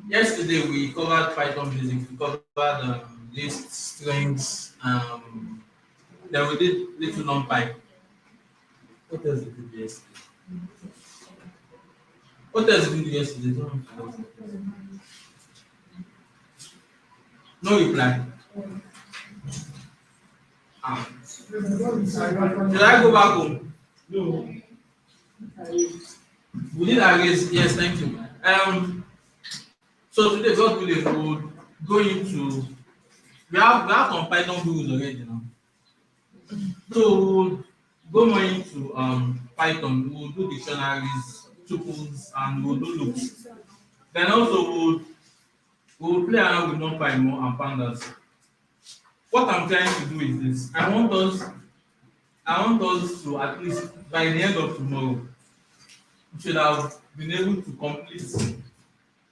Yesterday we covered Python basics. We covered list strings. Then we did little NumPy. What else did we do yesterday? What else did we do yesterday? No reply. Ah. Should I go back home? No. We did arrays. Yes, thank you. So today, God willing, we will go into we have some Python rules already now. So we'll go more into Python. We'll do dictionaries, tuples, and we'll do loops. Then also we'll play around with NumPy more and pandas. What I'm trying to do is this. I want us to at least by the end of tomorrow, we should have been able to complete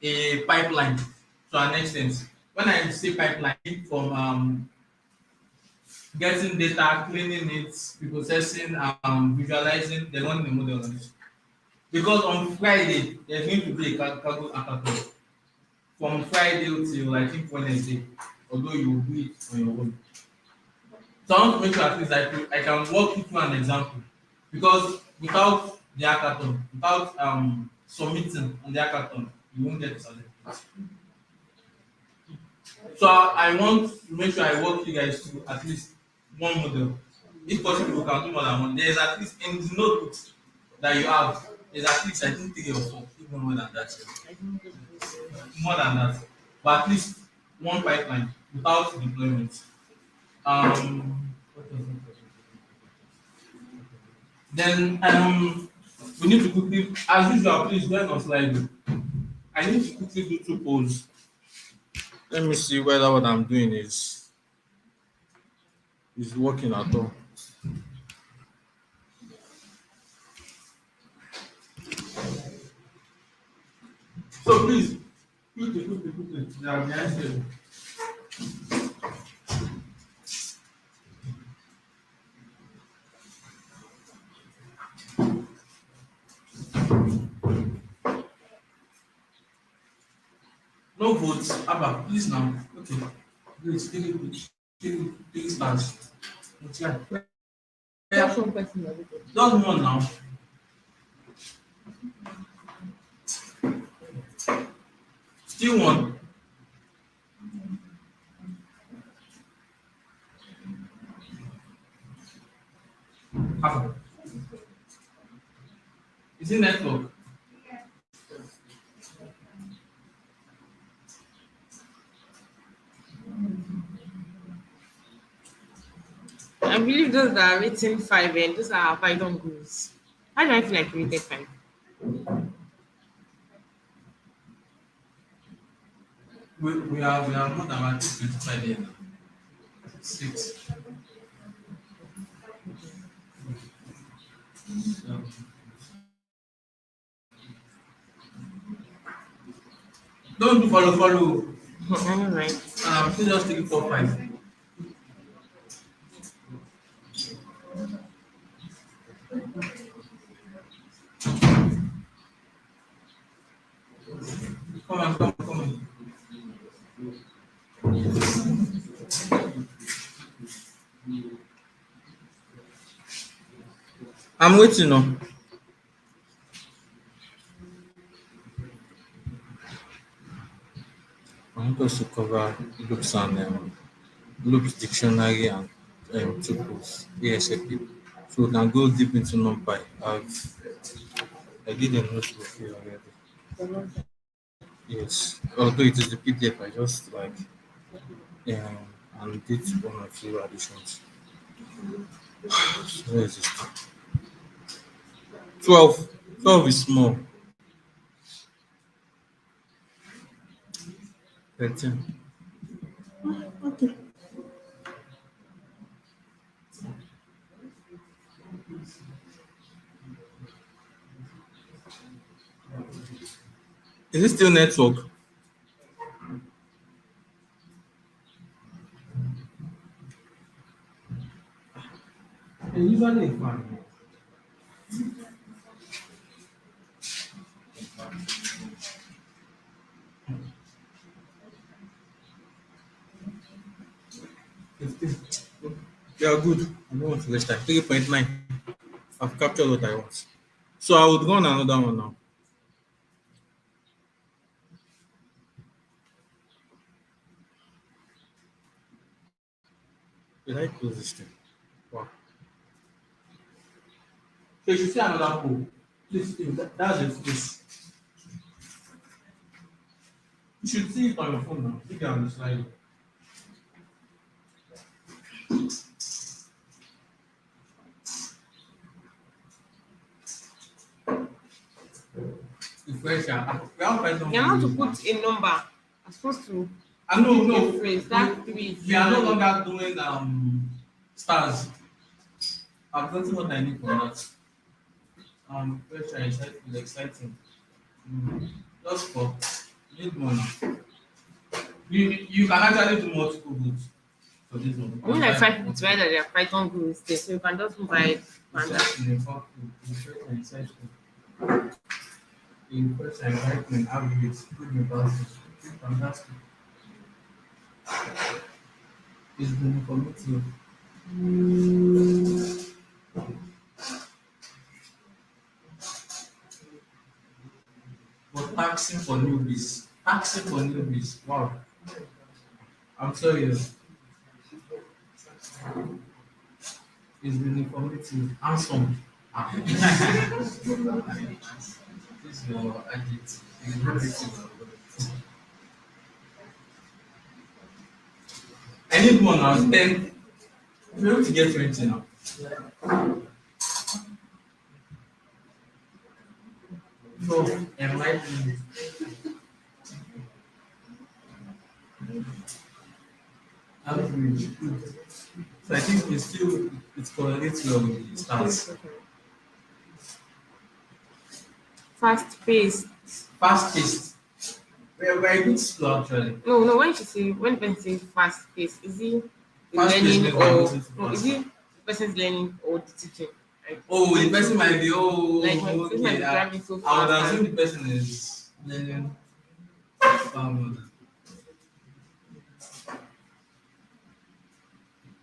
a pipeline to an extent. When I say pipeline, from getting data, cleaning it, preprocessing, visualizing, then running the model on it. Because on Friday, there's going to be a cargo hackathon from Friday till I think Wednesday, although you will do it on your own. So I want to make sure at least I can walk you through an example. Because without the hackathon, without submitting on the hackathon, you won't get the certificate. So I want to make sure I walk you guys through at least one model. If possible, we can do more than one. There's at least in the notebooks that you have, there's at least I think 3 or 4, even more than that. More than that. But at least one pipeline without deployment. What else? Then we need to quickly, as usual, please join us live. I need to quickly do 2 polls. Let me see whether what I'm doing is working at all. So please, quickly. They are behind you. No votes. Abba, please now. Okay. Please, three stars. Okay. Just one person. Just one now. Still one. Abba. Is it network? I believe those that are rating 5 and those are Python goals. How do I feel like I rated 5? We are more than 25 here now. 6. 7. Don't do follow. I know, right? Still just 3, 4, 5. Come on. I'm waiting now. I want us to cover loops and loops dictionary and tuples ASAP. So we can go deep into NumPy. I did a notebook here already. Yes, although it is the PDF, I just like and did 1 or 2 additions. So where is it? 12. 12 is small. 13. Okay. Is it still network? Usually it's fine. are good. I don't want to waste time. 3.9. I've captured what I want. So I would go on another one now. Did I close this thing? Wow. So you should see another poll. Please, that's the space. You should see it on your phone now. Look at the slide. Refresh. We have Python. You're not to put a number. I'm supposed to I know, pick no. a phrase. That three. We are no longer doing stars. I've gotten what I need for that. Pressure is exciting. Just for you need money. You can actually do multiple goods for this one. When I find people to write that they are Python gurus there, so you can just buy Panda. In first enlightenment, average, good university, fantastic. It's been informative. But taxing for newbies. Taxing for newbies. Wow. I'm sorry. It's been informative. Handsome. This is your addict. I need one now. 10. We're able to get 20 now. No, enlightenment. Average. So I think it's correlates well with the stars. Fast paced. Fast paced. We're a bit slow actually. No. When person say fast paced, is he Fast paced learning means or we're is he person's learning or the teaching? Like, Oh, the person might be like when person might okay. be driving so I would fast. assume the person is learning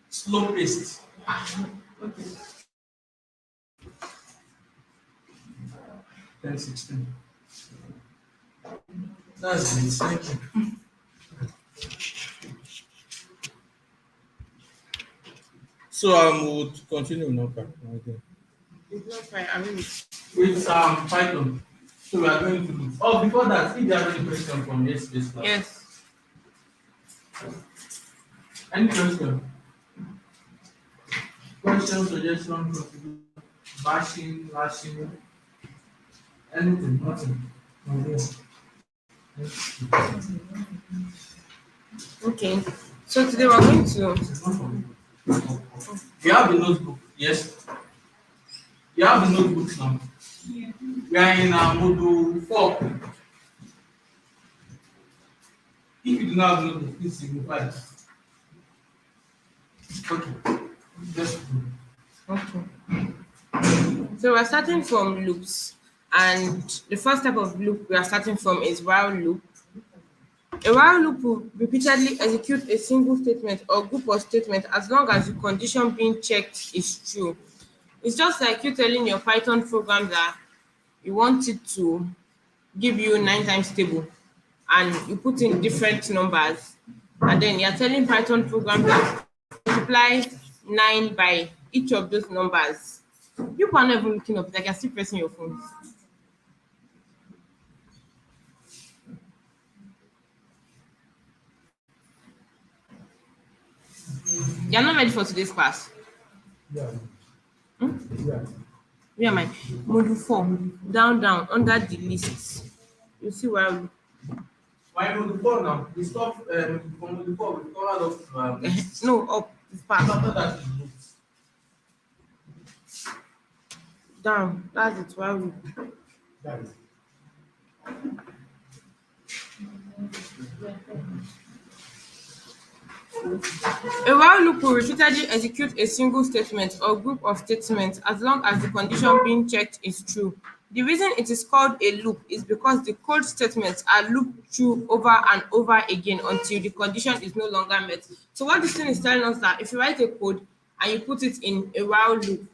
slow paced. Okay. 10, 16. That's it. Thank you. So would continue now. Okay. It's not fine. I mean, With Python. So we are going to look. Oh, before that, if you have any question from yesterday's class. yes. Any question? Question, suggestion, contribution, bashing, lashing, anything, nothing. Okay. So today we're going to You have the notebook, yes? You have the notebooks now. We are in module 4. If you do not have notebook, please signify. Okay. Just okay. So we're starting from loops, and the first type of loop we are starting from is while loop. A while loop will repeatedly execute a single statement or group of statements as long as the condition being checked is true. It's just like you telling your Python program that you want it to give you 9 times table, and you put in different numbers, and then you're telling Python program that multiply 9 by each of those numbers. You can't even looking up, like you're still pressing your phone. You're not ready for today's class. yeah. Hmm? Yeah. Where am I? Module 4. Down, under the lists. You see where we Why module 4 now? We stop from module 4, we covered up no, up, back, after that is books. down. That's it. Where we That is. A while loop will repeatedly execute a single statement or group of statements as long as the condition being checked is true. The reason it is called a loop is because the code statements are looped through over and over again until the condition is no longer met. So what this thing is telling us that if you write a code and you put it in a while loop,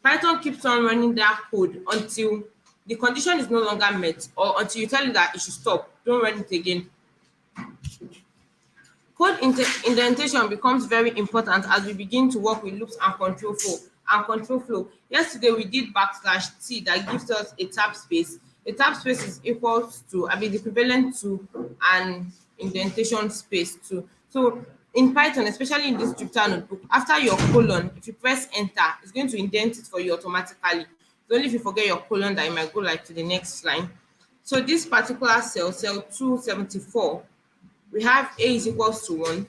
Python keeps on running that code until the condition is no longer met or until you tell it that it should stop. Don't run it again. Code indentation becomes very important as we begin to work with loops and control flow. Yesterday we did \t that gives us a tab space. A tab space is equal to, the equivalent to an indentation space too. So in Python, especially in this Jupyter notebook, after your colon, if you press enter, it's going to indent it for you automatically. It's only if you forget your colon that you might go like to the next line. So this particular cell 274, we have a is equals to 1.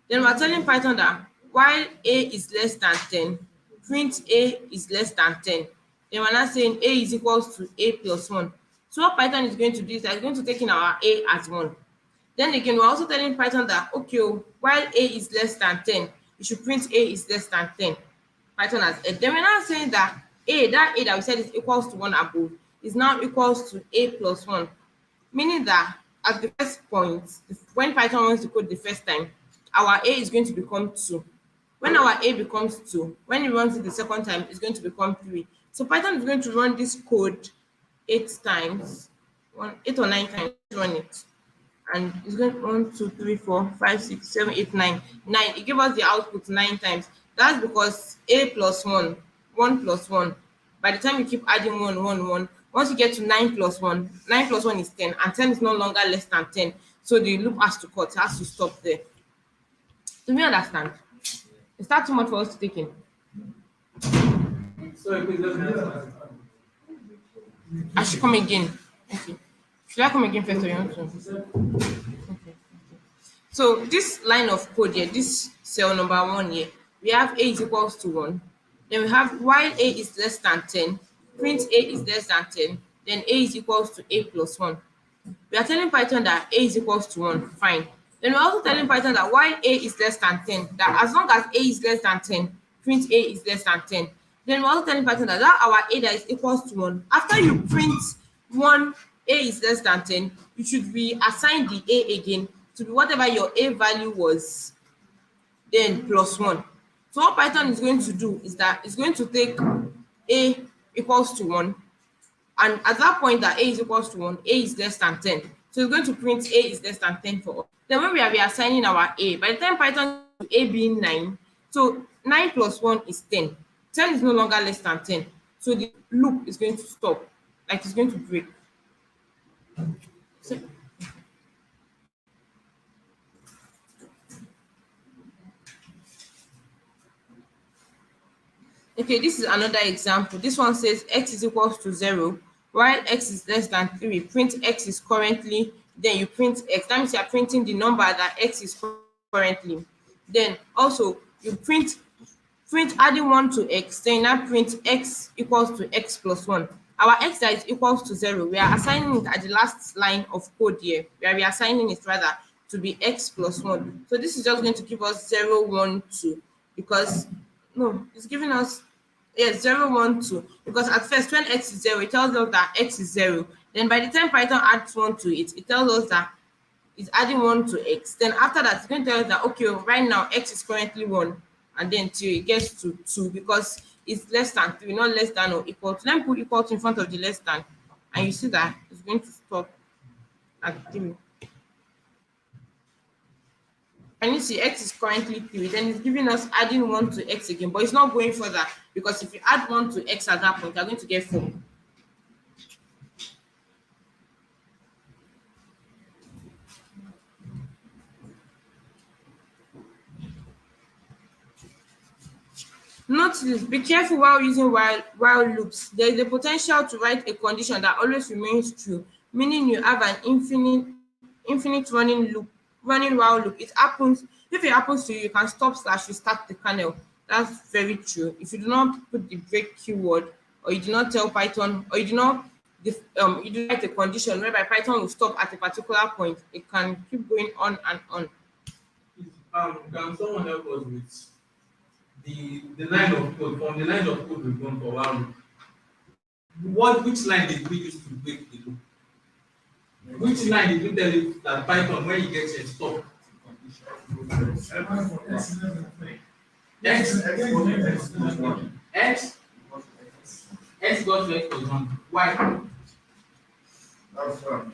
Then we're telling Python that while a is less than 10, print a is less than 10. Then we're not saying a is equals to a plus 1. So what Python is going to do is that it's going to take in our a as 1. Then again, we're also telling Python that, okay, while a is less than 10, you should print a is less than 10. Python has a. Then we're not saying that that we said is equals to 1 above is now equals to a plus 1. Meaning that at the first point, when Python wants to code the first time, our a is going to become 2. When our a becomes 2, when it runs it the second time, it's going to become 3. So Python is going to run this code 8 times, 8 or 9 times, run it. And it's going to 1, 2, 3, 4, 5, 6, 7, 8, 9. 9. It gives us the output 9 times. That's because a plus 1, 1 plus 1. By the time you keep adding 1, 1, 1, once you get to 9 plus 1, 9 plus 1 is 10, and 10 is no longer less than 10. So the loop has to cut, has to stop there. Do we understand? Is that too much for us to take in? Sorry, please let me answer. I should come again. Okay. Should I come again first or you want to? Okay. So this line of code here, this cell number 1 here, we have a is equals to 1. Then we have while a is less than 10, print a is less than 10, then a is equals to a plus 1. We are telling Python that a is equals to 1, fine. Then we're also telling Python that while a is less than 10, that as long as a is less than 10, print a is less than 10. Then we're also telling Python that our a that is equals to 1, after you print 1, a is less than 10, you should reassign the a again to be whatever your a value was, then plus 1. So what Python is going to do is that it's going to take a equals to 1, and at that point that a is equals to 1, a is less than 10. So it's going to print a is less than 10 for us. Then when we are reassigning our a, by the time Python a being 9, so 9 plus 1 is 10. 10 is no longer less than 10. So the loop is going to stop, like it's going to break. So, okay, this is another example. This one says x is equals to 0, while x is less than 3. Print x is currently, then you print x. That means you are printing the number that x is currently. Then also you print adding 1 to x, then now print x equals to x plus 1. Our x that is equals to 0, we are assigning it at the last line of code here. We are reassigning it rather to be x plus 1. So this is just going to give us 0, 1, 2, because no, it's giving us 0, 1, 2, because at first when x is 0, it tells us that x is 0. Then by the time Python adds 1 to it, it tells us that it's adding 1 to x. Then after that, it's going to tell us that, okay, right now x is currently 1, and then till it gets to 2, because it's less than 3, not less than or equal to. Let me put equal to in front of the less than, and you see that it's going to stop at 3. And you see x is currently 3, then it's giving us adding 1 to x again, but it's not going further, because if you add 1 to x at that point, you're going to get 4. Note this, be careful while using while loops. There is a potential to write a condition that always remains true, meaning you have an infinite running while loop. It happens, if it happens to you, you can stop / restart the kernel. That's very true. If you do not put the break keyword, or you do not tell Python, or you do not you do write a condition whereby Python will stop at a particular point, it can keep going on and on. Can someone help us with the line of code, from the line of code we've gone for a while? Which line did we use to break the loop? Which line did we tell it that Python, when you get a stop? X X plus 1. X X got to X plus 1. Why? That's right.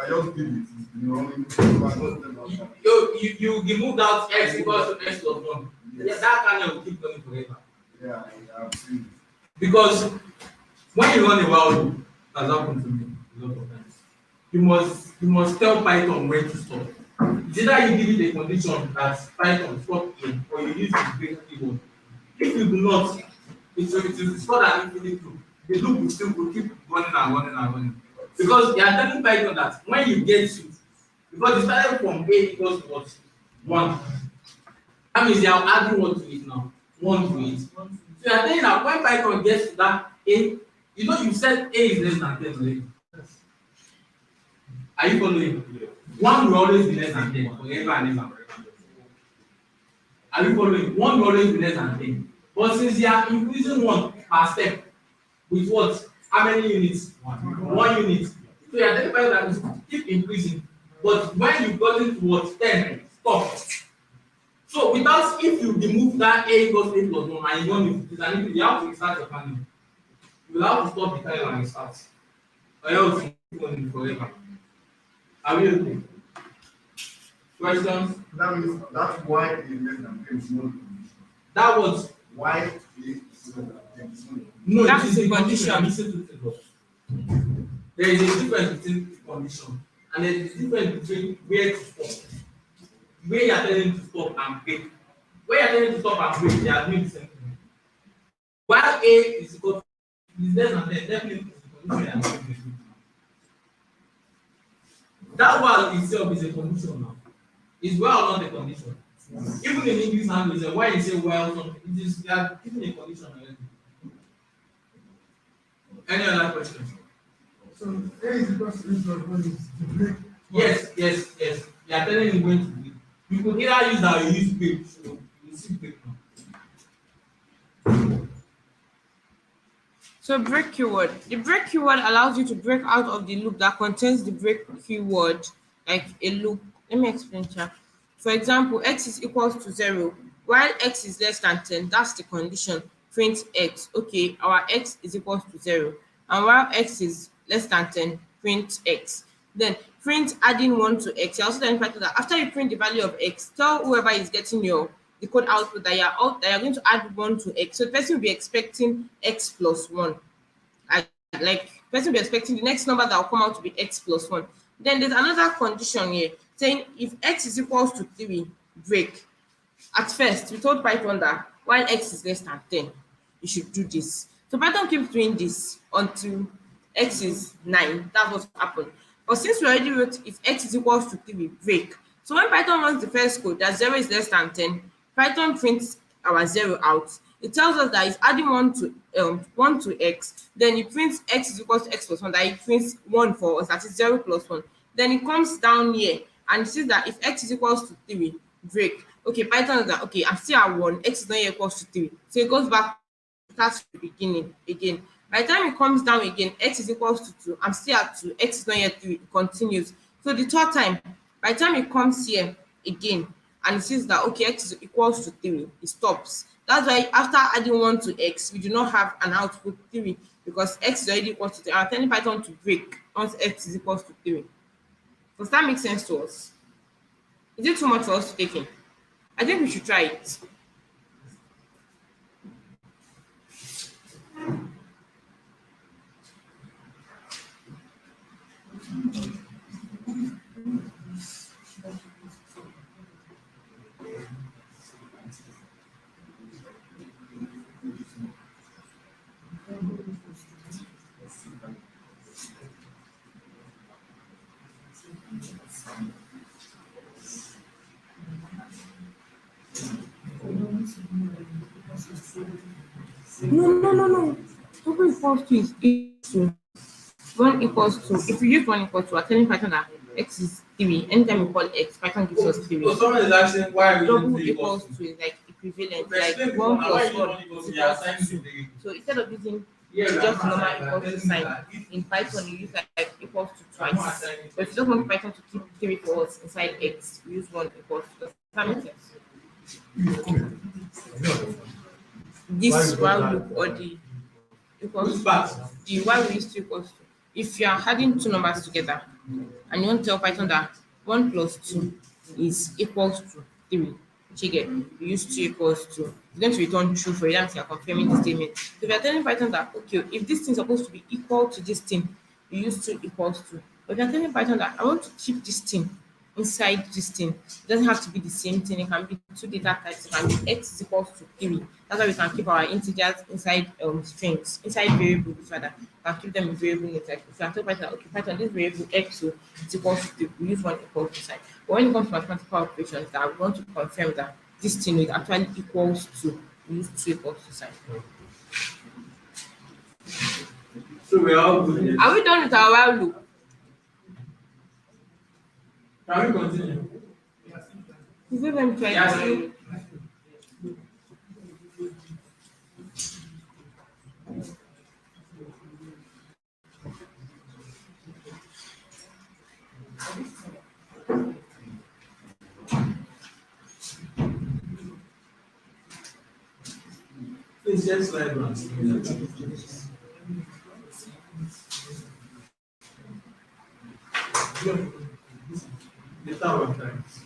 I just did it. You know, You removed out X equals to X plus 1. Yes. Yeah, that kind of keep going forever. Yeah, I've seen it. Because when you run a while loop, that's happened to me a lot of times. You must tell Python when to stop. It's either you give it a condition that Python stop in, or you use the break keyword. If you do not, it's not an infinite loop. The loop will keep running and running and running. Because they are telling Python that when you get to, because it started from A equals to what? 1. That means they are adding 1 to it now. 1 to it. So you are saying that when Python gets to that A, you know you said A is less than 10 already. Are you following? 1 will always be less than 10 forever and ever. Are you following? 1 will always be less than 10. But since you are increasing 1 per step, with what? How many units? 1 unit. So you are telling Python that you keep increasing. But when you got into what? 10, stop. So without, if you remove that A equals A plus 1 and you want it, you have to restart your panel. You will have to stop the timer and restart. Or else you keep on forever. Are we okay? Questions? That means that's why it is less than 10 is not a condition. That was Why it is less than 10 is not a condition. no, That's it is the a condition. condition. Listen to it. There is a difference between condition and there is a difference between where to stop. Where you are telling to stop and break. Where you are telling to stop and break, they are doing the same thing. While A is equal to is less than 10, definitely is a condition and not a condition. That while itself is a condition now. Is while not a condition. Even in English language, why you say while something, it is they are giving a condition already. Any other questions? So A is equal to A plus 1 is to break. Yes. You are telling him when to break. You could either use that or you use break. So you see break now. So break keyword. The break keyword allows you to break out of the loop that contains the break keyword, like a loop. Let me explain, chat. For example, x is equals to 0, while x is less than 10. That's the condition. Print x. Okay, our x is equals to 0, and while x is less than 10, print x. Then print adding 1 to x. You're also telling Python that after you print the value of x, tell whoever is getting the code output that you're going to add 1 to x. So the person will be expecting x plus 1. Like person will be expecting the next number that will come out to be x plus 1. Then there's another condition here saying if x is equals to 3, break. At first, we told Python that while x is less than 10, you should do this. So Python keeps doing this until x is 9. That's what happened. But since we already wrote if x is equals to 3, break. So when Python runs the first code that 0 is less than 10, Python prints our 0 out. It tells us that it's adding 1 to x. Then it prints x is equals to x plus 1. That it prints 1 for us. That is 0 plus 1. Then it comes down here and it says that if x is equals to 3, break. Okay, Python is that okay, I'm still at 1. X is not yet equals to 3. So it goes back to the beginning again. By the time it comes down again, x is equals to 2. I'm still at 2. X is not yet 3. It continues. So the third time, by the time it comes here again, and it says that okay, x is equals to 3, it stops. That's why after adding 1 to x, we do not have an output 3 because x is already equal to 3. I'm telling Python to break once x is equals to 3. Does that make sense to us? Is it too much for us to take in? I think we should try it. No. 2 equals to is equal to 1 equals to. If you use 1 equals to, I'm telling Python that x is 3. Anytime we call x, Python gives us 3. So someone is asking why are we Double using equals to is like equivalent, Explain like 1 why plus you 1 want is to be equals assigned to to 2. the So instead of using yeah, just normal equals to sign, in Python you use like equals to twice. But if you just want Python to keep 3 for us inside x, we use 1 equals to. Does that make sense? This while loop or the equals Which part? the while we used to equals to. If you are adding two numbers together and you want to tell Python that 1 plus 2 is equals to 3, which you get, you use 2 equals to. It's going to return true for you. That means you're confirming the statement. So if you're telling Python that, okay, if this thing is supposed to be equal to this thing, you use 2 equals to. But if you're telling Python that I want to keep this thing inside this thing, it doesn't have to be the same thing. It can be two data types. It can be x is equals to 3. That's why we can keep our integers inside strings, inside variables rather. We can keep them in variable names. Like if you are telling Python, okay, Python, this variable x so it's equals to 3, we use 1 equals to sign. But when it comes to mathematical operations that we want to confirm that this thing is actually equals to, we use 2 equals to sign. So we're all good. Yes. Are we done with our while loop? Can we continue? Is it them trying Yes. while loop? Please just slide on. The tower times.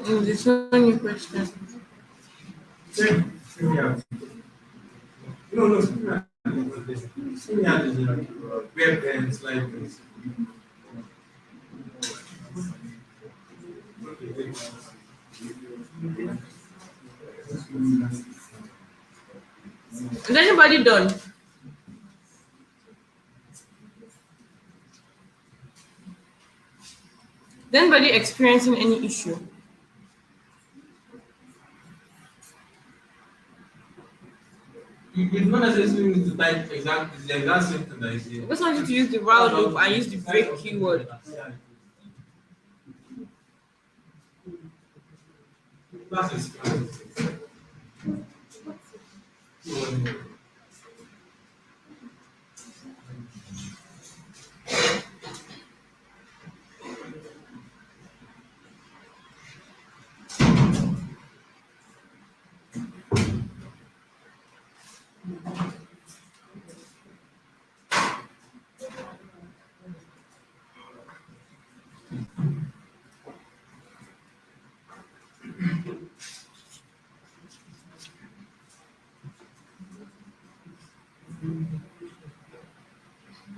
There's so many questions. Check. See me out. No, see me out. See me out is web and slide this. Is anybody done? Is anybody experiencing any issue? You don't necessarily need to type the exact same thing that is here. I just want you to use the while loop and use the break keyword. That's a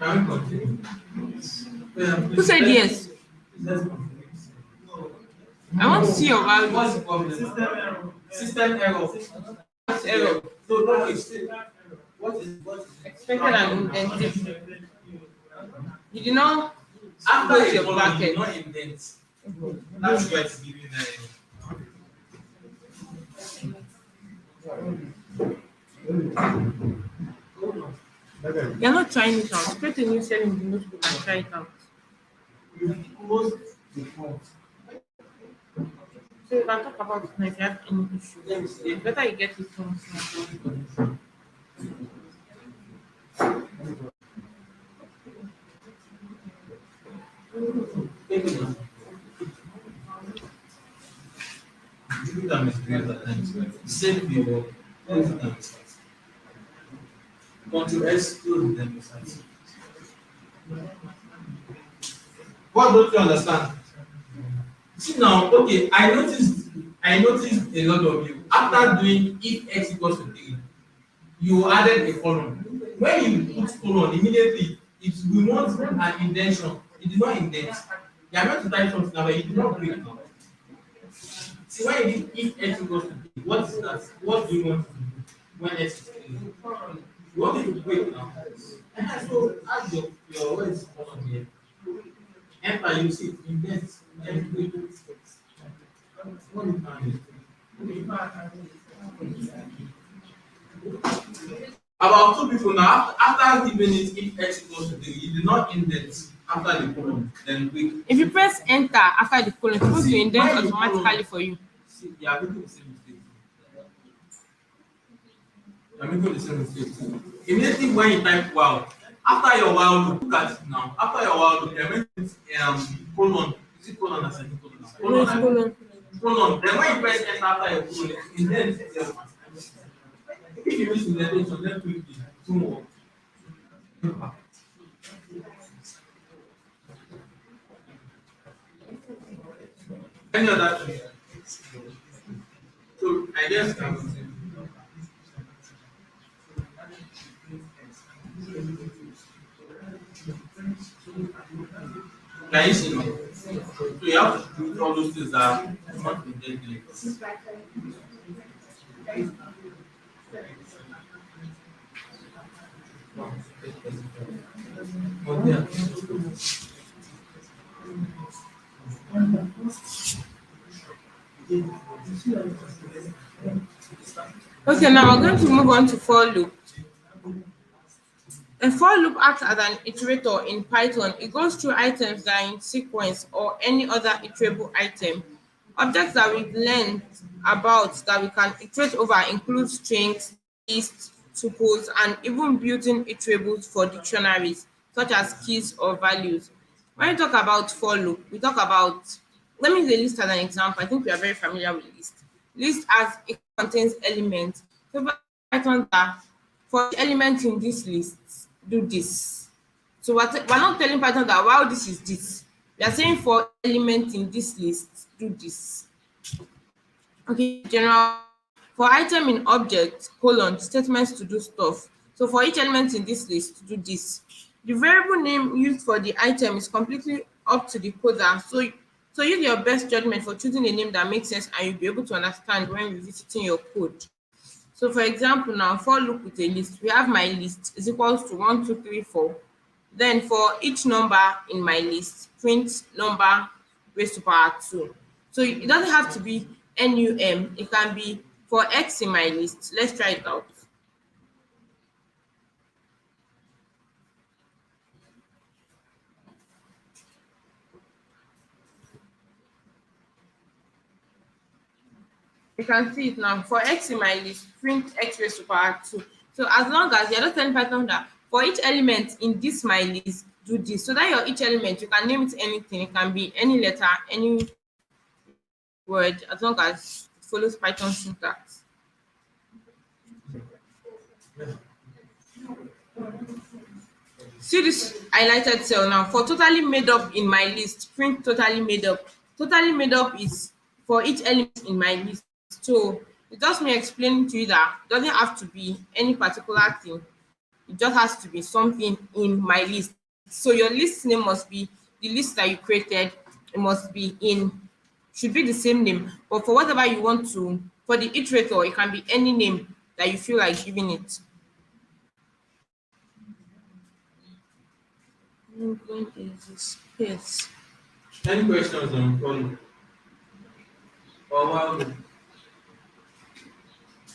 Can we continue? Who said yes? Let's I want to see your while loop. What's the problem? System error. What's error? So no, it's what is Expected and indented. You did not after close a your colon, bracket. you not indent. That's why it's giving You're not trying it out. Create a new cell in the notebook and try it out. you close the font. So you can talk about it now if you have any issue. It's better you get it from Give them is greater than save the work. Everything that is Control S close them beside. What don't you understand? See now, okay, I noticed a lot of you after doing if x equals to 3, you added a column. When you put column, immediately it will not an indentation. It did not indent. You are meant to type something now, but you did not break now. See when you did if x equals to 3, what is that? What do you want to do when x is 3? You want it to break now. So add your words on here. Enter, you see, indent, and break. What you can do. About two people now, after giving it if x equals to 3, you did not indent after the column, then break. If you press enter after the colon, it's supposed to See, indent when you automatically for you. See, you are making the same mistake. You are making the same mistake. Immediately when you type wow, After your while loop, look at it now. After your while loop, you're going to colon. Is it colon or semicolon? Yes, Colon. colon. Colon. Then when you press enter after your colon, it then itself. If you miss indentation, then click it. Two more. Any other thing? So I guess can you see me? So you have to do all those things that are not in deadly. Okay, now we're going to move on to for loop. A for loop acts as an iterator in Python. It goes through items that are in sequence or any other iterable item. Objects that we've learned about that we can iterate over include strings, lists, tuples, and even built-in iterables for dictionaries, such as keys or values. When we talk about for loop, we talk about, let me use a list as an example. I think we are very familiar with list. List as it contains elements. So Python that for each element in this list, do this. So we're not telling Python that wow, this is this. We are saying for element in this list, do this. Okay, general for item in object, colon, statements to do stuff. So for each element in this list, do this. The variable name used for the item is completely up to the coder. So use your best judgment for choosing a name that makes sense and you'll be able to understand when revisiting your code. So for example, now for loop with a list, we have my list is equals to 1, 2, 3, 4. Then for each number in my list, print number raised to power 2. So it doesn't have to be NUM. It can be for X in my list. Let's try it out. You can see it now. For X in my list, print X raised to power 2. So as long as you're just telling Python that for each element in this my list, do this. So that your each element, you can name it anything. It can be any letter, any word, as long as it follows Python syntax. See this highlighted cell now. For totally made up in my list, print totally made up. Totally made up is for each element in my list. So it just me explaining to you that it doesn't have to be any particular thing. It just has to be something in my list. So your list name must be the list that you created. It must be in, should be the same name. But for whatever you want to, for the iterator, it can be any name that you feel like giving it. Yes. Any questions on follow? Or wow.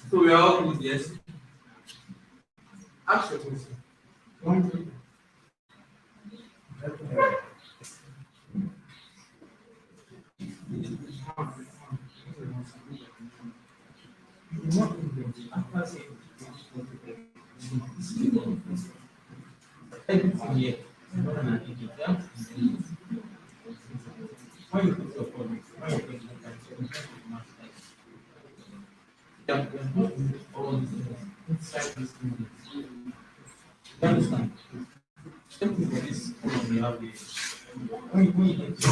So we are all good, yes. Ask your question. Everything here. When you put your phone, when you put your phone, yeah, all these things inside this thing. You understand? Same thing for this column we have here. When you get to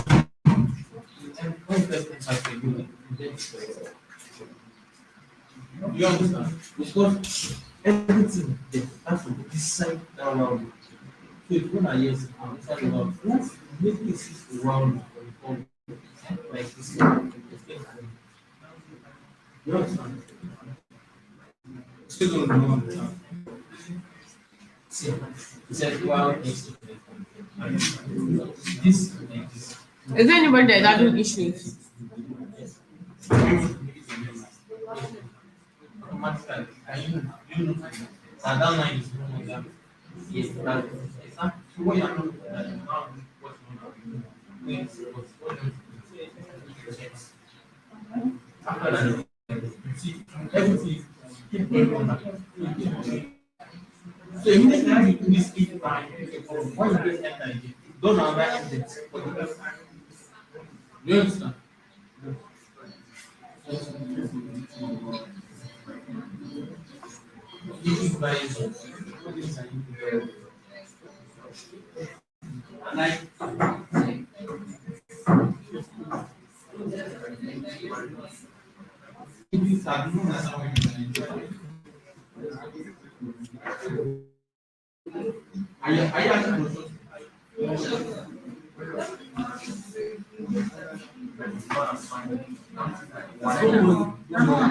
when you first enter the unit, you get to you understand? Because everything there has to be inside that round. So if you want to yes, I'm inside the round. Let's make this a round for like this. You understand? Still don't know. See, it's a round next to this. Is there anybody that is having issues? Automatically, you know that that line is no longer yes, that is not so what you are not that you now what you know after that you see everything keep going on. So immediately you do this if prime, when you press enter again, it does another index for the first time. Do you understand? This is by like these are known as our are you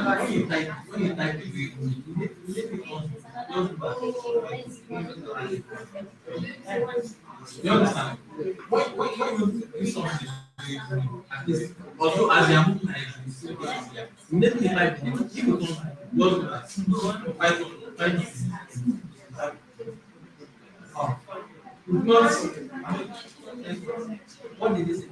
actually when you type the way you make it on just back. You understand? When you do something, at least although as you are moving like this, immediately type the name, if you don't just five not what did this say?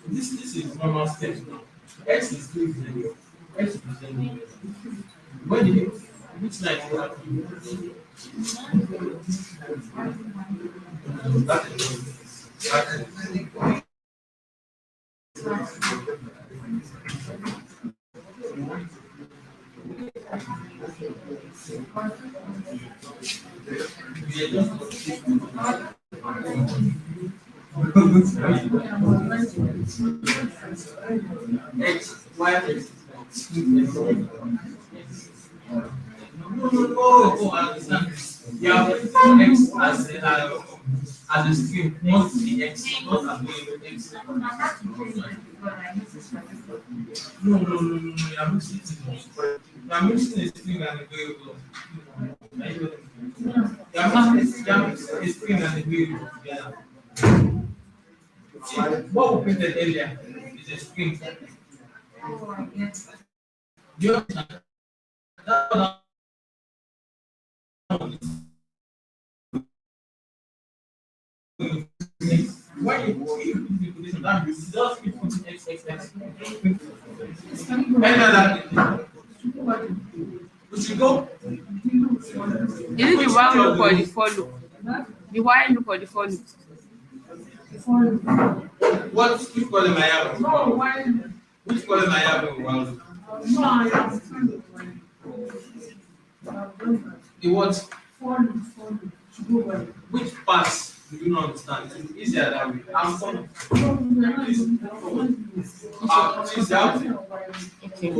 This is normal steps now. X is still zero. X is zero. When did it which line you have that is X, Y, X. Oh, I understand. You have X as a string, not the X, not as the X. No, you are mixing it. You are mixing a string and a variable. You are mixing a string and a variable together. See, what we printed earlier is a string. Do you understand? That when you put the position, that means just keep putting X. Any other thing? We should go. Is it the while loop or the for loop? The while loop or the for loop? What which column I have? No, why? Which column I have in one? No, I have The what? fallen. Should go by. Which parts do you not understand? It's easier that way. I'm sorry. Please help me. Okay.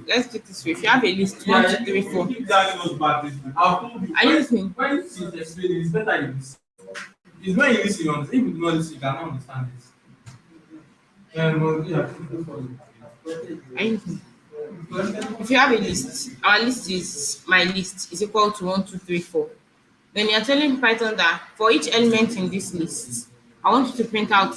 Let's do it this way. If you have a list, 1, 2, 3, 4. Keep that note back. I've told you. Are you listening? When she's explaining, it's better you listen. It's when you listen, you understand. If you do not listen, you cannot understand this. Yeah. Are you listening? If you have a list, our list is my list is equal to 1, 2, 3, 4. Then you're telling Python that for each element in this list, I want you to print out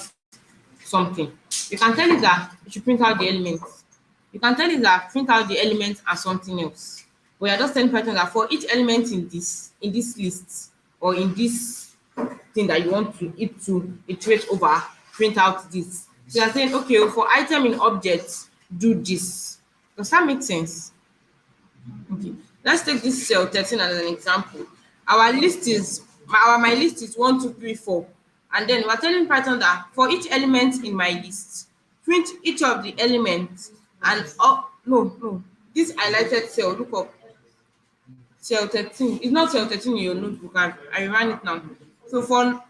something. You can tell it that you should print out the elements. You can tell it that print out the elements and something else. But you're just telling Python that for each element in this list or in this thing that you want it to iterate over, print out this. So you're saying, okay, for item in object, do this. Does that make sense? Okay. Let's take this cell 13 as an example. Our list is my list is 1, 2, 3, 4. And then we're telling Python that for each element in my list, print each of the elements and no. This highlighted cell, look up. Cell 13. It's not cell 13 in your notebook. I ran it now. So for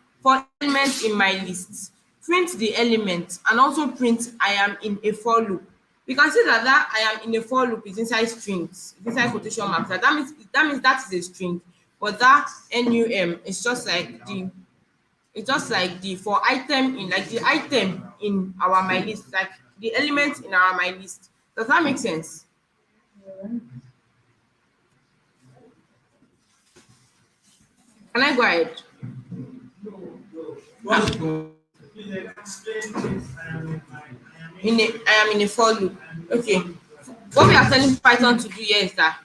elements in my list, print the element and also print I am in a for loop. We can see that I am in a for loop is inside strings, it's inside quotation marks. That means that is a string, but that num is just like the for item in like the item in our my list, like the element in our my list. Does that make sense? Can I go ahead? What's going I am in a for loop. Okay. What we are telling Python to do here is that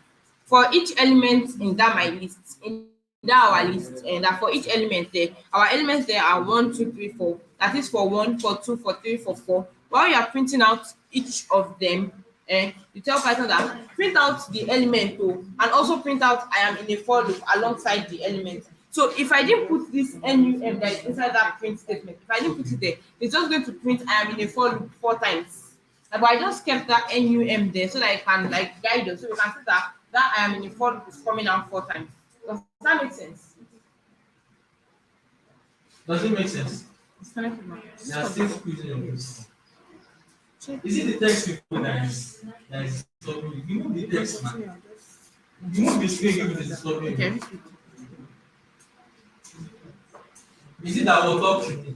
for each element in that my list, in that our list, and that for each element there, our elements there are 1, 2, 3, 4. That is for 1, for 2, for 3, for 4. While you are printing out each of them, you tell Python that print out the element too, and also print out I am in a for loop alongside the element. So if I didn't put this num that is inside that print statement, if I didn't put it there, it's just going to print I am in a for loop 4 times. But I just kept that num there so that I can like guide us. So we can see that I am in a for loop is coming out 4 times. Does that make sense? Does it make sense? It's connected. There are 6 quizzes on this. Is it the text people that is stopping you? You move the text, man. You move the screen, you is stopping Okay. you. Is it that will talk to me?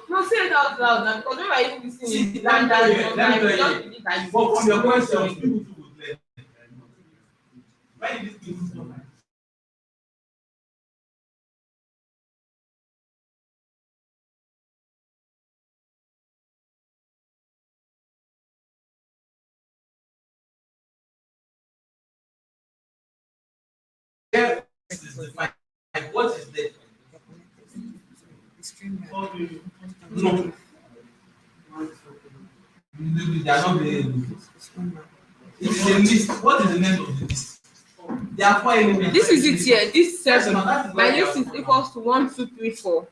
No, say it out loud now because when I even listening See, it, let me tell you, let me tell you. just that But from your questions, people too would learn. Why did these people stop? Where is the fight? Like, what is there? No. They are not very. It is a list. What is the name of the list? There are 4 elements. this is it here. This 7. That is My why list they is are- equals to 1, 2, 3, 4.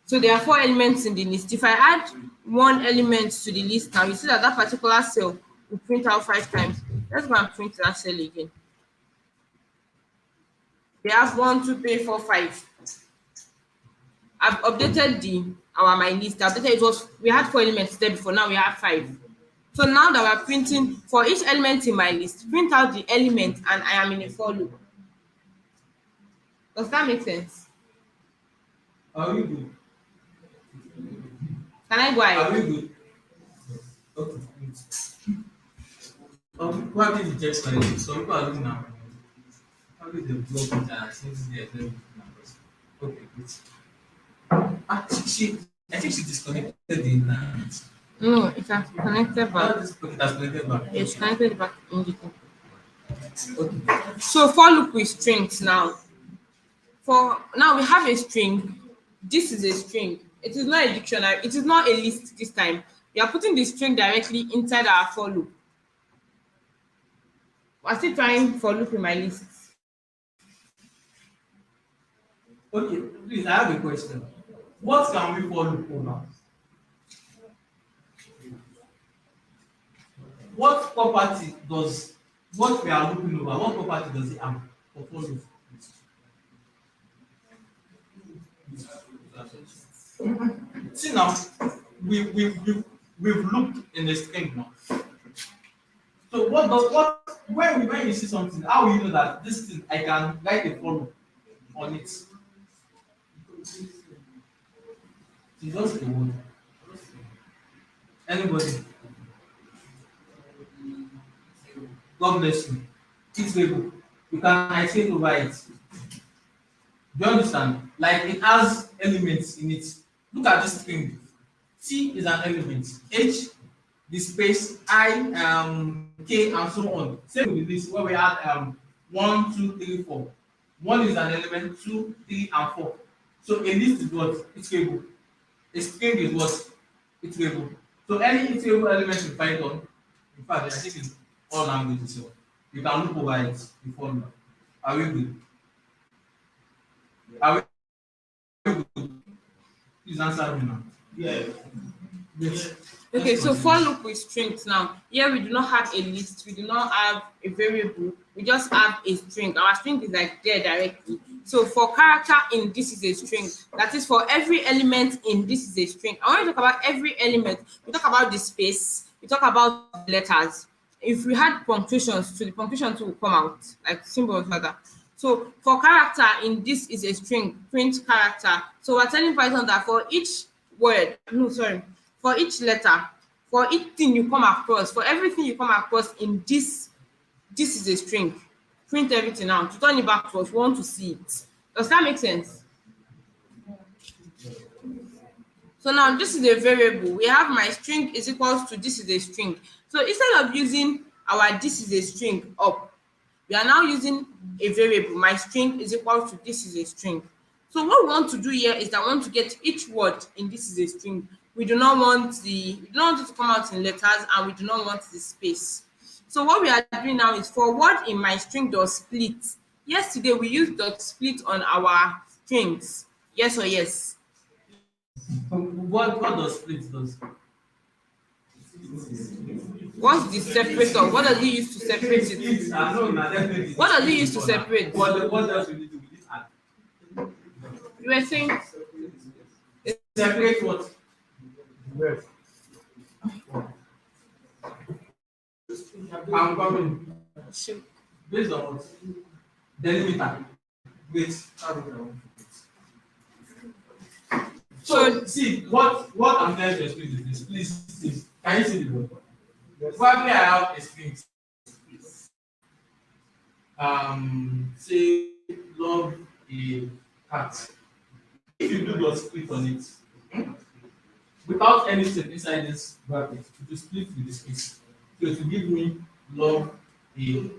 So there are 4 elements in the list. If I add 1 element to the list now, you see that that particular cell will print out 5 times. Let's go and print that cell again. They have 1, 2, 3, 4, 5. I've updated my list. I've updated it was we had 4 elements there before. Now we have 5. So now that we're printing for each element in my list, print out the element and I am in a for loop. Does that make sense? Are we good? Can I go Are ahead? we good? Okay. Probably the text like this. Some people are looking at probably the blog and since they are doing numbers. Okay, good. I think she disconnected the internet. No, it has connected back. Okay, that's connected back. It's connected back immediately. Okay. So for loop with strings now. For now we have a string. This is a string. It is not a dictionary. It is not a list this time. We are putting the string directly inside our for loop. We're still trying for loop in my list. Okay, please, I have a question. What can we for loop over? What property does what we are looking over? What property does it have for loop? See now, we've looked in the string now. So when you see something, how will you know that this thing I can write a for loop on it? It's just a word. Anybody? God bless you. It's label. You can iterate over it. Do you understand? Like it has elements in it. Look at this string. T is an element. H, the space, I, K, and so on. Same with this where we add 1, 2, 3, 4. 1 is an element, 2, 3, and 4. So a list is what? Iterable. A string is what? Iterable. So any iterable element in Python, in fact, I think it's all languages. So you can look over it before now. Are we good? Are we good? Please answer me now. Yeah. Yes. Okay, so for loop with strings now. Here we do not have a list, we do not have a variable, we just have a string. Our string is like there directly. So for character in this is a string. That is for every element in this is a string. I want to talk about every element. We talk about the space, we talk about letters. If we had punctuations, so the punctuation too will come out, like symbols like that. So for character in this is a string, print character. So we're telling Python that for each word, for each letter, for each thing you come across, for everything you come across in this is a string. Print everything out. To turn it back to us, we want to see it. Does that make sense? So now this is a variable. We have my string is equals to this is a string. So instead of using our this is a string up, we are now using a variable. My string is equal to this is a string. So what we want to do here is that we want to get each word in this is a string. We do not want it to come out in letters, and we do not want the space. So what we are doing now is for word in my string dot split. Yesterday we used dot split on our strings. Yes or yes? What does split does? What's the separator? What does it use to separate it? What does it use to separate? What else we need to do with this add? You were saying Separate what? Yes. I'm coming. Based on what? Delimiter. Wait. So see what I'm trying to explain is this. Please, can you see the word? Probably I have a string. Say love a cat. If you do dot split on it, without any step inside this bracket, it will split with the space. So it will give me love a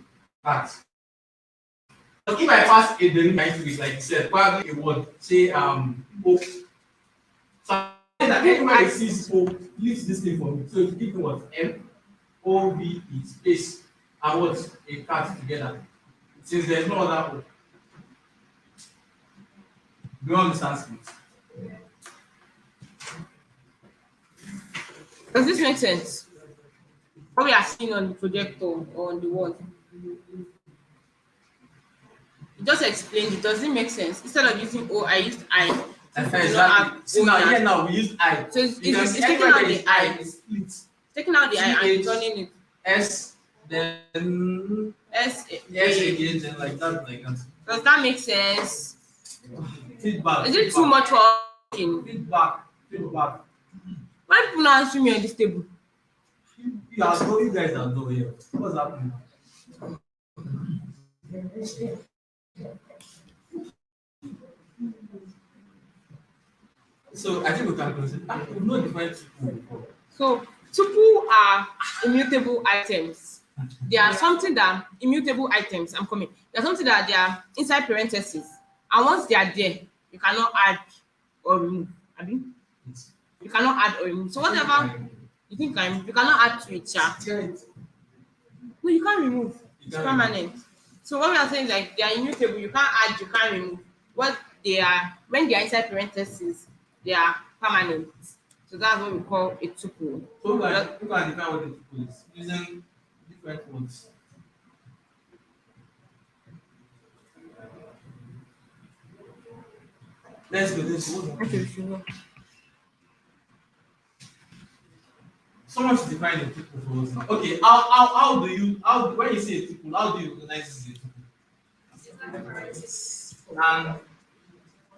cat. But if I pass a delimiter into it, like you said, probably a word, say hope. So I say that anywhere it sees hope, leaves this thing for me. So it will give me what? MOVE space and what? A cat together. Since there's no other hope. Do you understand split? Does this make sense? What we are seeing on the projector or on the wall? You just explained it. Does it make sense? Instead of using O, I used I. Exactly. See now, here now we use I. So it's Because taking everywhere out there is the I. is split. Taking out the I and turning it S then S. yes again then like that like that. Does that make sense? Feedback. Is it too much for talking? Feedback. Why people not answering me on this table? You guys are know here. What's happening? So I think we can consider. We've not defined tuple before. So tuple are immutable items. They are something that immutable items. I'm coming. They are something that they are inside parentheses, and once they are there, you cannot add or remove. I mean, you cannot add or remove. So whatever you think you cannot add to it. Yeah. No, you can't remove. It's permanent. So what we are saying is like they are immutable. You can't add. You can't remove. What they are when they are inside parentheses, they are permanent. So that's what we call a tuple. So you can define what a tuple is using different words. Let's go. Okay, sure. Someone should define a tuple for us now. Okay, how do you when you say a tuple, how do you recognize this is a tuple?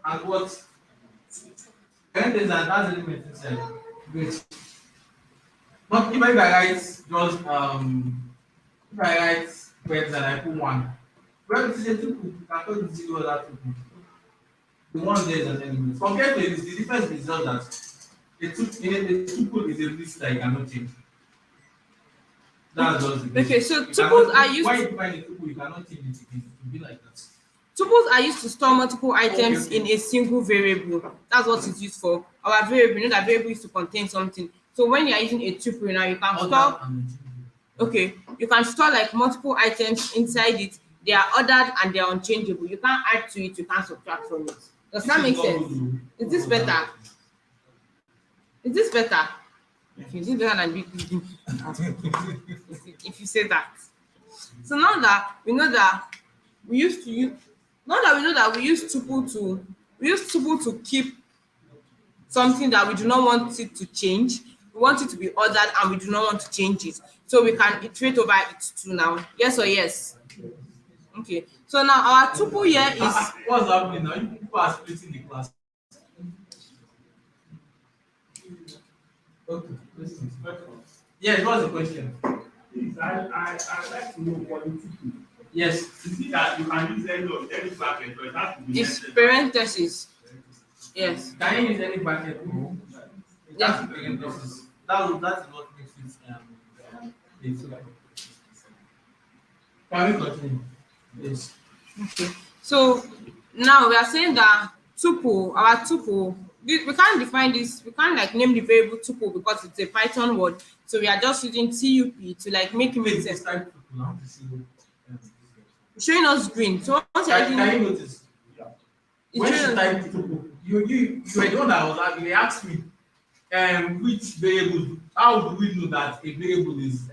And what? Parentheses and has element inside. Great. But if I write just if I write words and I put one, well it is a tuple, you can call it zero other tuple. The one there is an element. Compared to this, the difference is just that a tuple is a list that you cannot change. That's just the Okay, so tuples are used. Why you define a tuple, you cannot change it again. It will be like that. Tuples are used to store multiple items in a single variable. That's what it's used for. Our variable, you know that variable is to contain something. So when you are using a tuple now, you can store. Okay, you can store like multiple items inside it. They are ordered and they are unchangeable. You can't add to it. You can't subtract from it. Does that make sense? Is this better? Is this better? Is this better than big? If you say that. So now that we know that we used to use. Now that we know that we use tuple to keep something that we do not want it to change. We want it to be ordered and we do not want to change it. So we can iterate over it too now. Yes or yes? Okay. So now our tuple here is What's happening now? You people are splitting the class. Okay. Listen. Yes, what's the question? Please, I like to know what the tuple. Yes. You see that you can use any bracket, but it has to be it's parentheses. Yes. Can you use any bracket? No. That's Yeah. the parenthesis. That is what makes it a super. Can we continue? Yes. Okay. So now we are saying that tuple, our tuple, we can't define this, we can't like name the variable tuple because it's a Python word. So we are just using TUP to like make it make Wait, sense. it's type people now to see what. It's showing us green. So once you're Can you using, notice? it's When she showing us typed tuple, you were the one that was asking. They asked me, which variable? How do we know that a variable is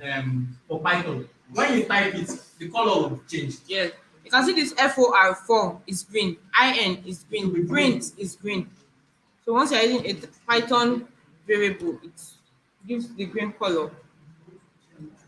for Python? When you type it, the color will change. yes. You can see this FOR4 is green, IN is It will be green, green. print is green. So once you're using a Python variable, it gives the green color.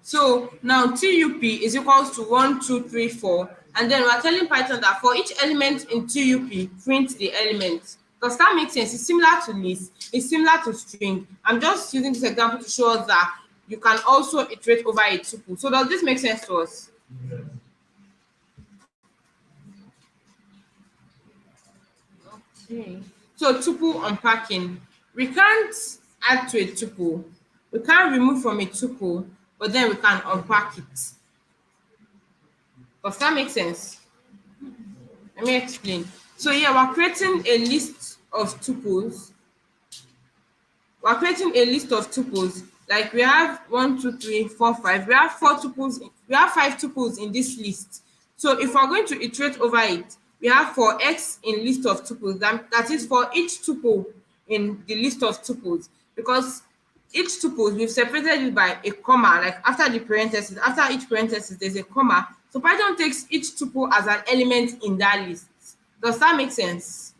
So now TUP is equals to 1, 2, 3, 4, and then we're telling Python that for each element in TUP, print the element. Does that make sense? It's similar to list, it's similar to string. I'm just using this example to show us that you can also iterate over a tuple. So does this make sense to us? Okay. So tuple unpacking. We can't add to a tuple. We can't remove from a tuple, but then we can unpack it. Does that make sense? Let me explain. So yeah, we're creating a list of tuples. We're creating a list of tuples. Like we have 1, 2, 3, 4, 5. We have 4 tuples. We have 5 tuples in this list. So if we're going to iterate over it, we have for x in list of tuples. That is for each tuple in the list of tuples. Because each tuple we've separated it by a comma. Like after the parenthesis, after each parenthesis, there's a comma. So Python takes each tuple as an element in that list. Does that make sense?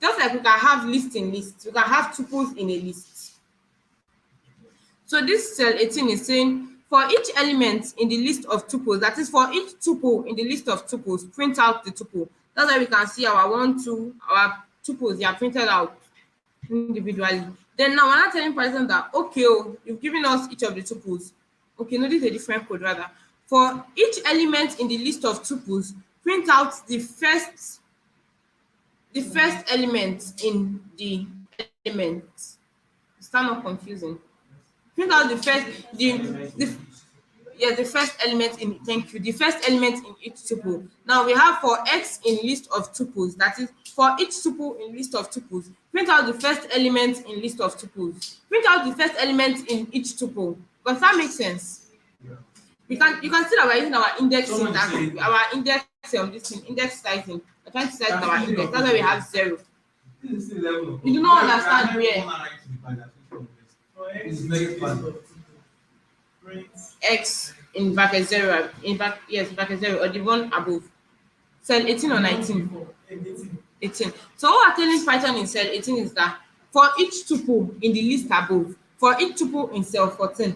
Just like we can have list in lists, we can have tuples in a list. So this cell 18 is saying for each element in the list of tuples, that is for each tuple in the list of tuples, print out the tuple. That's why we can see our 1, 2, our tuples, they are printed out individually. Then now we're not telling Python that, okay, oh, you've given us each of the tuples. Okay, no, this is a different code rather. For each element in the list of tuples, print out the first element in the element. It's not confusing. Print out the first the yeah, the first element in, thank you, the first element in each tuple. Now we have for x in list of tuples, that is for each tuple in list of tuples, print out the first element in list of tuples. Print out the first element in each tuple. Does that make sense? You can see that we're using our index syntax, our index this thing, index sizing. We're trying to size our index. That's why we have 0. This is still level of. You do not understand where It's very fun. x in bracket 0, in bracket, yes, bracket 0, or the one above. Cell 18 or 19? 18. So what we're telling Python in cell 18 is that for each tuple in the list above, for each tuple in cell 14,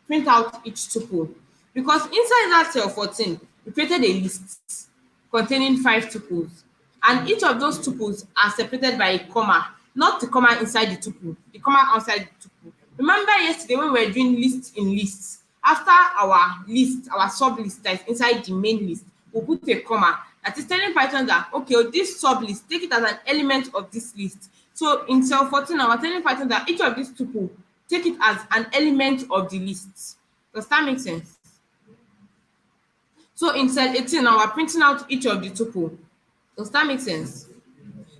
print out each tuple. Because inside that cell 14, we created a list containing 5 tuples. And each of those tuples are separated by a comma, not the comma inside the tuple, the comma outside the tuple. Remember yesterday when we were doing lists in lists, after our list, our sub list that is inside the main list, we'll put a comma that is telling Python that, okay, this sub list, take it as an element of this list. So in cell 14, now we're telling Python that each of these tuple, take it as an element of the list. Does that make sense? So in cell 18, now we're printing out each of the tuple. Does that make sense?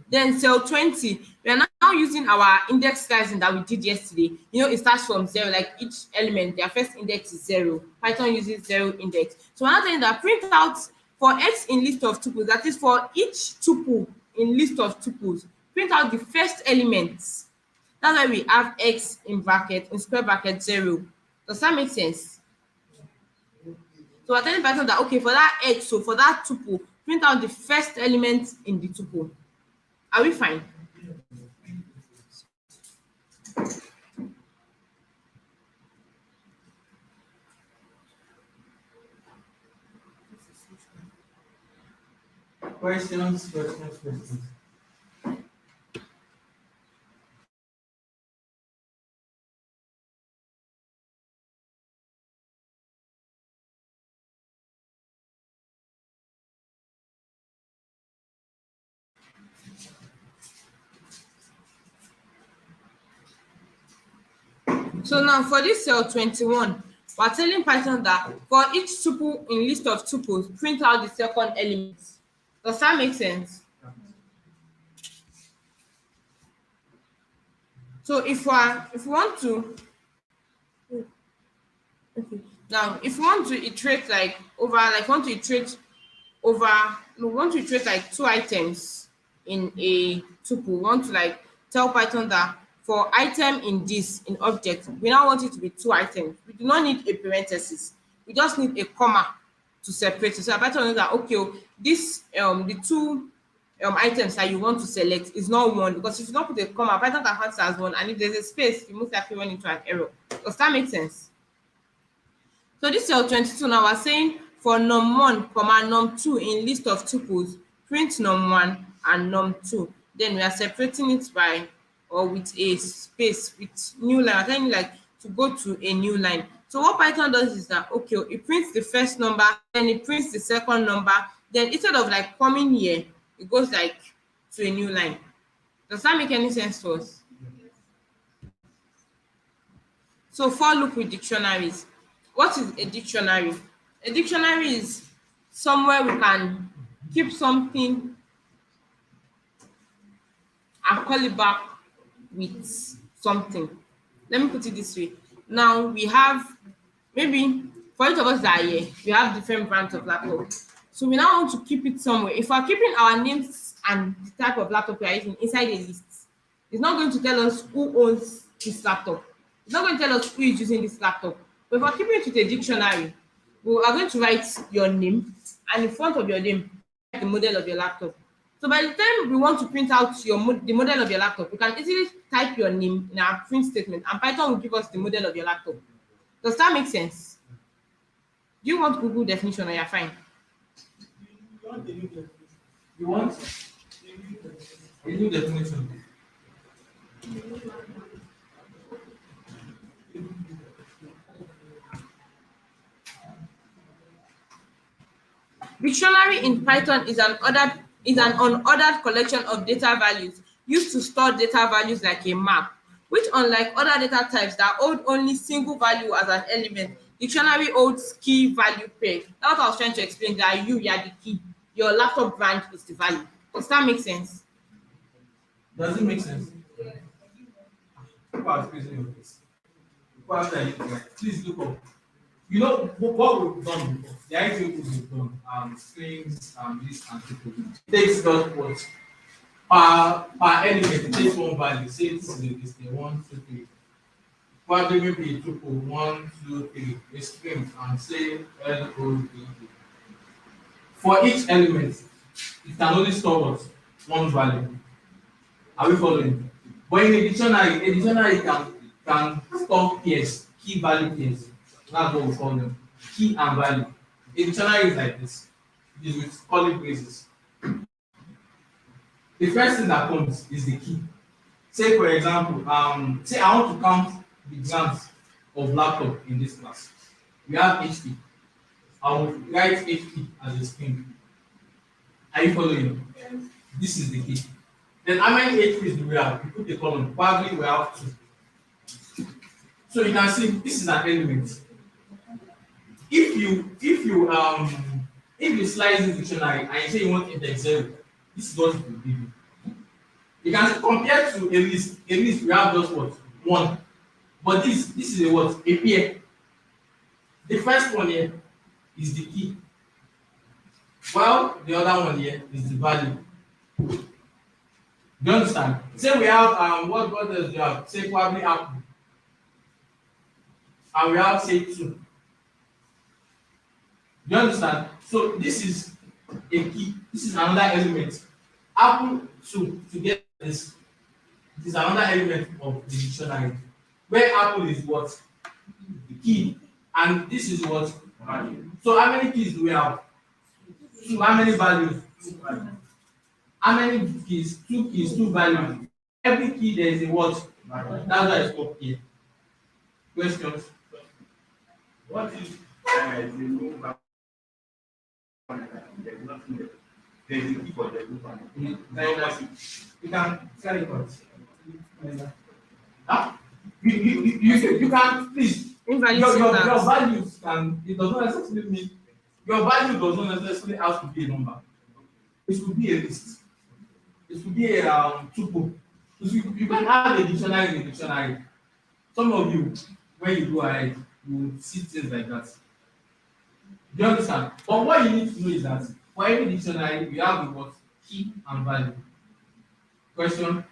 Then cell 20, we are now using our index slicing that we did yesterday. You know, it starts from 0, like each element, their first index is 0. Python uses 0 index. So we're now telling that print out for x in list of tuples, that is for each tuple in list of tuples, print out the first elements. That's why we have x in bracket, in square bracket 0. Does that make sense? So we're telling Python that, okay, for that x, so for that tuple, print out the first element in the tuple. Are we fine? Questions. So now for this cell 21, we're telling Python that for each tuple in list of tuples, print out the second element. Does that make sense? So if we want to, okay, now if we want to iterate like over, like want to iterate over, no, we want to iterate like two items in a tuple. We want to like tell Python that for item in this in object, we now want it to be two items. We do not need a parenthesis. We just need a comma to separate it. So Python knows that okay, this the two items that you want to select is not one, because if you don't put a comma, Python can count it as one, and if there's a space, you most likely run into an error. Does that make sense? So this cell 22 now we're saying for num1, comma num2 in list of tuples, print num1 and num2. Then we are separating it by or with a space with new line. I'm telling you like to go to a new line. So what Python does is that okay, it prints the first number, then it prints the second number, then instead of like coming here, it goes like to a new line. Does that make any sense to us? So for loop with dictionaries. What is a dictionary? A dictionary is somewhere we can keep something and call it back with something. Let me put it this way. Now we have, maybe for each of us that are here, we have different brands of laptop. So we now want to keep it somewhere. If we're keeping our names and the type of laptop we are using inside a list, it's not going to tell us who owns this laptop. It's not going to tell us who is using this laptop. But if we're keeping it with a dictionary, we are going to write your name, and in front of your name, the model of your laptop. So by the time we want to print out the model of your laptop, we can easily type your name in our print statement, and Python will give us the model of your laptop. Does that make sense? Do you want Google definition or you're fine? You want a new definition? Dictionary in Python is an unordered collection of data values used to store data values like a map, which unlike other data types that hold only single value as an element, dictionary holds key value pair. That's what I was trying to explain, that you are the key. Your laptop brand is the value. Does that make sense? Does it make sense? People are squeezing your face. People are saying, like, please look up. You know what we've done before. The idea we've done, strings, this and people. It takes just what per element. It takes one value. Say this is the 1, 2, 3. Probably maybe a tuple 1, 2, 3. A string and say LOD. For each element, it can only store what? One value. Are we following? But in a dictionary can store pairs, key value pairs. That's what we call them. Key and value. A dictionary is like this. It is with curly braces. The first thing that comes is the key. Say for example, say I want to count the grams of laptop in this class. We have HP. I will write HP as a string. Are you following? Yes. This is the key. Then how many HPs do we have? We put a column. Probably we have 2. So you can see this is an element. If you slice this dictionary and you say you want index 0, this is what it will give you. You can see compared to a list we have just what? 1. But this is a what? A pair. The first one here is the key, while the other one here is the value. Do you understand? Say we have what does you have? Say probably apple. And we have say 2. Do you understand? So this is a key. This is another element. Apple 2 to get this. This is another element of the dictionary. Where apple is what? The key. And this is what? Value. So how many keys do we have? 2. How many values? 2 values. How many keys? 2 keys, 2 values. Every key there is a what? Value. That's why it's called key. Questions? What is the no value? There's nothing there. There's a key for the no value. You can carry it out. Huh? You can please Invalid your syntax. values can it does not necessarily mean your value does not necessarily have to be a number. It could be a list. It could be a tuple. You can have a dictionary in a dictionary. Some of you, when you go ahead, you will see things like that. Do you understand? But what you need to know is that for every dictionary, we have the word key and value. Question,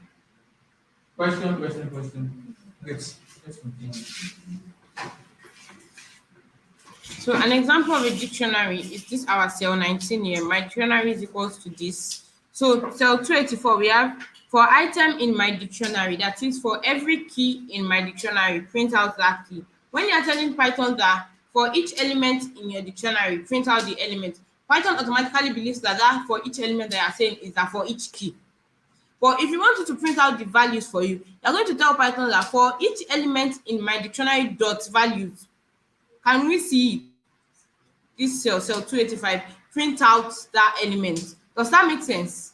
question. Let's continue. So an example of a dictionary is this our cell 19 here. My dictionary is equals to this. So cell 284, we have for item in my dictionary, that is for every key in my dictionary, print out that key. When you are telling Python that for each element in your dictionary, print out the element, Python automatically believes that for each element that you are saying is that for each key. But if you want it to print out the values for you, you're going to tell Python that for each element in my dictionary dot values, can we see this cell 285, print out that element? Does that make sense?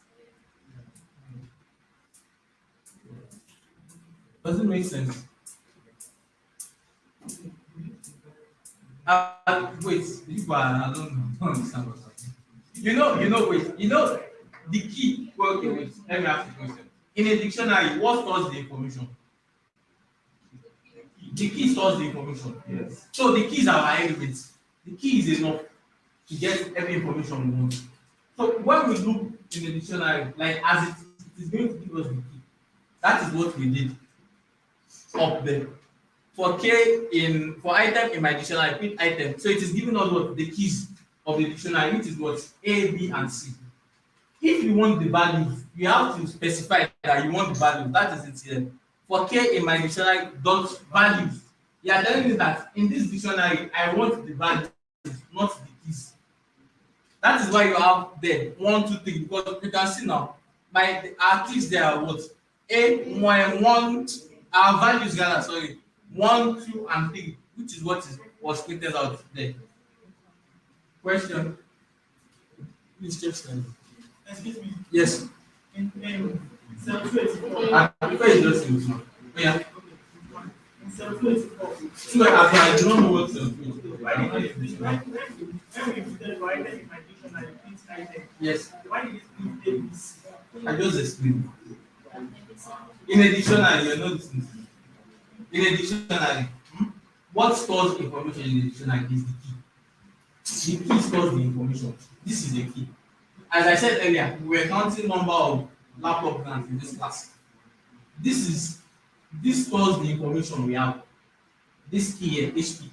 Does it make sense? Wait, I don't understand what's happening. The key. Well, okay, wait. Let me ask you a question. In a dictionary, what stores the information? The key stores the information. Yes. So the keys are our elements. The key is enough to get every information we want. So when we look in the dictionary, like as it is going to give us the key. That is what we did up there. For item in my dictionary, print item. So it is giving us what the keys of the dictionary, which is what A, B, and C. If you want the values, you have to specify that you want the value. That is it here. For K in my dictionary, dot values. You are telling me that in this dictionary, I want the values, not the keys. That is why you have there 1, 2, 3, because you can see now, our keys there are what? One, our values rather, sorry, 1, 2, and 3, which is what was printed out there. Question? Please check slide. Excuse me. Yes. In cell 284. Before you just use now. Yeah. In cell 284. So I do not know what cell 284. Why did you when we put the right in my dictionary, print item? Yes. Why did it print this? I just explained. In a dictionary, you're not listening to me. In a dictionary, what stores information in the dictionary is the key. The key stores the information. This is the key. As I said earlier, we were counting number of laptop grants in this class. This stores the information we have. This key here, HP.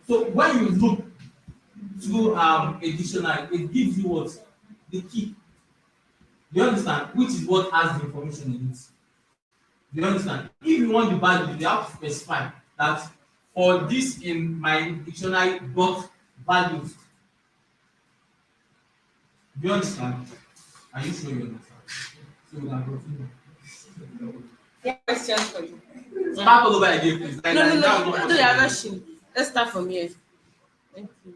So when you look through a dictionary, it gives you what? The key. Do you understand? Which is what has the information in it. Do you understand? If you want the value, you have to specify that for this in my dictionary dot values. Do you understand? Are you sure you understand? So we can continue. Questions for you. Start all over again, please. No, you are rushing. Let's start from here. Thank you.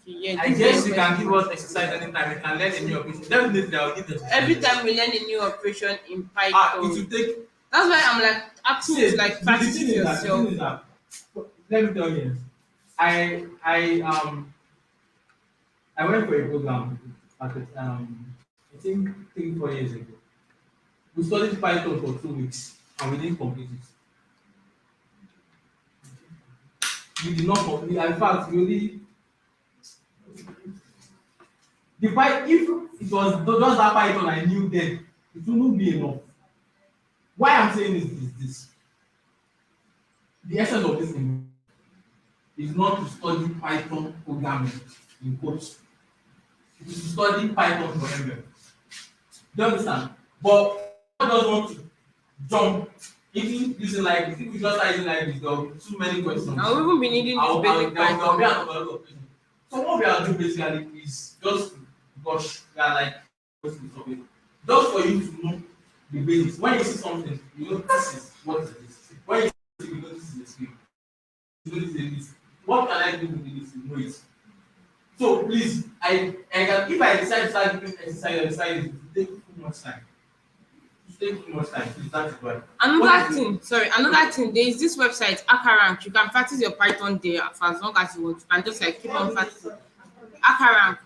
Yeah, I guess you can give us exercise anytime. You can learn a new operation. Definitely, I will give them. every time we learn a new operation in Python. It will take. That's why I'm like asking you to like practice it The thing yourself. is that, let me tell you, I went for a program at I think 3-4 years ago. We studied Python for 2 weeks and we didn't complete it. We did not complete. In fact, we only if it was just that Python I knew then, it wouldn't be enough. Why I'm saying is this. The essence of this thing is not to study Python programming in quotes. It is to study Python for ML. Do you understand? But I just want to jump into using libraries. If you just start using libraries, there will be too many questions. I'll even be needing this basic There will be Python. an overload of questions. So what we are doing basically is just because we are like just for you to know the basics. When you see something, you know this is what it is. When you see you know this is the screen. You know this is this. What can I do with this? You know it. So please, I can if I decide to start doing exercise, it will take too much time. takes too much time. So that's why. Another thing, there is this website, Akarank. You can practice your Python there for as long as you want. You can just like keep on practicing. Akarank.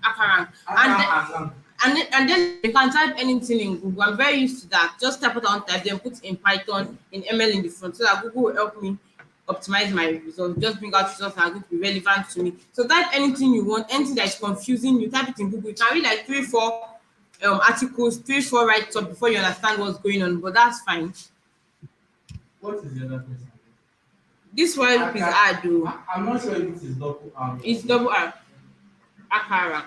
And then you can type anything in Google. I'm very used to that. Just type it on type, then put in Python, in ML in the front, so that Google will help me optimize my results, just bring out results that are going to be relevant to me. So type anything you want, anything that is confusing, you type it in Google. You can read like 3-4 articles, 3-4 write-ups before you understand what's going on, but that's fine. What is the other person? This one is hard though. I'm not sure if it is double R. It's double R. Akara.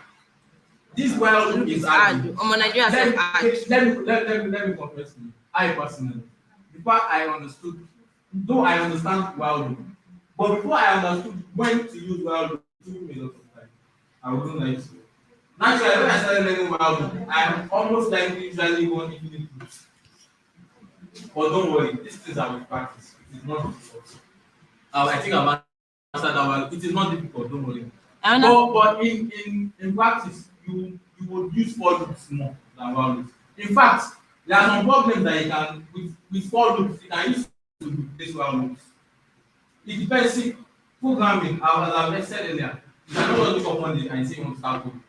This while loop is hard. Nigeria says hard. Let me confess to you. I personally, before I understood, though I understand while loop, but before I understood when to use while loop, it took me a lot of time. I wouldn't like to. Naturally, when I started learning while loop, I am almost like usually one infinite loops. But don't worry, these things are with practice. It is not difficult. I think I've answered that well. It is not difficult, don't worry. But in practice, you would use for loops more than while loops. In fact, there are some problems that you can with for loops, you can use to replace while loops. It depends. See, programming, as I've said earlier, you cannot just look up one day and say you want to start coding.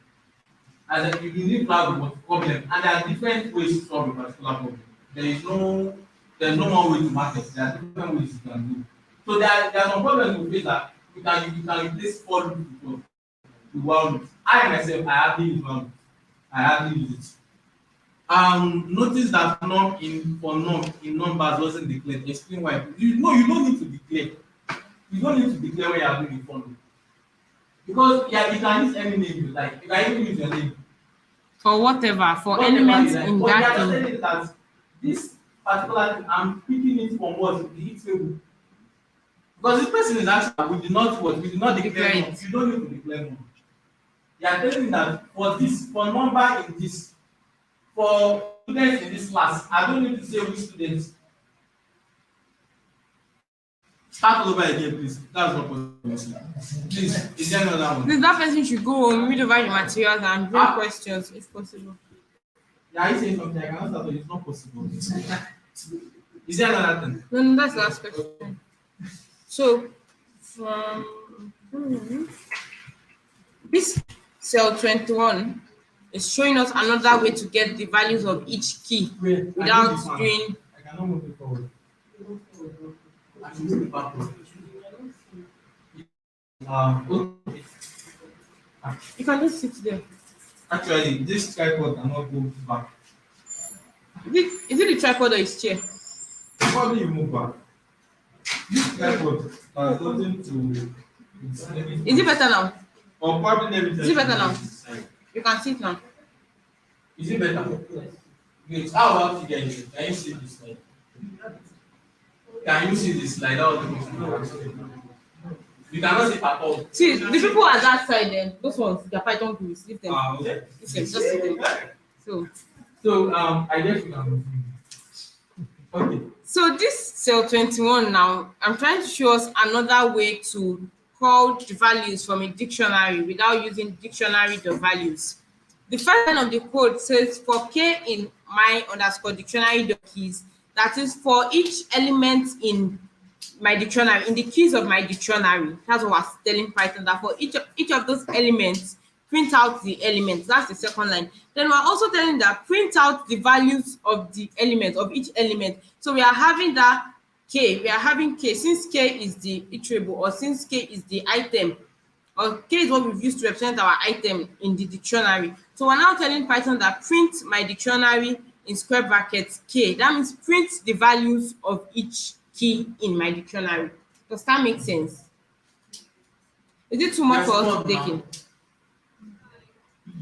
As you need to have a problem, and there are different ways to solve a particular problem. There's no one way to market. There are different ways you can do. So there are some problems we face that you can replace for loops with while loops. I myself, I hardly use while loops. I hardly use it. Notice that norm in numbers wasn't declared. Explain why. You don't need to declare. You don't need to declare when you are doing a for loop. Because you can use any name you like. You can even use your name. For whatever elements in that thing. But that this particular thing, I'm picking it from what the table. Because this person is actually, we did not declare it. You don't need to declare more. You are telling me that for number in this, for students in this class, I don't need to say which students. Start over again, please. That's not possible. Please, is there another one? That person should go home, read over the materials and bring questions if possible. Yeah, you saying something I can answer, but it's not possible. Is there another thing? No, that's the last question. So, from this cell 21 is showing us another way to get the values of each key without doing. I cannot move it forward. I should move it backward. Okay. You can just sit there. Actually, this tripod cannot go back. Is it the tripod or his chair? Probably you move back. This tripod has nothing to. Is it better now? Or probably let me tell Is it better now? You can sit now. Is it better? Good. How about you guys? Can you see this slide? Can you see this slide? That was the question. You cannot see it at all. See, the people at that side, then those ones, the Python groups, leave them. Okay. Listen, just sit them. So I guess we can move. Okay. So this cell 21 now, I'm trying to show us another way to call the values from a dictionary without using dictionary the values. The first line of the code says for k in my underscore dictionary the keys, that is for each element in my dictionary, in the keys of my dictionary. That's what I was telling Python, that for each of those elements, print out the elements. That's the second line. Then we're also telling that print out the values of the element, of each element. So we are having that k, we are having k, since k is the iterable, or since k is the item, or k is what we've used to represent our item in the dictionary. So we're now telling Python that print my dictionary in square brackets k. That means print the values of each key in my dictionary. Does that make sense? Is it too much for us to take in?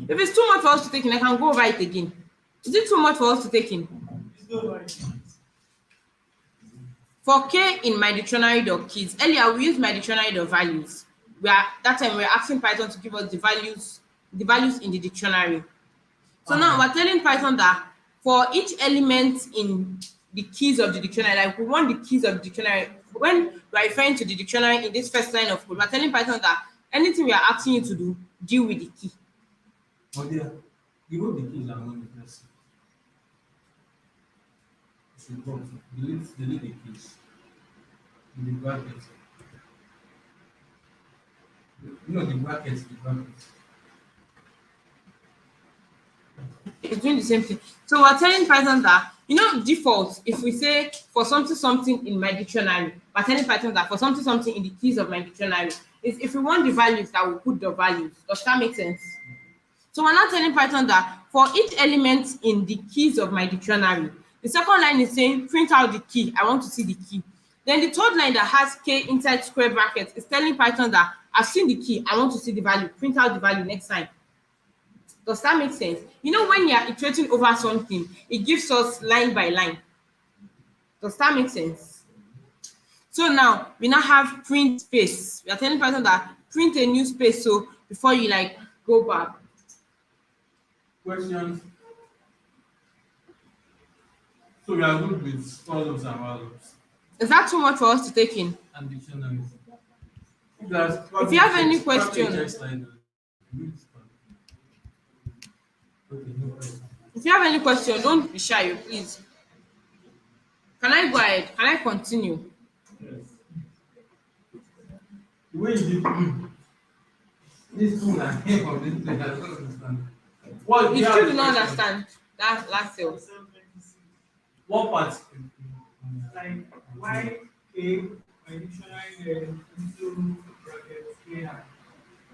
If it's too much for us to take in, I can go over it again. Is it too much for us to take in? For k in my dictionary dot keys, earlier we used my dictionary dot values. That time we were asking Python to give us the values in the dictionary. So now we're telling Python that for each element in the keys of the dictionary, like we want the keys of the dictionary. When we're referring to the dictionary in this first line of code, we're telling Python that anything we are asking you to do, deal with the key. Oh yeah, you wrote the keys and one the person. to box. Delete the keys. In the brackets. The brackets, the brackets. It's doing the same thing. So we're telling Python that, default, if we say for something in my dictionary, we're telling Python that for something in the keys of my dictionary, is if we want the values, that will put the values. Does that make sense? So we're now telling Python that for each element in the keys of my dictionary, the second line is saying print out the key. I want to see the key. Then the third line that has K inside square brackets is telling Python that I've seen the key. I want to see the value. Print out the value next time. Does that make sense? When you're iterating over something, it gives us line by line. Does that make sense? So now we now have print space. We are telling Python that print a new space. So before you go back. Questions? So we are good with for loops and while loops Is that too much for us to take in? and dictionaries. If you have any question, if you have any question, don't be shy, please. Can I go ahead? Can I continue? Yes. The way you did this tool and came from this place, I don't understand. What If you do not understand that last cell, what part? Like why K my dictionary into brackets K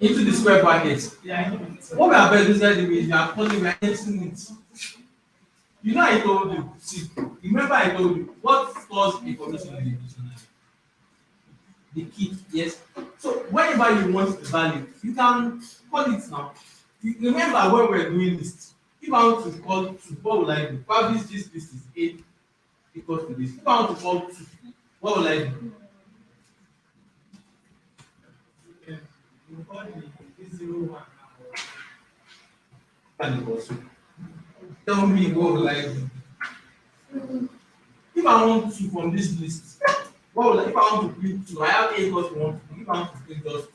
Into the square brackets. yeah, What we are about to say is you are calling we are getting it. I told you. See, remember I told you what stores information in the dictionary? The key, yes. So whenever you want the value, you can call it now. You remember when we were doing this. If I want to call 2, what will I do? Probably this list is 8 equals to this. If I want to call 2, what will I do? you call the 01 And also, tell me what will I do? If I want 2 from this list, what will I? If I want to print 2, I have A equals to 1. If I want to print just 2,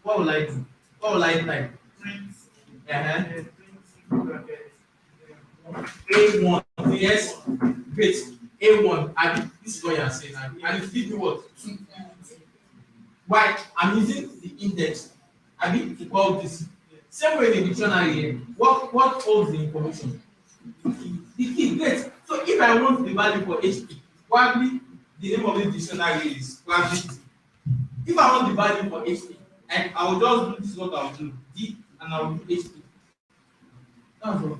what will I do? What will I type? print Uh-huh. brackets A1, yes, wait, A1, this is what you are saying, and it give me what? 2. Why? I'm using the index, to call this. Same way in the dictionary here, what holds the information? The key, great. So if I want the value for HP, probably the name of the dictionary is probably D. If I want the value for HP, I will just do this is what I will do, D, and I will do HP. That's all.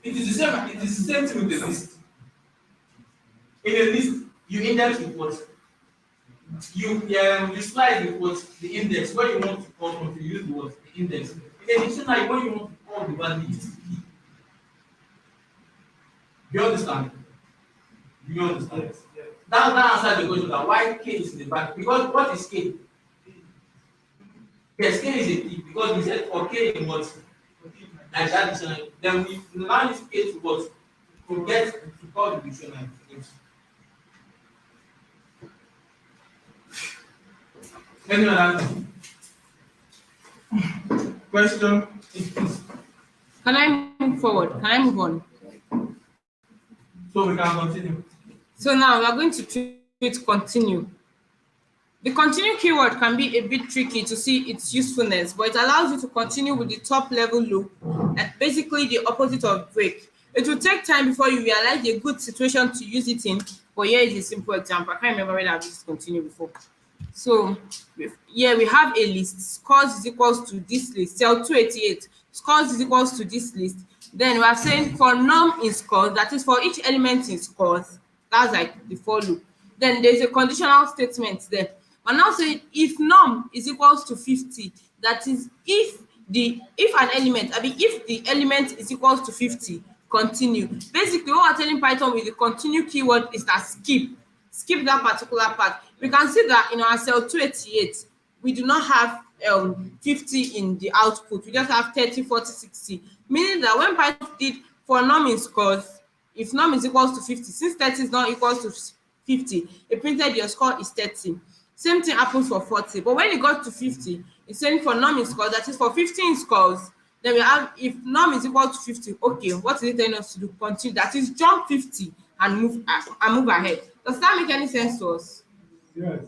It is the same thing with the list. In a list, you index with what? You slide with what? The index. Where you want to call from, you use the what? The index. In a dictionary, when you want to call the value, it's the key. Do you understand? Do you understand? yes, yes. That answers the question that why K is in the back. Because what is K? Yes, K is a key because we said for K in what? Like that dictionary. Then we now use K to what? To get to call the dictionary. Any other question? can I move forward? Can I move on? So we can continue. So now we are going to treat continue. The continue keyword can be a bit tricky to see its usefulness, but it allows you to continue with the top level loop, and basically the opposite of break. It will take time before you realize a good situation to use it in, but here is a simple example. I can't remember when I've used continue before. So here we have a list. Scores is equals to this list. Cell 288. Scores is equals to this list. Then we are saying for num in scores, that is for each element in scores. That's like the for loop. Then there's a conditional statement there. We're now saying if num is equals to 50, that is if the element is equals to 50, continue. Basically, what we're telling Python with the continue keyword is that skip that particular part. We can see that in our cell 288, we do not have 50 in the output. We just have 30, 40, 60. Meaning that when Python did for num in scores, if num is equals to 50, since 30 is not equals to 50, it printed your score is 30. Same thing happens for 40. But when it got to 50, it's saying for num in scores, that is for 15 scores, Then we have if norm is equal to 50. Okay, what is it telling us to do? Continue. That is jump 50 and move ahead. Does that make any sense to us? Yes.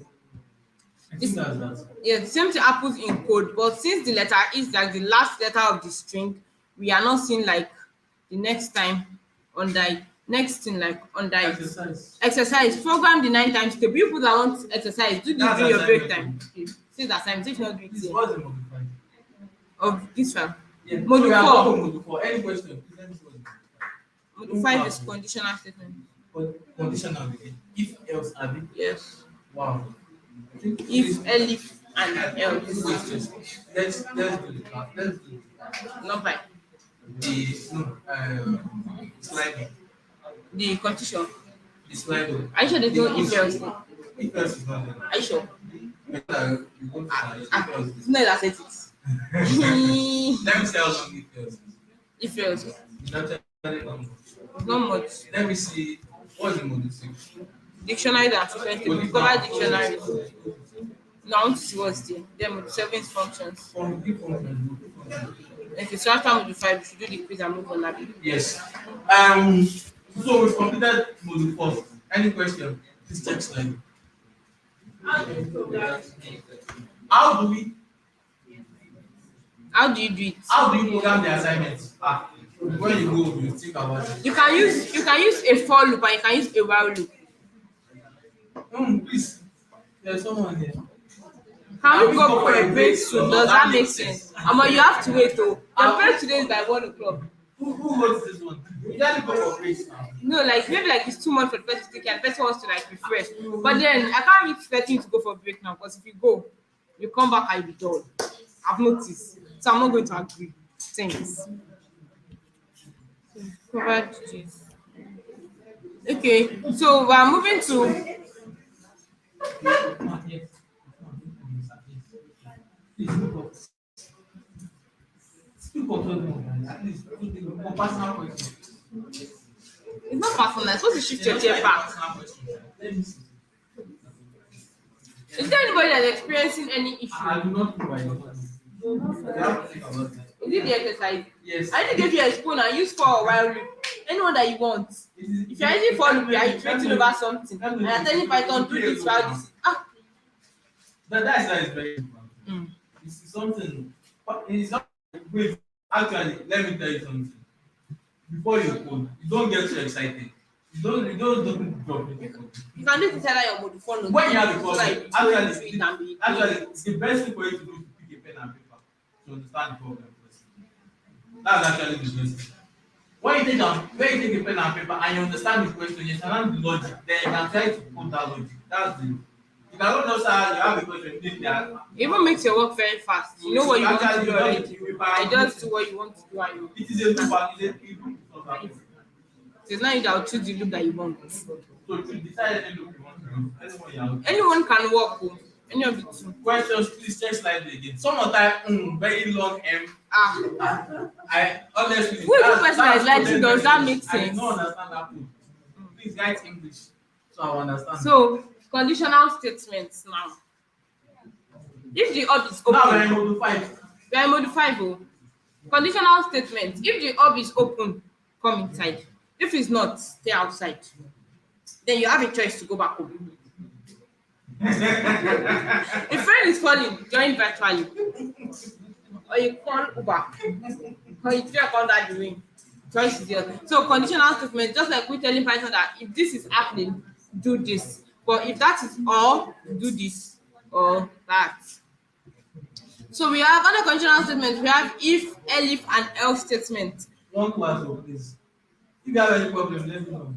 I think that's that. Yeah, the same thing happens in code, but since the letter is like the last letter of the string, we are not seeing like the next time under it. Next thing like under it. Exercise. Exercise. Program the 9 times table. You people that want exercise, do this That's during your break assignment. time. Okay. See that time. If not do it This here. was a modified. Of this one. Yeah. Module so we have 4. gone to module 4. Any question? Please let me see what Module 5 is conditional statement. But conditional again. If else, Abby. Yes. Wow. I think If, elif, and else. Let's do the class. Let's do Not by the slide. the condition. The slide. Are you sure there's no if else? If else is not there. Are you sure? You want to if else. It's not that it. Let me see how long if else is. If else. It's not telling me. It's not much. Let me see. What's the module 6? Dictionary and frequency. We cover dictionary. Now I want to see what's there. Then module 7 is functions. From the function. Okay, so after module 5, we should do the quiz and move on. Abi. Yes. So we've completed module 4. Any question? Please check slide. How do we How do you do it? How do you program the assignments? When you go, you think about it. You can use a for loop and you can use a while loop. Please. There's someone here. Can we go for a break soon? Does that make sense? You have to wait though. The break today is by 1 o'clock. Who wrote this one? You gotta go for breaks now. No, like maybe like it's too much for the person to take care. The person wants to like refresh. But then I can't really expect you to go for a break now because if you go, you come back and you'll be dull. I've noticed. So I'm not going to agree. Thanks. Covered this. Okay, so we're moving to it's not personal. It's supposed to shift your chair back. Is there anybody that's experiencing any issue? I do not know why you want to. You have to think about that. Is it the exercise? Yes. I need to give you a spoon and use for a while loop. Anyone that you want. If you're using for loop, you're iterating over something. And you're telling Python do this while this. That's why it's very important. It's something. It's not. Wait. Actually, let me tell you something. Before you code, you don't get too excited. You don't drop it. You can do it tell your module for When you have a problem, like, actually, the best thing for you to do is to pick a pen and paper to understand the problem first. That's actually the best thing. When you take a pen and paper and you understand the question, you understand the logic, then you can try to put that logic. That's the. You cannot just say you have a question, you think that. It even makes your work very fast. You know what you want to do already. I just do what you want to do and you. It is a loop and it's a loop. It's not you that will choose the loop that you want. So to decide any loop you want to do, Anyone can work. Any of the two. questions, please check slide again. Some of time, very long I honestly. Who is the person that is writing? Does that make sense? I don't understand that code. Please write English so I understand. So conditional statements now. If the ob is open. Now we're in module 5. We are in module 5. Oh. Conditional statement. If the ob is open, come inside. If it's not, stay outside. Then you have a choice to go back home. If friend is calling, join virtually. Or you call Uber. Or you check under the ring. Choice is yours. So conditional statement, just like we telling Python that if this is happening, do this. But if that is all, do this or that. So we have other conditional statements. We have if, elif, and else statement. One class, please. If you have any problem, let me know.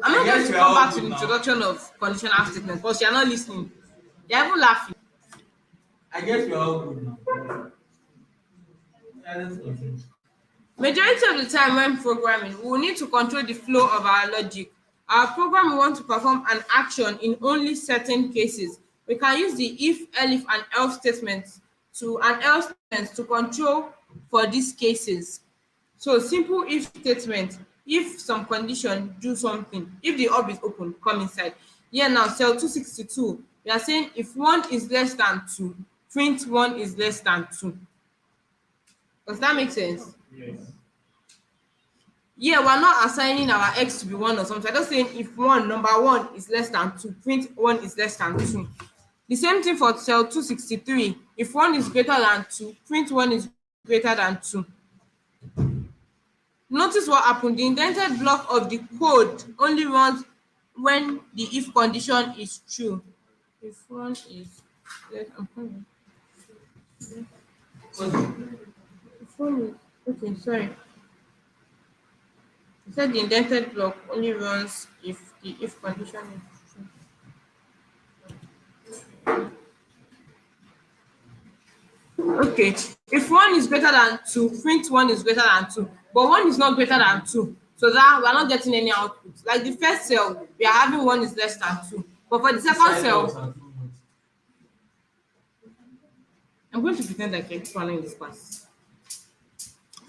I'm not going to come back to the introduction of conditional statement because you're not listening. You're even laughing. I guess we're all good now. Yeah, let's continue. Majority of the time when programming, we will need to control the flow of our logic. Our program will want to perform an action in only certain cases. We can use the if, elif, and else statements to control for these cases. So simple if statement. If some condition, do something. If the ob is open, come inside. Here now, cell 262. We are saying if 1 is less than 2, print 1 is less than 2. Does that make sense? Yes. Yeah, we're not assigning our x to be 1 or something. I'm just saying if number 1 is less than 2, print 1 is less than 2. The same thing for cell 263. If 1 is greater than 2, print 1 is greater than 2. Notice what happened. The indented block of the code only runs when the if condition is true. If 1 is less than if 1 is okay, sorry. I said the indented block only runs if the if condition is true. Okay, if 1 is greater than 2, print 1 is greater than 2, but 1 is not greater than 2, so that we are not getting any output. Like the first cell, we are having 1 is less than 2, but for the second cell, I'm going to pretend like I'm following this class.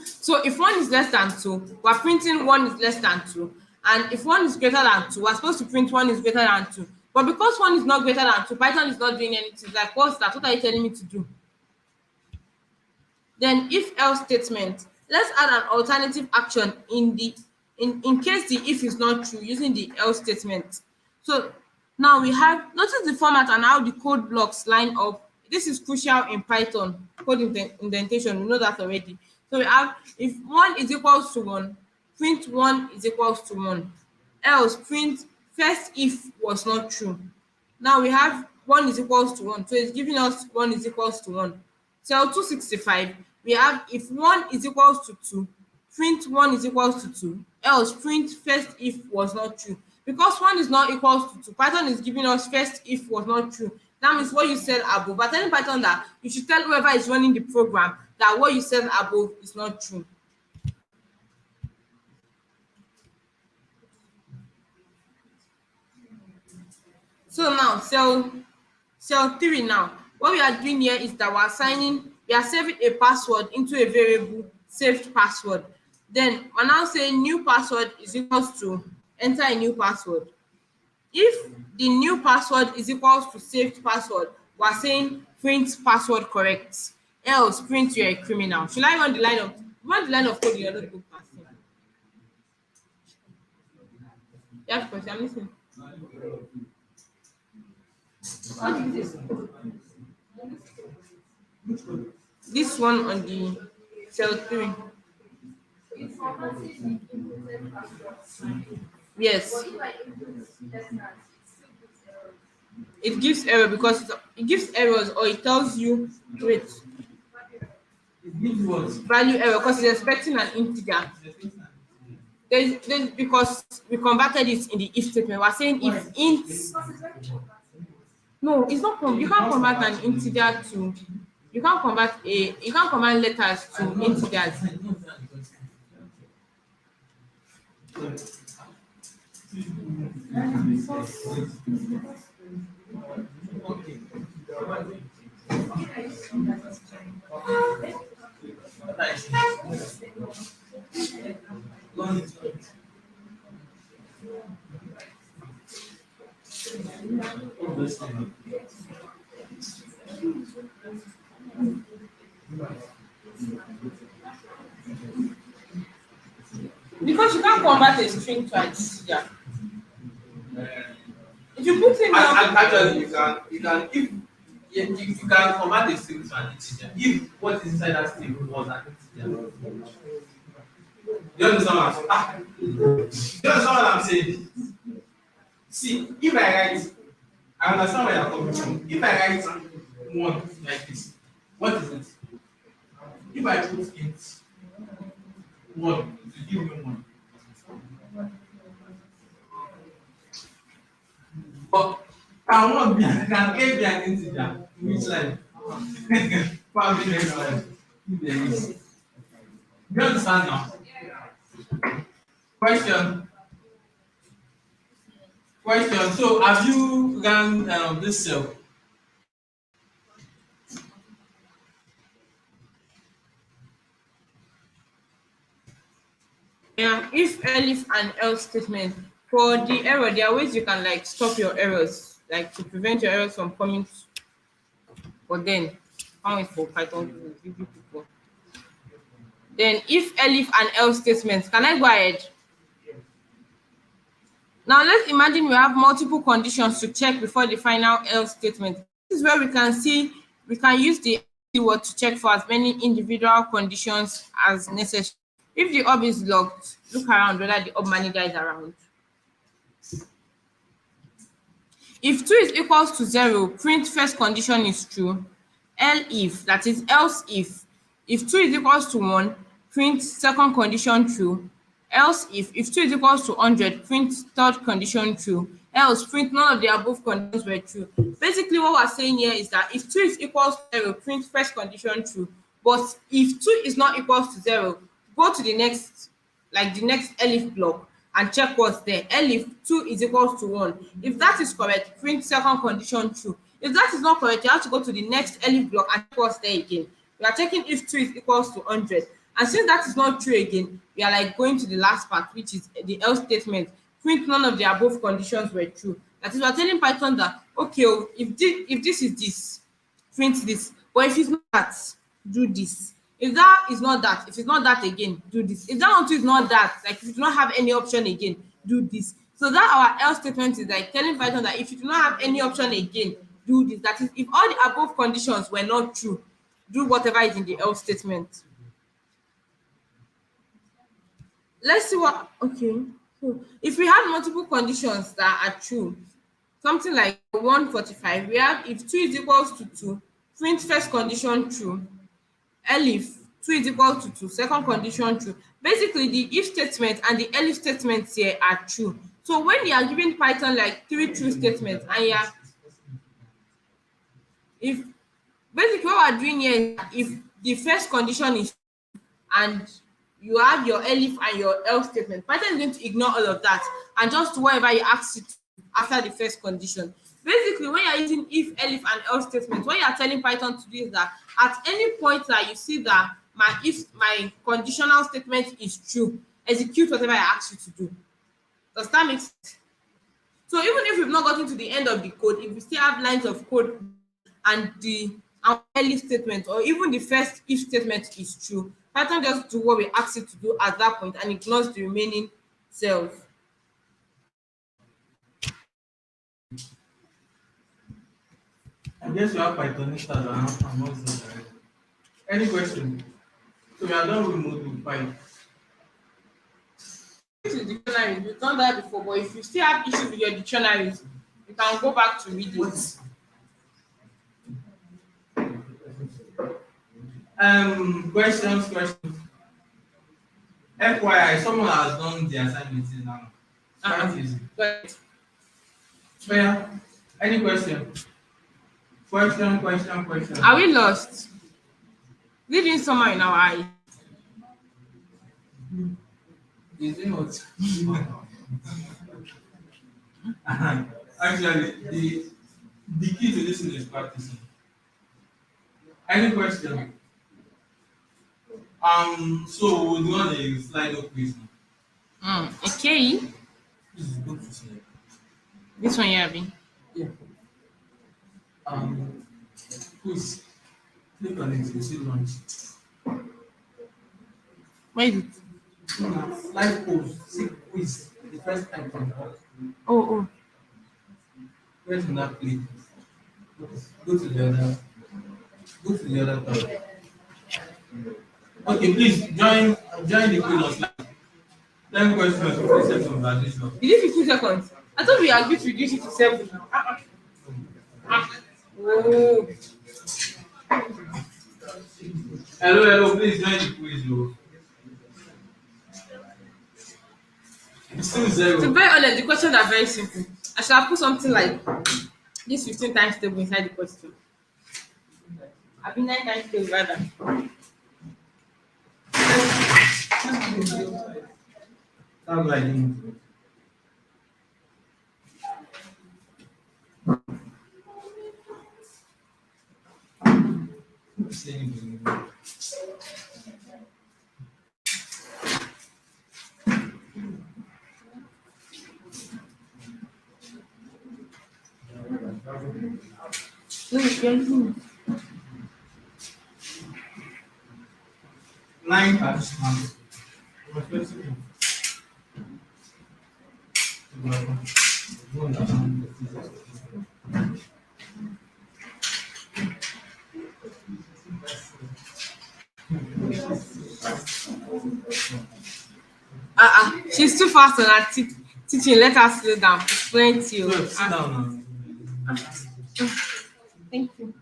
So if 1 is less than 2, we are printing 1 is less than 2, and if 1 is greater than 2, we are supposed to print 1 is greater than 2. But because 1 is not greater than 2, Python is not doing anything. Like, what's that? What are you telling me to do? Then if else statement, let's add an alternative action in case the if is not true using the else statement. So now we have, notice the format and how the code blocks line up. This is crucial in Python code indentation. We know that already. So we have if 1 is equals to 1, print 1 is equals to 1. Else print first if was not true. Now we have 1 is equals to 1, so it's giving us 1 is equals to 1. Cell 265, we have if 1 is equals to 2, print 1 is equals to 2, else print first if was not true. Because 1 is not equals to 2, Python is giving us first if was not true. That means what you said above. But telling Python that you should tell whoever is running the program that what you said above is not true. So now, cell 3 now. What we are doing here is that we are saving a password into a variable saved password. Then we're now saying new password is equals to enter a new password. If the new password is equals to saved password, we're saying print password correct. Else print you're a criminal. Should I run the line of code in your notebook? Yes, question. I'm listening. What is this? This one on the cell 3. Yes. It gives error because it gives errors, or it tells you wait. It gives what? Value error because it's expecting an integer. There's because we converted it in the if statement. We're saying if int. No, it's not. You can't convert an integer to. You can't convert letters to integers. Okay. Because you can't convert a string to an integer. If you put in Actually, you can convert a string to an integer if what is inside that string was an integer. Do you understand what I'm saying? See, if I understand where you're coming from. If I write 1 like this, what is it? If I put int 1, it will give me 1. But can A be an integer? In which line? Probably next line. If there is. Do you understand now? Question. So have you run this cell? Yeah, if elif and else statement. For the error, there are ways you can like stop your errors, like to prevent your errors from coming. But then, how is for Python to give you people? Then if elif and else statements. Can I go ahead? Now let's imagine we have multiple conditions to check before the final else statement. This is where we can see we can use the keyword to check for as many individual conditions as necessary. If the hub is locked, look around whether the hub manager is around. If 2 is equals to 0, print first condition is true. If, that is else if 2 is equals to 1, print second condition true. Else if 2 is equals to 100, print third condition true. Else print none of the above conditions were true. Basically what we're saying here is that if 2 is equals to 0, print first condition true. But if 2 is not equals to 0, go to the next, like the next elif block and check what's there. Elif 2 is equals to 1. If that is correct, print second condition true. If that is not correct, you have to go to the next elif block and check what's there again. We are checking if 2 is equals to 100. And since that is not true again, we are like going to the last part, which is the else statement. Print none of the above conditions were true. That is, we are telling Python that, okay, if this is this, print this. But if it's not that, do this. If that is not that, if it's not that again, do this. If that one too is not that, like if you do not have any option again, do this. So that our else statement is like telling Python that if you do not have any option again, do this. That is, if all the above conditions were not true, do whatever is in the else statement. Let's see what, okay. So if we have multiple conditions that are true, something like 145, we have if 2 is equals to 2, print first condition true. Elif 2 is equal to 2, second condition true. Basically, the if statement and the elif statements here are true. So when you are giving Python like 3 true statements and you are, if basically what we're doing here is if the first condition is true and you have your elif and your else statement, Python is going to ignore all of that and just do whatever you ask it after the first condition. Basically, when you're using if, elif, and else statements, what you are telling Python to do is that at any point that you see that my conditional statement is true, execute whatever I ask you to do. Does that make sense? So even if we've not gotten to the end of the code, if we still have lines of code and the elif statement or even the first if statement is true, Python just do what we ask it to do at that point and ignores the remaining cells. I guess you have Pythonistas and not so direct. Any question? So we are done with module 5. This is dictionaries. We've done that before, but if you still have issues with your dictionaries, you can go back to read it. Questions. FYI, someone has done the assignment now. Quite easy. But So yeah, any question? Question. are we lost? Leaving somewhere in our eyes. Is it not? Actually, the key to this is practicing. Any question? So we'll do on a slide of quiz now. Okay. This is good to see. This one here, Abby. Yeah. Quiz. Click on it, you see launch. Where is it? Slide pose, see quiz. The first icon. Oh. Where's that click? Go to the other tab. Okay, please join the quiz on slide. 10 questions, 50 seconds as usual. Is it 15 seconds? I thought we agreed to reduce it to 7. Oh. Hello, please join the quiz, yo. It's still 0. To be very honest, the questions are very simple. I should have put something like this 15 times table inside the question. I've been 9 times table rather. Sounds like you. No, it's 9 online participants. She's too fast on her teaching. Let her slow down. Plenty. So, sit down now. Thank you.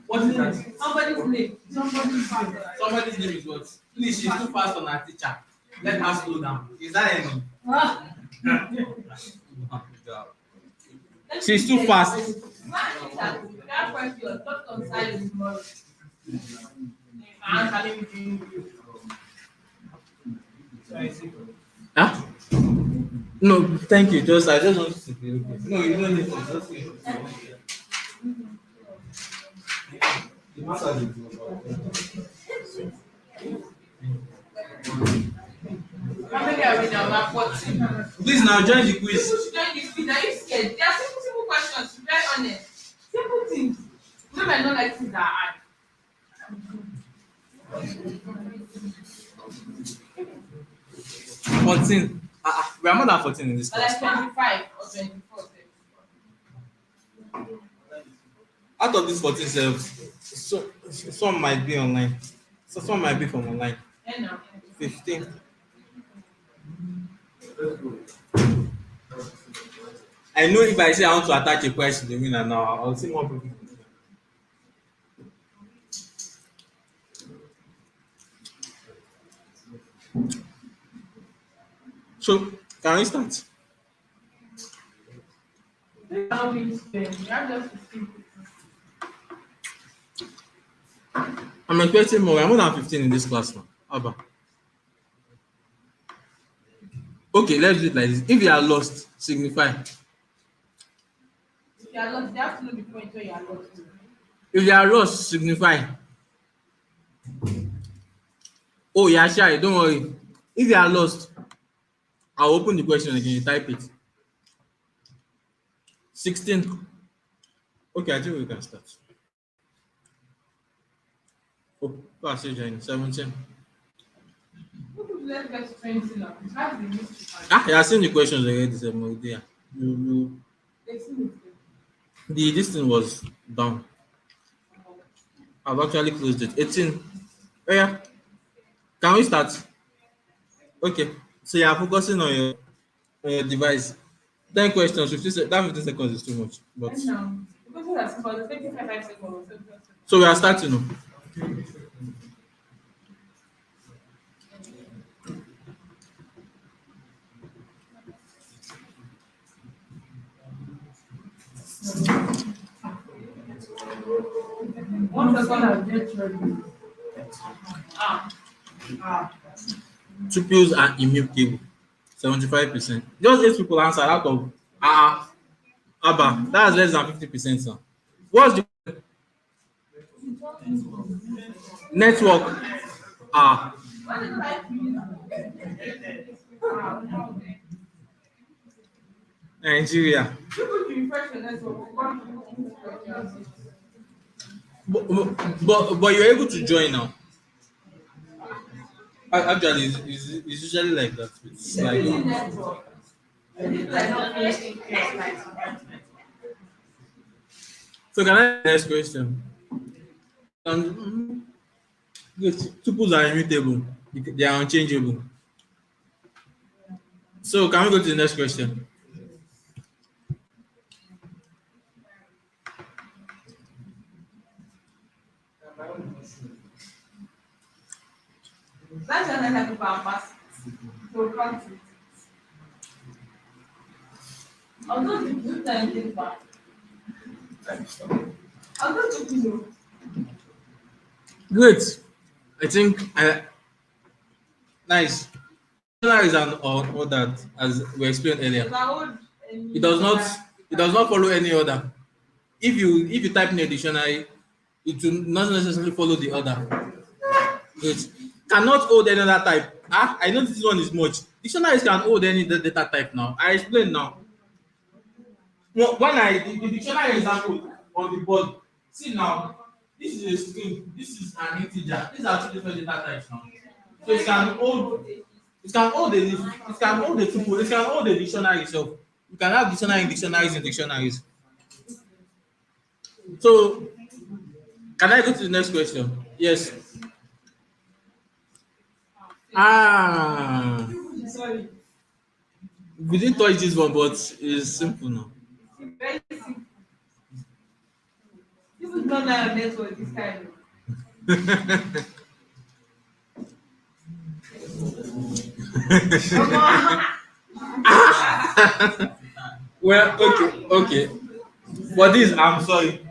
What is that? Somebody's name. Somebody's name is what? Please, she's too fast on her teacher. Let her slow down. Is that any? She's too fast. Huh? No, thank you. I just want to be okay. No, you don't need to. Just be okay. The matter is, How many are we now? 14. Please now join the quiz. People should join the quiz. Are you scared? There are simple questions. To be very honest. Simple things. You might not like things that are hard. 14. We are more than 14 in this But like class. 25 or 24. Out of these 14 cells, some might be online. So some might be from online. And now. 15. I know if I say I want to attach a prize to the winner now, I'll see more people. So, can we start? How we spend. You have just 15. I'm expecting more. I'm more than 15 in this class now. How about? Okay, let's do it like this. If you are lost, signify. If you are lost, you have to know the point where you are lost. If you are lost, signify. Oh, yeah, shy. Don't worry. If you are lost, I'll open the question again. You type it. 16. Okay, I think we can start. Oh, passage 17. Let's get to 20 now. That's the mystery part. You have seen the questions already. Yeah. Let's see it. This thing was down. I've actually closed it. 18. Oh, yeah. Can we start? Okay. So you are focusing on your device. 10 questions, 15 seconds is too much. But And now, because that's for 25 seconds. so we are starting now. One second, I'll get ready. Tupils are immutable. 75%. Just 8 people answer out of Abba. That's less than 50% now. What's the network? What is life use? Nigeria. People to refresh the network. But you're able to join now. Actually, it's usually like that. It's like so. Can I ask the next question? Tuples are immutable. They are unchangeable. So can we go to the next question? That's why I have to pass. So count it. Although the good time is back. Although the good. Great. I think nice. There is an order as we explained earlier. It does not follow any order. If you type in a dictionary, it will not necessarily follow the order. It cannot hold any other type. I know this one is much. Dictionaries can hold any data type now. I explain now. When the dictionary example on the board, see now, this is a string, this is an integer. These are two different data types now. So it can hold a list, it can hold a tuple, it can hold a dictionary itself. You can have dictionary in dictionaries in dictionaries. So can I go to the next question? Yes. Ah, Sorry. we didn't touch this one, but it's simple now. Very simple. This is not our network this time. Come on. Well, okay. For this, I'm sorry.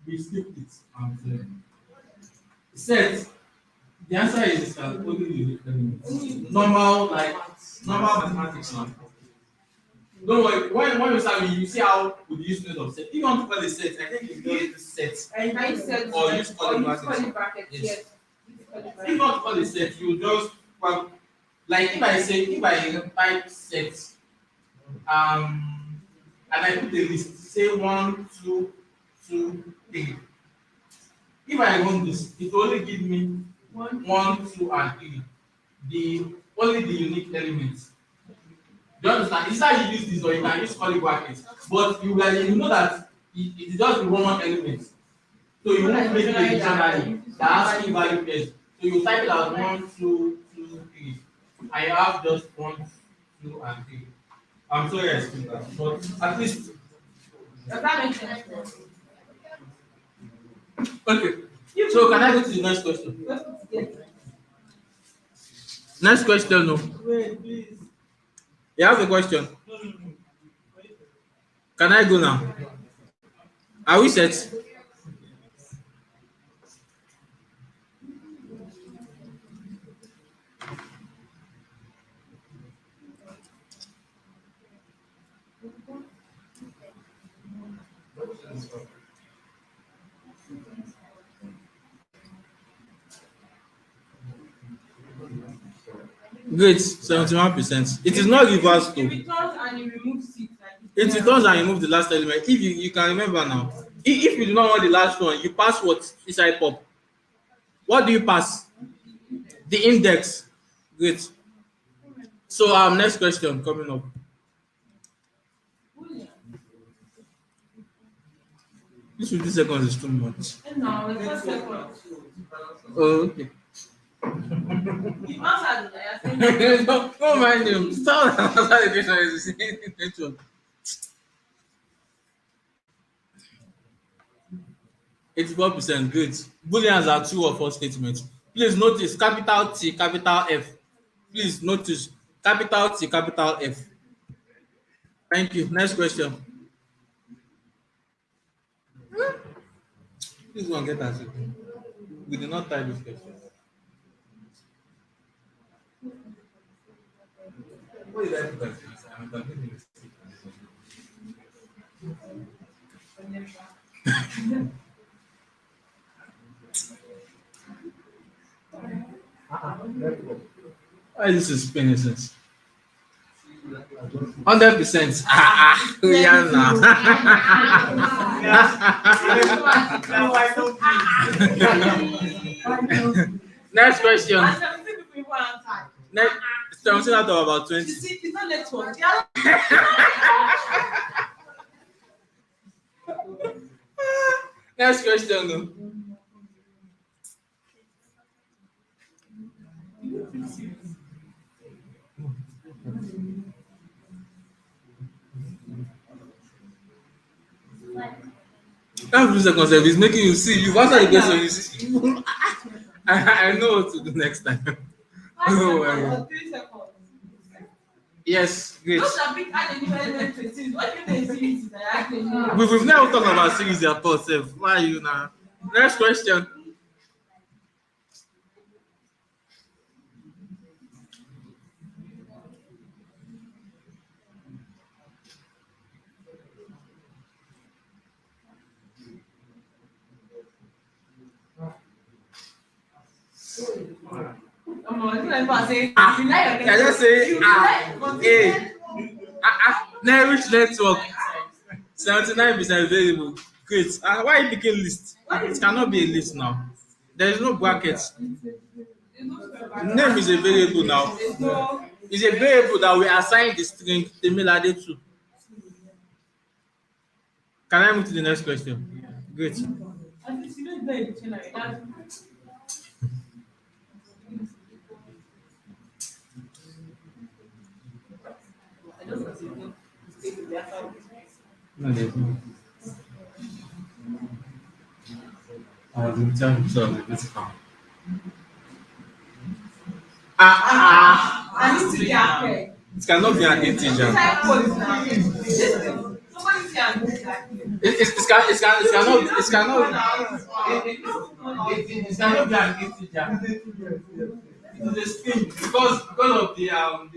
We skipped it. I'm sorry. Set. The answer is only unique elements. Normal mathematics now. Don't worry. When you start, you see how we use unit of set. If you want to call it set, I think you use set. And I said, Or use curly brackets. Yes. If you want to call it set, you just like if I type set, and I put a list, say 1, 2, 2, 3. If I run this, it will only give me 1, 2, and 3. Only the unique elements. Do you understand? It's how you use this, or you can use curly brackets. But you know that it is just the one element. So you won't make a dictionary that has key value pairs. So you type it as 1, 2, 2, 3. And you have just 1, 2, and 3. I'm sorry I skipped that, but at least. Does that make sense? Okay. So can I go to the next question? Next question, no. Wait, please. You have a question? No. Can I go now? Are we set? Great, 71%. It is not reversed It though. returns and it removes it. It returns and remove the last element. If you can remember now. If you do not want the last one, you pass what inside pop. What do you pass? The index. Great. So next question coming up. This 50 seconds is too much. No, it's just second. Oh, okay. You answered it. Don't mind him. Stop answer the question is the same intention. 84%. Good. Booleans are true or false statements. Please notice capital T, capital F. Please notice capital T, capital F. Thank you. Next question. Please go and get answer. We did not type this question. What did I put as this? I'm making a mistake. Why this is making sense? 100%. Rihanna. No, I don't. Next question. And 17 people answered. Next, 17 out of about 20. You see, it's not network. Next question. No. That lose the concept is making you see. You answer the question, you see. I know what to do next time. No worry. 3 seconds. Yes, great. Those are big add a new element to series. What do you think series is actually? We've never talked about series at all, Seth. Why are you now? Next question. Come on, it's like saying, I just say Now which network? 79% available. Great. Why are you picking list? It cannot be a list now. There is no brackets. Name is a variable now. It's a variable that we assign the string Temilade to. Can I move to the next question? Great. No, there's no. I was in charge of this car. I need to be happy. It cannot be an integer. It cannot be an integer. It is a string because of the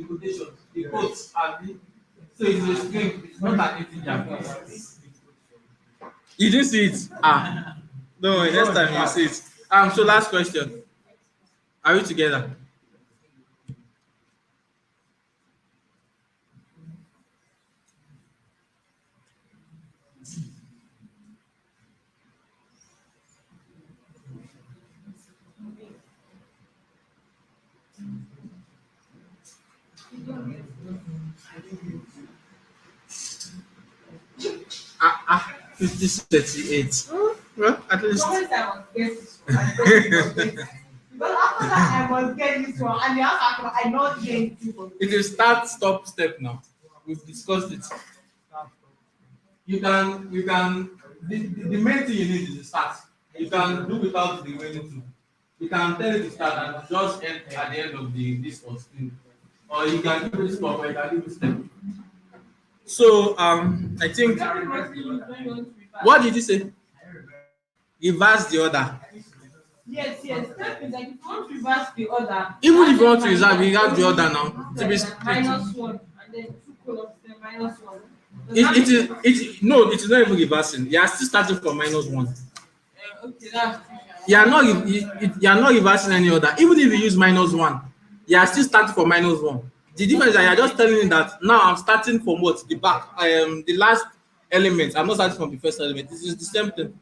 quotation, the quotes are the, so it is a string. It's not an integer. You didn't see it? No, next time you see it. So last question. Are we together? Ah, 5038. Well, at least. Because after that, I must get this one, and the other I not change people. It is start, stop, step now. We've discussed it. You can, the main thing you need is the start. You can do without the remaining two. You can tell it to start and just end at the end of this or string. Or you can give it stop or you can give it step. So, I think, what did you say? Reverse the order. Yes. Step is like if you want to reverse the order. Even if you want to reserve the order now. To be minus 1 and then 2 columns, then minus 1. it is not even reversing. You are still starting from minus 1. Okay, that's You are not reversing any order. Even if you use minus 1, you are still starting from minus 1. The difference is that you are just telling me that now I'm starting from what? The back, the last element. I'm not starting from the first element. This is the same thing.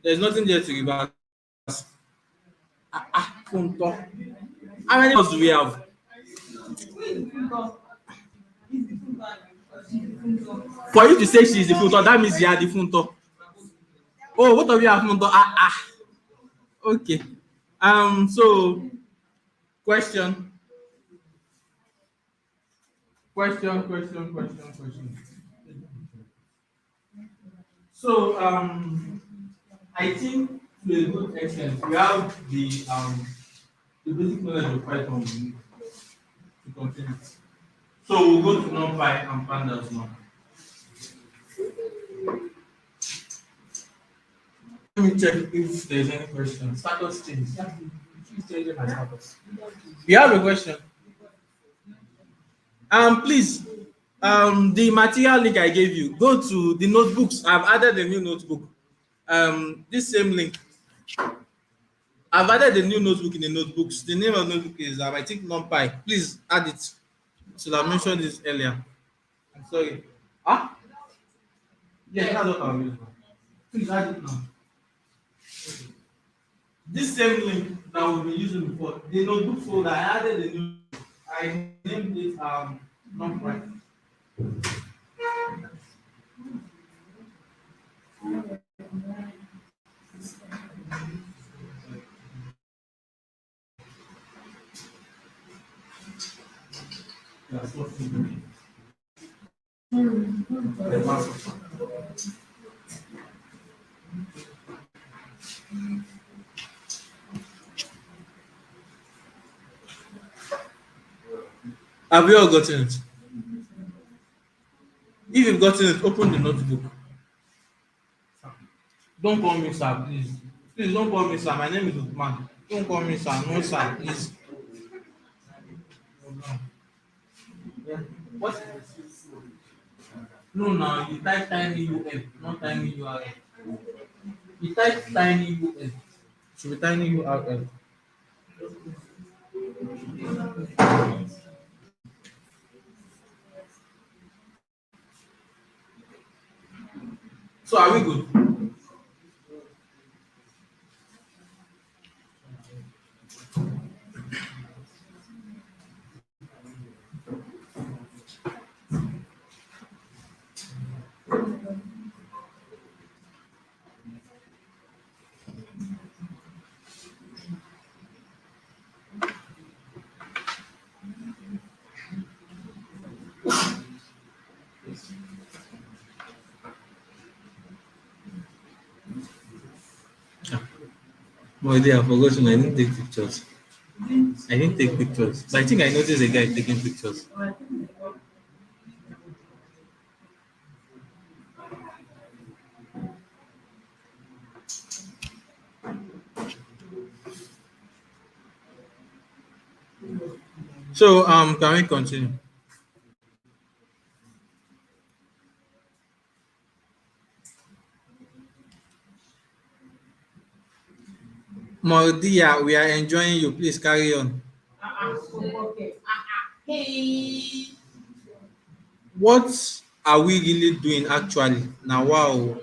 There's nothing there to reverse. How many words do we have? For you to say she is the funtor, that means you are the funtor. Oh, what of you have funtor? Okay. So question. So I think to a good extent we have the basic knowledge of Python to continue. So we'll go to NumPy and pandas now. Let me check if there's any question. Status change. Please change my status. You have a question? Please, the material link I gave you, go to the notebooks. I've added a new notebook. This same link. I've added a new notebook in the notebooks. The name of the notebook is, I think, NumPy. Please add it. Should have mentioned this earlier. I'm sorry. Yeah, that's what I'm using. Please add it now. This same link that we've been using before, the notebook folder, I added a new. I named it NumPy. That's what we do. Have you all gotten it? If you've gotten it, open the notebook. Don't call me sir, please. Please don't call me sir. My name is Uthman. Don't call me sir. No sir, please. Yeah. What? No, now you type tiny UL, not tiny URL. You type tiny UL. It should be tiny URL. So So are we good? My dear, I forgot I didn't take pictures. I didn't take pictures. But I think I noticed a guy taking pictures. So can we continue? Mordia, we are enjoying you. Please carry on. Hey. What are we really doing actually? Now wow.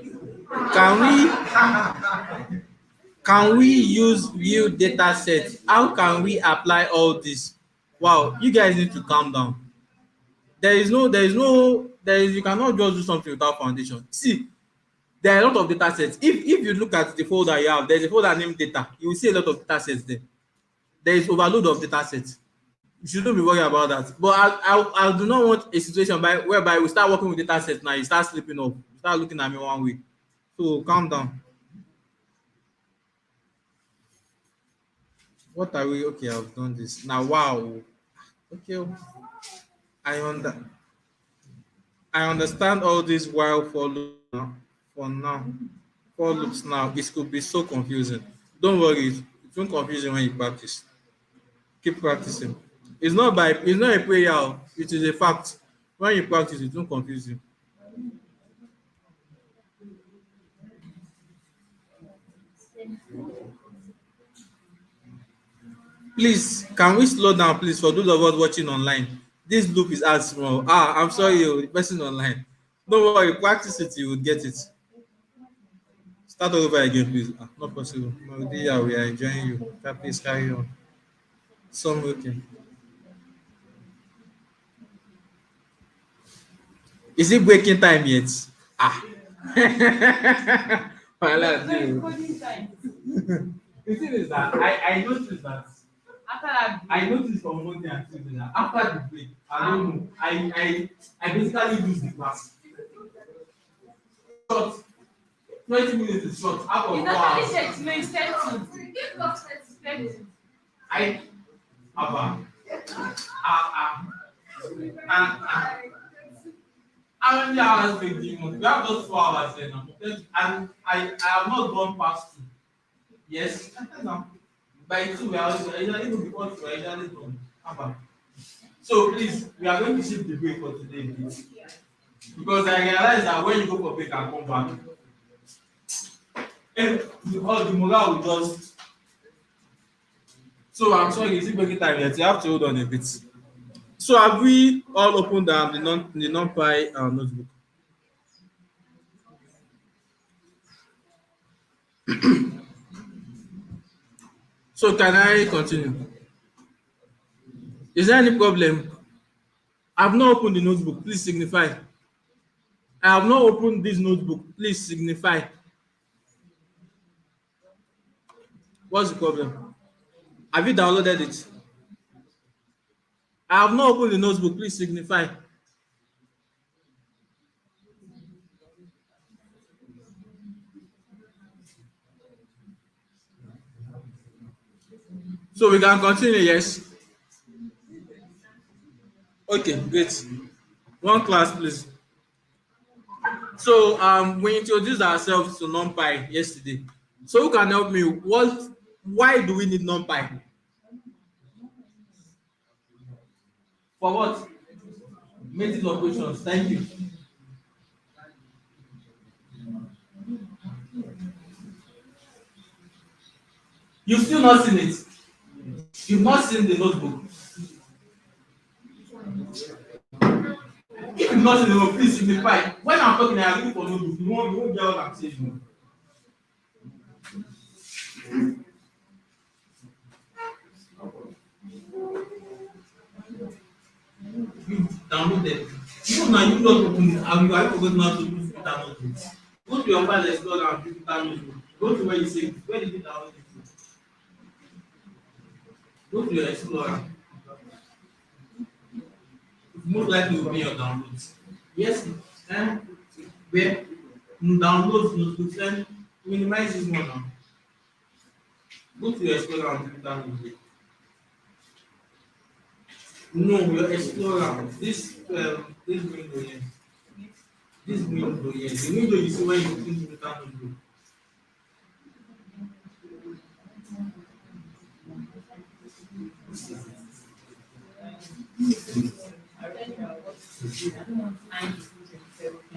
Can we use real data sets? How can we apply all this? Wow, you guys need to calm down. You cannot just do something without foundation. See, there are a lot of data sets. If you look at the folder you have, there's a folder named data. You will see a lot of data sets there. There is overload of data sets. You shouldn't be worried about that. But I do not want a situation whereby we start working with data sets now, you start sleeping off, you start looking at me one way. So calm down. What are we? Okay, I've done this. Now wow. Okay, I under I understand all this while for now. For loops now, it could be so confusing. Don't worry, it won't confuse you when you practice. Keep practicing. It's not a prayer, oh, it is a fact. When you practice, it won't confuse you. Please, can we slow down, please, for those of us watching online? This loop is as small. I'm sorry, the person online. Don't worry, practice it, you will get it. Start all over again, please. Not possible. No, yeah, we are enjoying you. Please carry on. Some okay. Is it breaking time yet? Ah. Wahala dey o. The thing is that I noticed that I noticed from Monday and Tuesday that after the break, I don't know. I basically lose the class. Short 20 minutes is short. Out of 4 hours. I Abba. How many hours do you want? We have just 4 hours there now. And I have not gone past 2. Yes. No. By 2, we are even before 2, we are usually done. Abba. So please, we are going to shift the break for today, please. Because I realize that when you go for break and come back, all the morale will just. So I'm sorry, it's breaking time yet. You have to hold on a bit. So have we all opened the NumPy notebook? So can I continue? Is there any problem? I've not opened the notebook. Please signify. I have not opened this notebook. Please signify. What's the problem? Have you downloaded it? I have not opened the notebook. Please signify. So we can continue, yes? Okay, great. One class, please. So we introduced ourselves to NumPy yesterday. So who can help me? Why do we need NumPy? For what? Matrix operations. Thank you. You've still not seen it. You've not seen the notebook. If you is not in the room, please signify. When I'm talking, I am looking for notebook. You won't get what I'm saying. You download them. Even now, you not open it, and you are forgotten how to do filter notebooks. Go to your file explorer and do filter notebook. Go to where you say, where did you download it from? Go to your explorer. Most likely will be your downloads. Yes, and where downloads notebooks and minimize this one now. Go to your explorer and filter notebook. No, your explorer. This window here. This window here. The window you see when you open the filter notebook.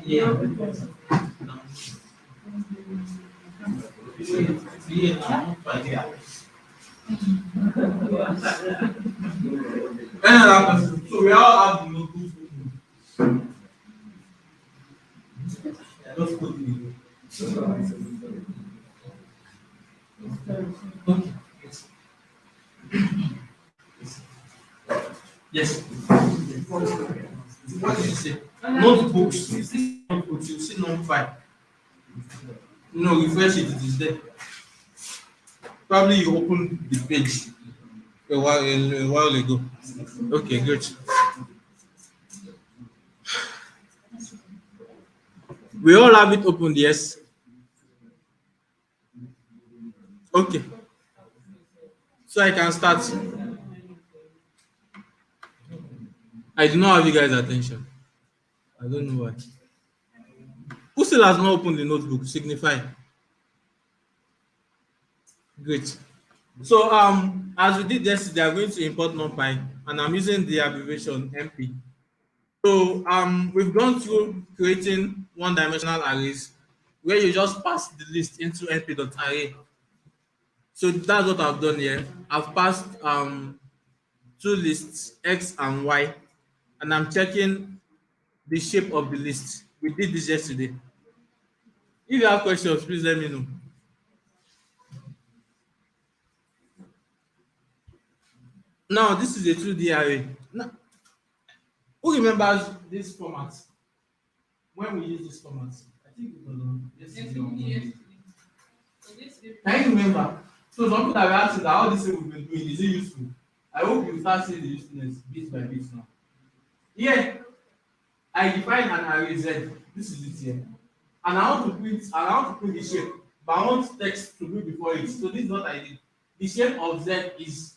Yeah. So we all have the notebooks open. Just put it. Okay. Yes. What did you say? Notebooks. You see notebooks, you see number 5. No, refresh it, it is there. Probably you opened the page a while ago. Okay, good. We all have it opened, yes. Okay. So I can start. I do not have you guys' attention. I don't know why. Who still has not opened the notebook? Signify. Great. So as we did yesterday, I'm going to import NumPy, and I'm using the abbreviation MP. So we've gone through creating one-dimensional arrays where you just pass the list into np.array. So that's what I've done here. I've passed 2 lists, X and Y, and I'm checking the shape of the list. We did this yesterday. If you have questions, please let me know. Now, this is a 2D array. Now, who remembers this format? When we use this format? I think it was on yesterday. Can you remember? So some people have asked that how this thing we've been doing, is it useful? I hope you start seeing the usefulness bit by bit now. Here, I define an array Z. This is it here. And I want to print the shape, but I want text to be before it. So this is what I did. The shape of Z is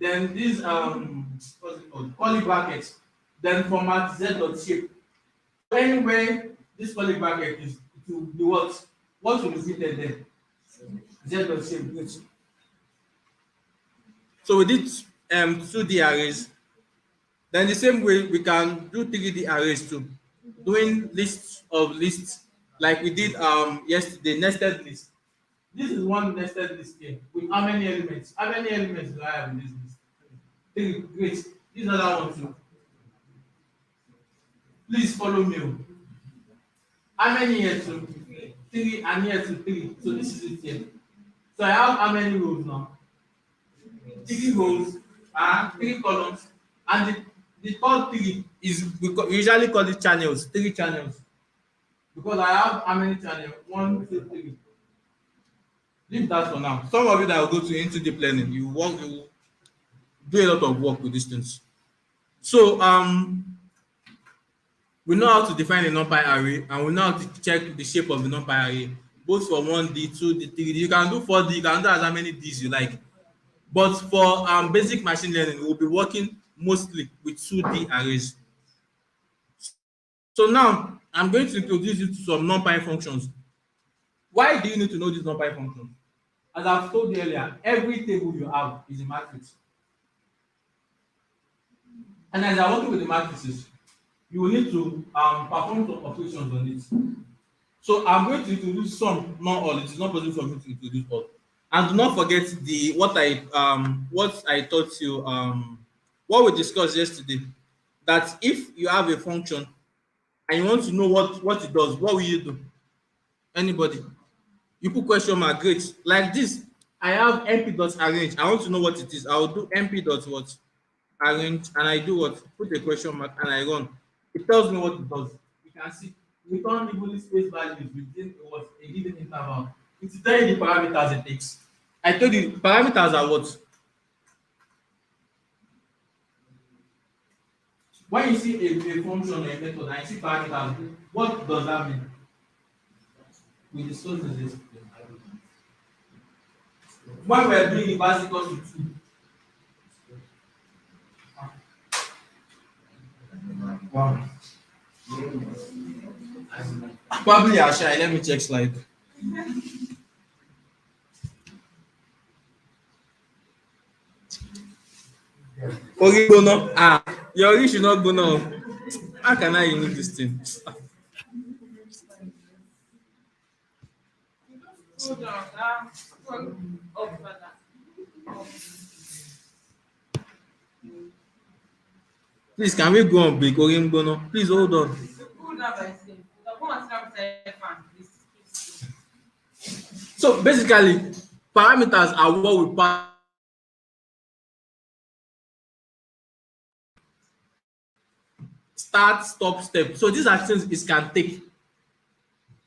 then this what's it called? Curly brackets. Then format Z.shape. Anywhere this curly bracket is, it will be what? What will be fitted there? Z.shape. So we did 2D arrays. Then the same way we can do 3D arrays too. Doing lists of lists like we did yesterday, nested list. This is one nested list here with how many elements? How many elements do I have in this list? 3. Great. This other one too. Please follow me. How many here too? 3 and here too 3. So this is it here. So I have how many rows now? 3 rows and 3 columns. And the third 3 is we usually call it channels. 3 channels. Because I have how many channels? 1, 2, 3. Leave that for now. Some of you that will go into deep learning, you do a lot of work with these things. So we know how to define a NumPy array, and we know how to check the shape of the NumPy array, both for 1D, 2D, 3D. You can do 4D, you can do as many Ds you like. But for basic machine learning, we'll be working mostly with 2D arrays. So now I'm going to introduce you to some NumPy functions. Why do you need to know these NumPy functions? As I've told you earlier, every table you have is a matrix. And as you're working with the matrices, you will need to perform some operations on it. So I'm going to introduce some, not all. It is not possible for me to introduce all. And do not forget what I taught you, what we discussed yesterday, that if you have a function and you want to know what it does, what will you do? Anybody? You put question mark, great. Like this, I have np dot arrange. I want to know what it is. I will do np dot what arrange, and I do what? Put a question mark and I run. It tells me what it does. You can see return evenly spaced values within what a given interval. It will tell you the parameters it takes. I told you parameters are what? When you see a function or a method and you see parameters, what does that mean? We discussed this. When we are doing the basic equals to 2. Wow. Probably I shy. Let me check slide. Origono. Your ring should not go now. How can I remove this thing? Hold on. Up further. Please, can we go on break? Origono. Please hold on. Hold on, by saying. Come and start with fan, please. So basically, parameters are what we pass. Start, stop, step. So these are things it can take.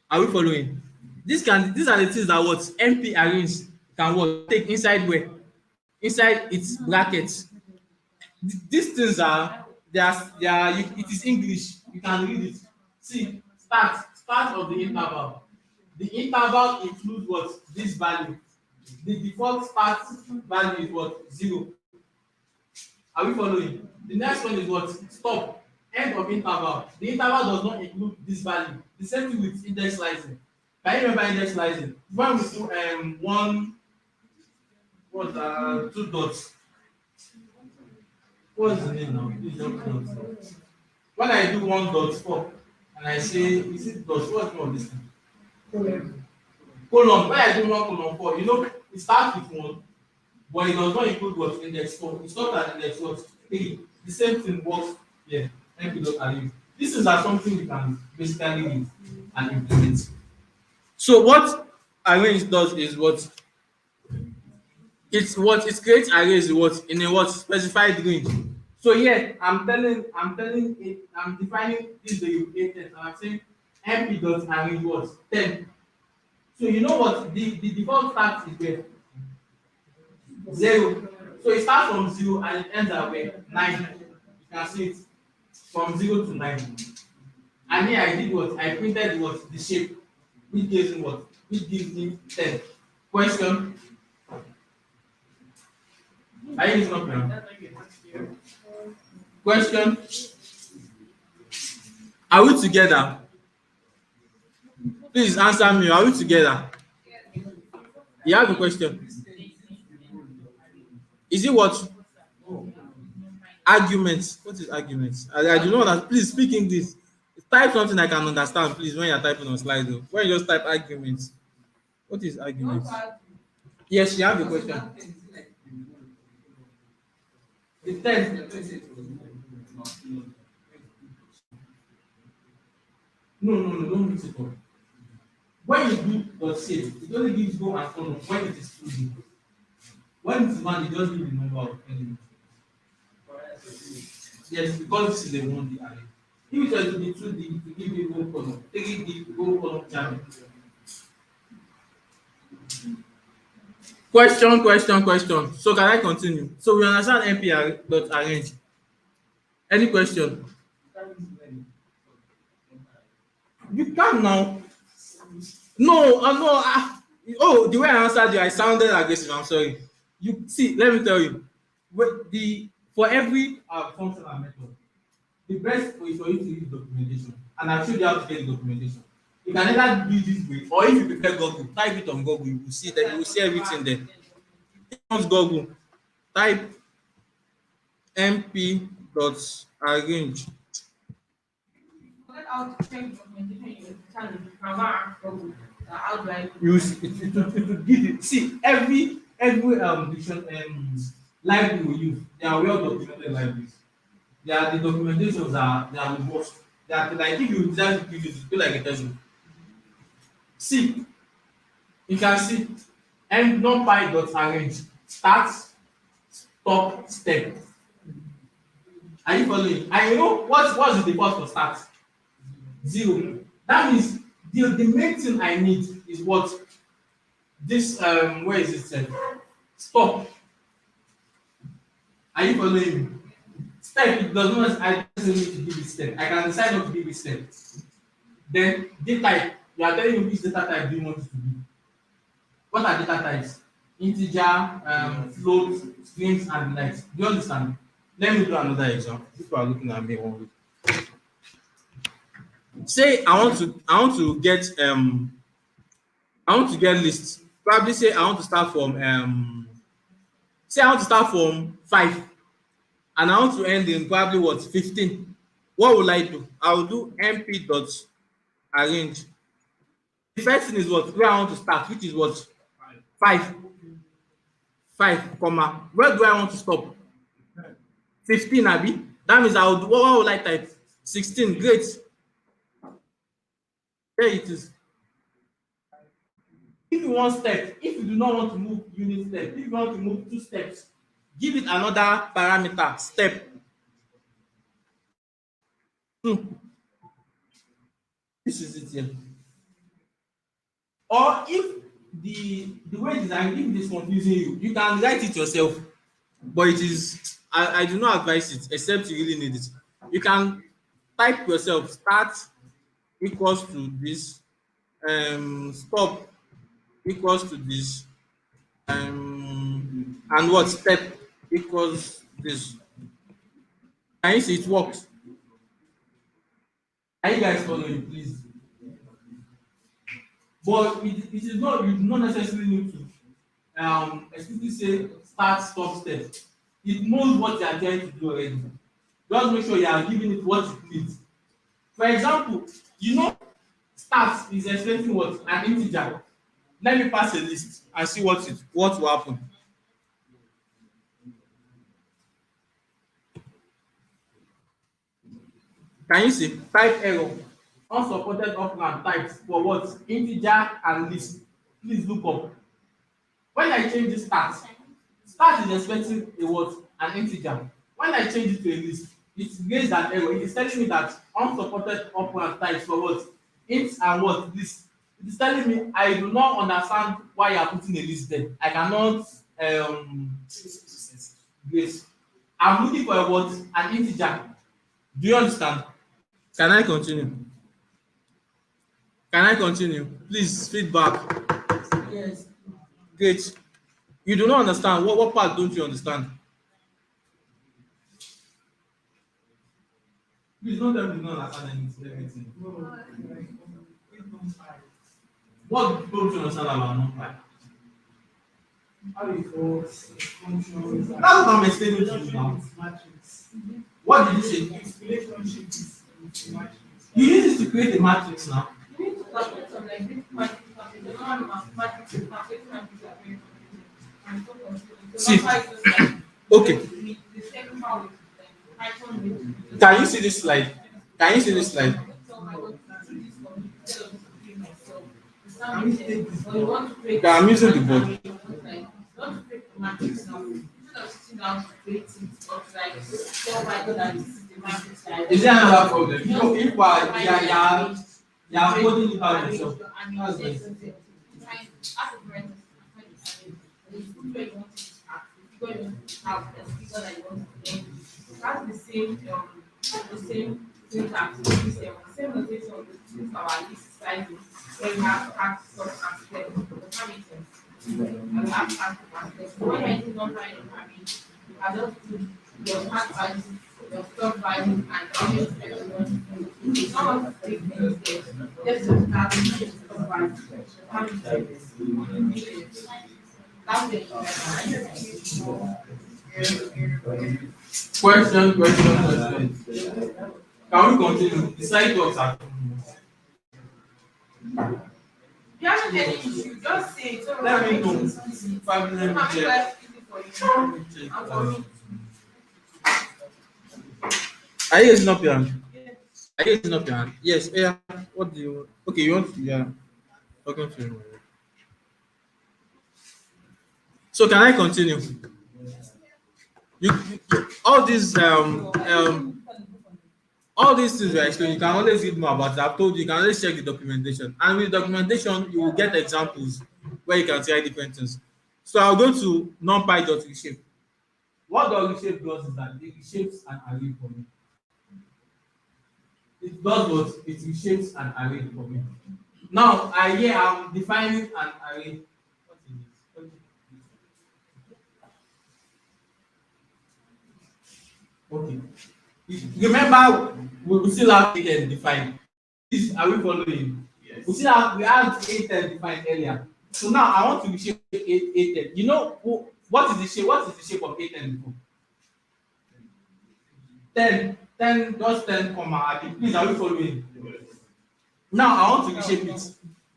Are we following? These are the things that what NP arrange can what take inside where? Inside its brackets. These things are it is English. You can read it. See, start of the interval. The interval includes what? This value. The default start value is what? 0. Are we following? The next one is what? Stop. End of interval. The interval does not include this value. The same thing with index slicing. Can you remember index slicing? When we do 2 dots. What's the name now? Please help me out. When I do 1.4 and I say, is it dots? What's the name of this thing? Colon. When I do 1:4, you know, it starts with 1, but it does not include what? Index 4. It's not at index 3. The same thing works here. This is something we can basically use and implement. So what arrange does is what it creates arrays in a specified range. So here I'm defining this the and I'm saying np dot arrange what 10. So you know what the default start is where 0. So it starts from 0 and it ends at where 9. You can see it from 0 to 9. And here I did what? I printed what? The shape, which gives him what? Which gives him 10. Question? Are you listening now? Question? Are we together? Please answer me. Are we together? You have a question? Is it what? Arguments. What is arguments? I do not understand. Please speak English. Type something I can understand, please, when you're typing on Slido. When you just type arguments. What is arguments? Yes, you have a question. The text. No, don't mix it up. When you do dot save, it only gives go and column when it is 2D. When it is 1, it just gives the number of elements. Yes, because this is a 1D array. If it was to be 2D, it will give you go column. 3D, go column channel. Question. So can I continue? So we understand np dot arrange. Any question? You can now. No. Oh, the way I answered you, I sounded aggressive. I'm sorry. You see, let me tell you. For every function and method, the best way for you to use documentation, and I'll show you how to get the documentation. You can either do this way, or if you prefer Google, type it on Google. You will see that you will see everything there. Use Google. Type np dot arrange. It will give you. See, every library we use, they are well documented libraries. The documentations are robust. that like if you design to use it, go like a textbook. See, you can see numpy dot arrange start, stop, step. Are you following? And you know what's the default for start? 0. That means the main thing I need is what this where is it said? Stop. Are you following me? Step, it does not, I don't need to give it step. I can decide not to give it step. Then data type, you are telling me which data type do you want it to be. What are data types? Integer, float, strings, and the likes. Do you understand? Let me do another example. People are looking at me one way. Say I want to get lists. Probably say I want to start from 5 and I want to end in probably what 15. What will I do? I will do np dot arrange. The first thing is what where I want to start, which is what 5, comma. Where do I want to stop? 15, Abi. That means I will do what will I type? 16. Great. There it is. If you want step, if you do not want to move unit step, if you want to move 2 steps, give it another parameter, step. This is it here. Or if the way design, if it is confusing you, you can write it yourself. But it is, I do not advise it except you really need it. You can type yourself start equals to this, stop equals to this, and what step equals this. Can you see it works? Are you guys following, please? But it is not, you do not necessarily need to explicitly say start, stop, step. It knows what you are trying to do already. Just make sure you are giving it what it needs. For example, you know start is explaining what an integer. Let me pass a list and see what will happen. Can you see? Type error. Unsupported operand types for what? Integer and list. Please look up. When I change this start is expecting a what? An integer. When I change it to a list, it raised an error. It is telling me that unsupported operand types for what? Int and what? List. It is telling me I do not understand why you are putting a list there. I cannot yes. I'm looking for a what? An integer. Do you understand? Can I continue? Can I continue? Please, feedback. Yes. Great. You do not understand. What part don't you understand? Please don't tell me you don't understand anything. What don't you understand about NumPy? How it works, functions. That's what I'm explaining to you now. Matrix. What did you say? Its relationship is matrix. You use it to create a matrix now. You need to calculate some like this matrix, the normal matrix, calculate matrix are very confusing and so confusing. So See. that's why it's just like Okay. the same power with Python with Can you see this slide? Can you see this slide? Okay, I'm using the board. Is there another problem? You know, people are coding it out themselves. That's nice. That's the same syntax, the same notation with our list sizes where we have tax, stop, and step. Does that make sense? And we have tax and step. So when you're using non-binary programming, you can just put your tax values, your stop values, and all your steps you want to do. It's not what to take things there. Just to start with your stop values. How many steps? That's the Question. Can we continue? The slide talks are. If you haven't any issue, just say it. So Let me know. Let me check. Are you using up your hand? Are you raising up your hand? Yes. Yeah. What do you? Okay, you want? Yeah. Talking to you. So can I continue? All these all these things we are explaining, you can always read more about it. I've told you, you can always check the documentation. And with documentation, you will get examples where you can try different things. So I'll go to numpy.reshape. What the reshape does is that it reshapes an array for me. It does what? It reshapes an array for me. Now, I'm defining an array. What is it? Okay. Remember, we still have 8 and defined. Are we following? Yes. We had 8 and defined earlier. So now I want to reshape 8 and. You know what is the shape? What is the shape of 8 and before? 10, just 10 comma. Please, are we following? Now I want to reshape it.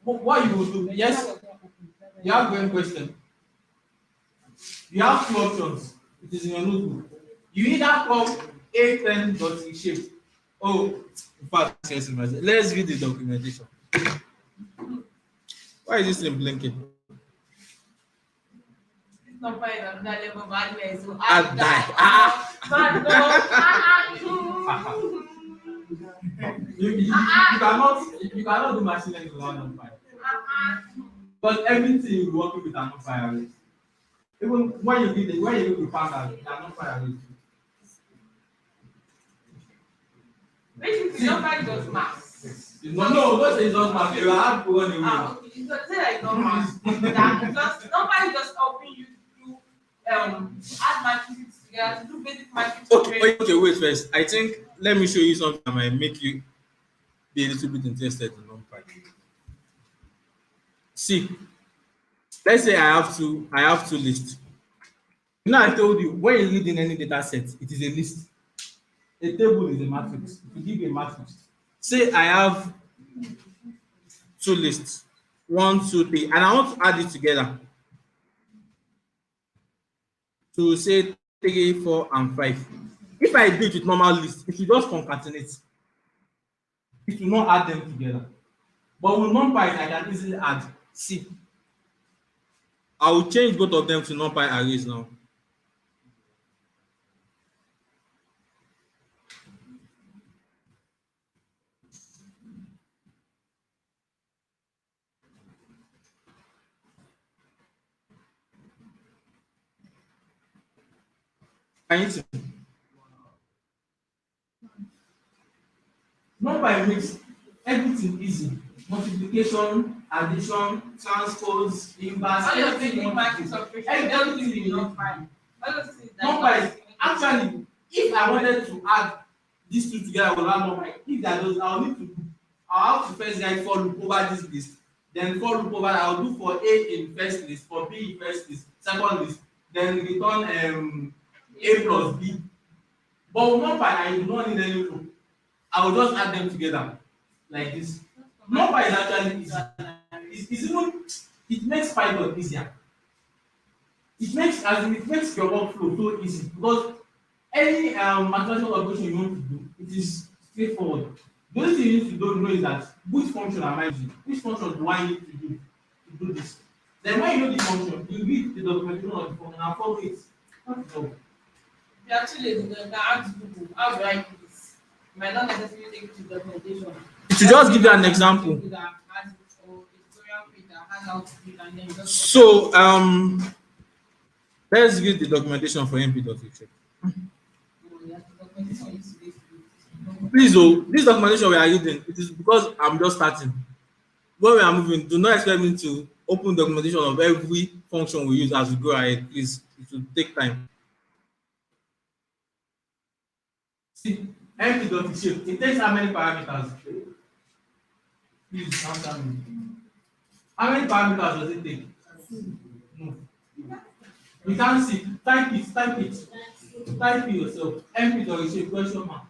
What you will do? Yes. You have one question. You have 2 options. It is in your notebook. You either come 810.reshape. Oh, in fact, yes, let's read the documentation. Why is this thing blinking? It's not fine on that level of madness. So I you cannot do machine learning without numpy. Because everything you work with are numpy arrays. Even when you do the pandas, they are numpy arrays. basically nobody does math. No, don't say it's not math. You have to run away. Okay, it's not say like not math. That just nobody just helping you to add matrices together to do basic matrices. Okay, wait first. I think let me show you something that might make you be a little bit interested in numpy. See, let's say I have two lists. Now I told you when you read in any data set, it is a list. A table is a matrix. If you give a matrix, say I have 2 lists, 1, 2, 3, and I want to add it together to say 3, 4, and 5. If I do it with normal list, it will just concatenate. It will not add them together. But with numpy, I can easily add. See, I will change both of them to numpy arrays now. Can you see? Numpy makes everything easy. Multiplication, addition, transpose, inverse, All your everything. basic matrix operation, Everything everything is not fine. All those things that Numpy is actually, if I wanted to add these 2 together without numpy, if that does, I'll have to first write for loop over this list, then for loop over. I'll do for A in first list, for B in first list, second list, then return A plus B. But with numpy, I do not need any loop. I will just add them together like this. Numpy is actually easy. It's even, it makes Python easier. It makes your workflow so easy because any mathematical operation you want to do, it is straightforward. The only thing you need to know is that which function am I using? Which function do I need to do this? Then when you know the function, you read the documentation of the function and follow it. So, you actually can ask Google, how do I do this? You might not necessarily take it to documentation. to just give you an example. So let's read the documentation for mp.reshape. Please, this documentation we are reading, it is because I'm just starting. When we are moving, do not expect me to open documentation of every function we use as we go ahead. Please, it will take time. See, mp.reshape, it takes how many parameters? Please answer me. How many parameters does it take? No. You can't see. Type it. Type it yourself. mp.reshape question mark.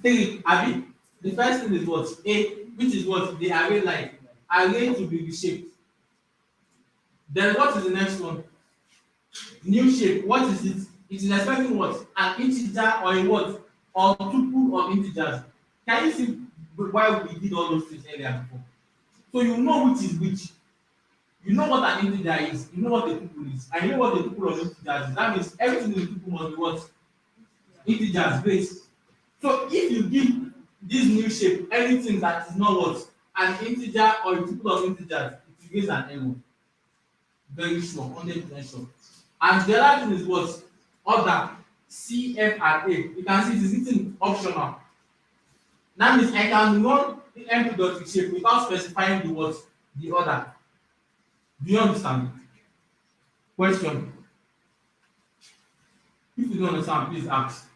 3, Abi. The first thing is what? A, which is what? The array line. Array to be reshaped. Then what is the next one? New shape. What is it? It is expecting what? An integer or a what? Or tuple of integers. Can you see why we did all those things earlier before? So you know which is which. You know what an integer is, you know what a tuple is, and you know what the tuple of integers is. That means everything in the tuple must be what? Integers based. So if you give this new shape anything that is not what? An integer or a tuple of integers, it gives an error. Very sure, 100% sure. And the other thing is what? Order, C, F, and A. You can see it is written optional. That means I can run the empty.reshape without specifying the what? The order. Do you understand? Question. If you don't understand, please ask.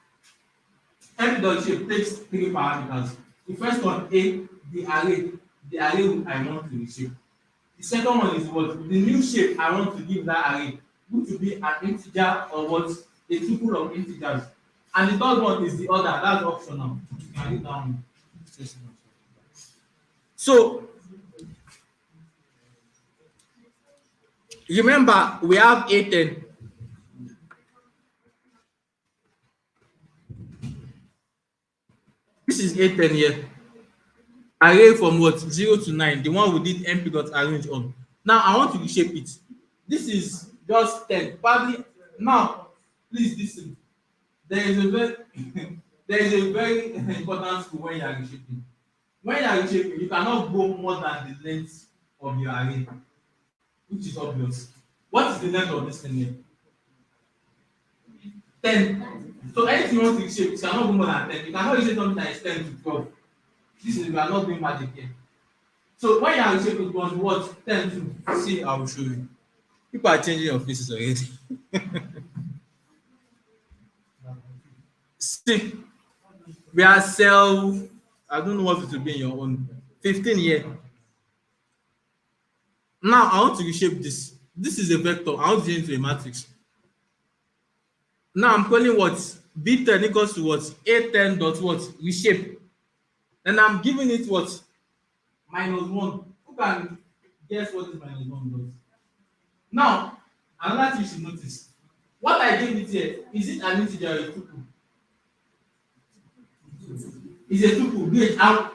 Empty.shape takes three parameters. The first one, A, the array I want to reshape. The second one is what? The new shape I want to give that array, which will be an integer or what? A tuple of integers. And the third one is the order. That's optional. You can read down. So remember, we have A10. This is A10 here. Array from what? 0 to 9. The one we did mp.arrange on. Now I want to reshape it. This is just 10. Probably now, please listen. There is a very there is a very important rule when you are reshaping. When you are reshaping, you cannot go more than the length of your array, which is obvious. What is the length of this thing here? 10. So anything you want to reshape, you cannot go more than 10. You cannot reshape something that is 10 to 12. This is, we are not doing magic here. So when you are reshaping, it was what? 10 to, see, I will show you. People are changing your faces already. See, we are I don't know what it will be in your own. 15 here. Now I want to reshape this. This is a vector. I want to change into a matrix. Now I'm calling what? B10 equals to what? A10 dot what? Reshape. Then I'm giving it what? -1. Who can guess what this -1 does? Now, another thing you should notice. What I gave it here, is it an integer or a tuple? It's a tuple. Great. And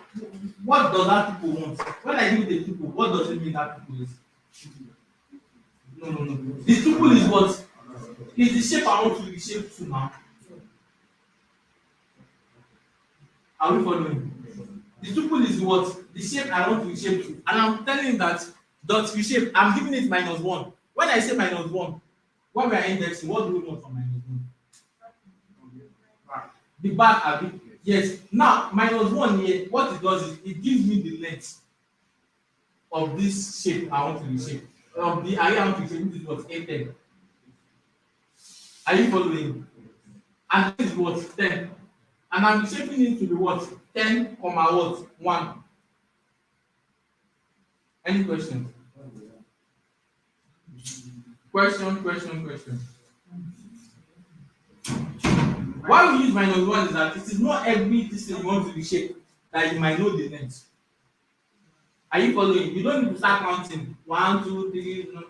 what does that tuple want? When I give it a tuple, what does it mean that tuple is? No. The tuple is what? Is the shape I want to reshape to now. Are we following? The tuple is what? The shape I want to reshape to. And I'm telling you that dot reshape, I'm giving it -1. When I say -1, when we are indexing, what do we want from -1? The back, Abi. Yes. Now, -1 here, what it does is it gives me the length of this shape I want to reshape. Of the array I want to reshape, which is what? A10. Are you following? And this is what? 10. And I'm reshaping it to be what? 10, what? 1. Any questions? Question. Why we use -1 is that it is not every thing you want to reshape that you might know the length. Are you following? You don't need to start counting 1, 2, 3. No.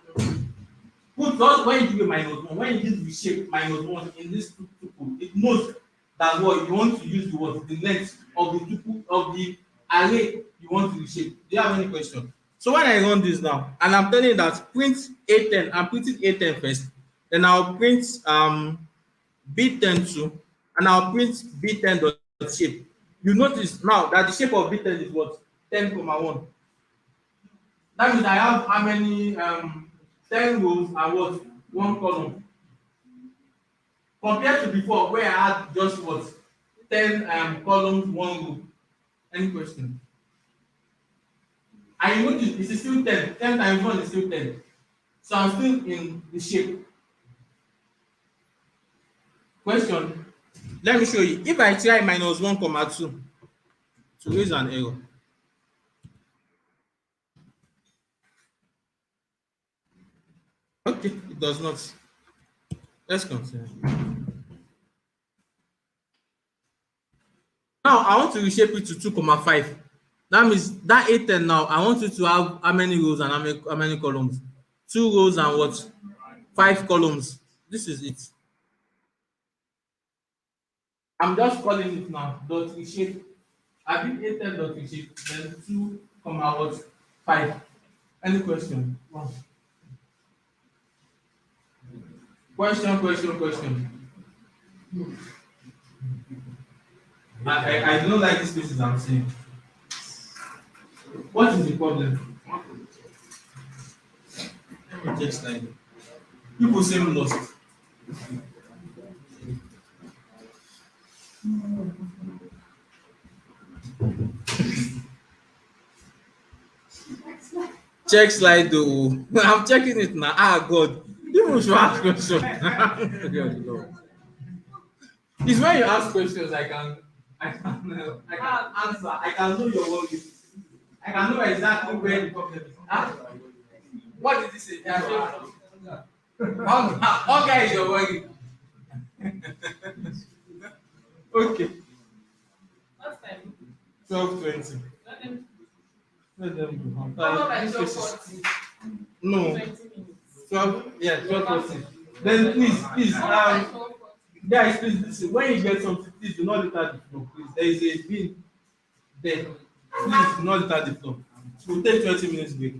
Put just when you give a -1, when you use reshape -1 in this tuple, it knows that what you want to use the length of the tuple of the array you want to reshape. Do you have any question? So when I run this now, and I'm telling you that print A10, I'm printing A10 first, then I'll print B10 too, and I'll print B10 dot shape. You notice now that the shape of B10 is what? 10, 1. That means I have how many 10 rows and what? 1 column. Compared to before where I had just what? 10 columns, 1 row. Any question? And you notice it is still 10. 10 times 1 is still 10. So I'm still in the shape. Question. Let me show you. If I try -1, 2 to raise an error. Okay, it does not. Let's continue. Now I want to reshape it to 2, 5. That means that A10 now I want it to have how many rows and how many columns? two rows and what? Five columns. This is it. I'm just calling it now. Dot reshape. I think 8 dot reshape. Then 2, comma what? 5. Any question? One. Question. I don't like these places I'm saying. What is the problem? Let me check slide. People seem lost. Check slide though. I'm checking it now. Ah God. People should ask questions. God, Lord. It's when you ask questions I can answer. I can know your worries. I can know exactly where the problem is. Huh? What did he say? Okay, is your worry. Okay. What time? 12:20. Let them Let them go. I'm come up tired. at This place is- 12:40. No. 20 minutes. 12. Yeah, 12:40. Then please, Come up at 12:40. guys, please listen. When you get something, please do not litter the floor. Please, there is a bin there. Please do not litter the floor. We'll take 20 minutes break.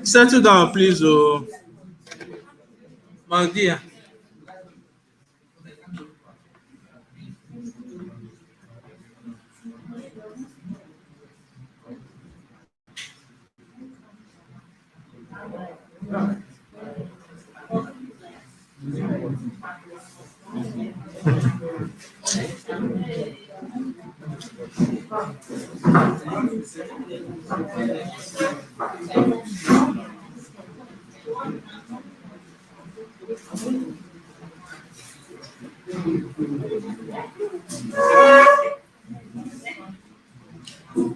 Settle down, please. Oh, my dear.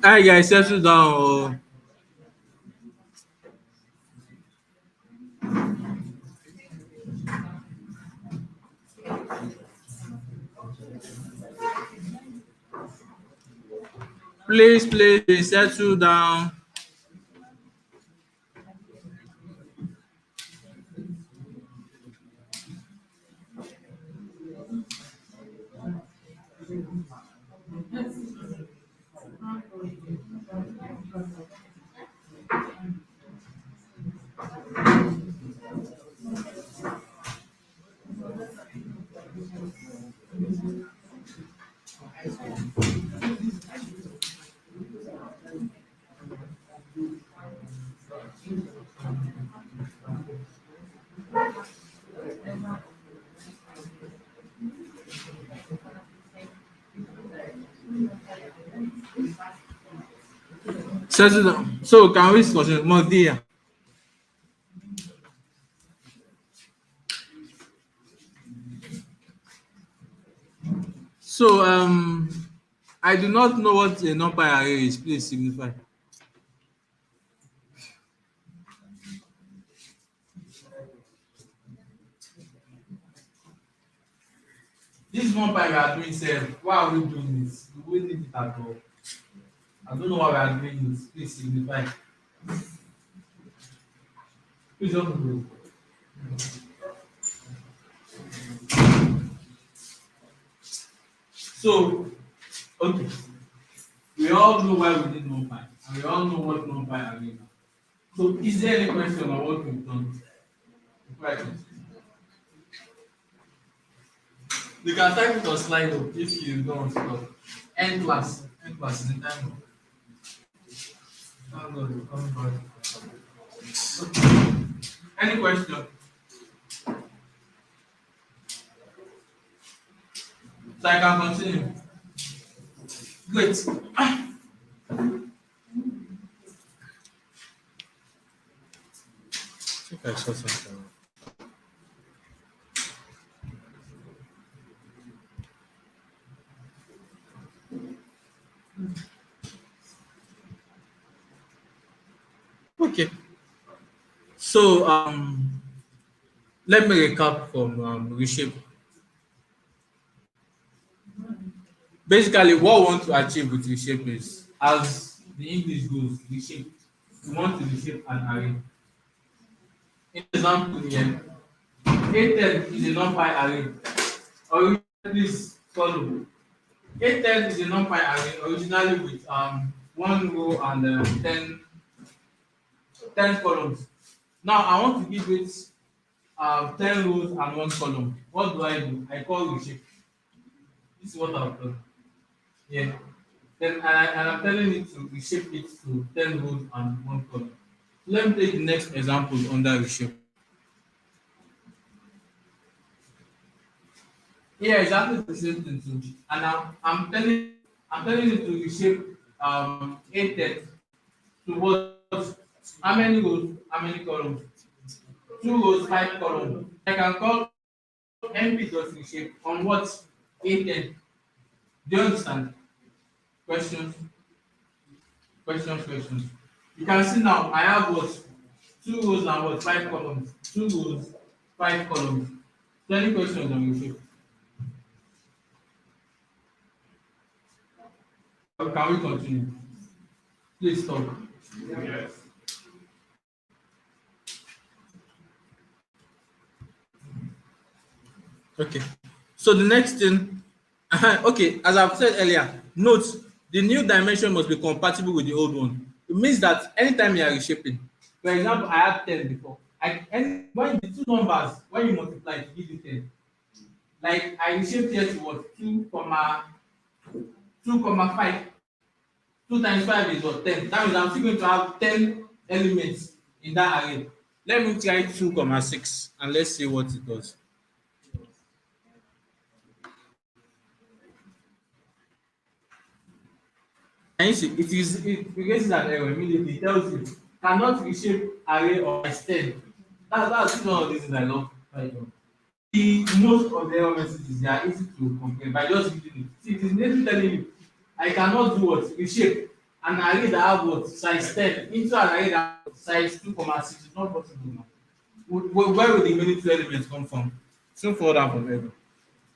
Hi guys, settle down. Oh. Please settle down. Settle down. So can we continue? My dear. So I do not know what a number array is. Please signify. This number we are doing, sir. Why are we doing this? We need it at all. I don't know why we are doing this. Please signify. Please don't do. So, okay. We all know why we need NumPy, and we all know what NumPy are doing. So, is there any question on what we've done? Before I continue? You can type it on Slido if you don't want to talk. End class is in time. Oh God, we're coming back. Okay. Any question? So I can continue. Great. I think I saw something. Okay. So let me recap from reshape. Basically, what we want to achieve with reshape is, as the English goes, reshape. We want to reshape an array. In example here, 810 is a numpy array. Or please follow. 810 is a numpy array originally with one row and 10 columns. Now I want to give it 10 rows and 1 column. What do? I call reshape. This is what I've done. Yeah. Then I'm telling it to reshape it to 10 rows and 1 column. So let me take the next example under reshape. Yeah, exactly the same thing too. And I'm telling it to reshape 810 to what? How many rows? How many columns? 2 rows, 5 columns. I can call NP dot reshape on what? 810. Do you understand? Questions? Questions. You can see now I have what? 2 rows and what? 5 columns. 2 rows, 5 columns. So any questions on reshape? Can we continue? Please stop. Yes. Okay. So the next thing, okay, as I've said earlier, note the new dimension must be compatible with the old one. You means that anytime you are reshaping, for example, I had 10 before. When the two numbers, when you multiply, it give you 10. Like I reshaped here to what? 2, 5. 2 times 5 is what? 10. That means I'm still going to have 10 elements in that array. Let me try 2, 6 and let's see what it does. And you see, it raises an error immediately. It tells you cannot reshape array of size 10. That's one of the reasons I love Python. Most of the error messages they are easy to comprehend by just reading it. See, it is literally telling you I cannot do what? Reshape an array that have what? Size 10 into an array that have size 2, 6. It's not possible now. Where will the remaining two elements come from? Soon fall down from heaven.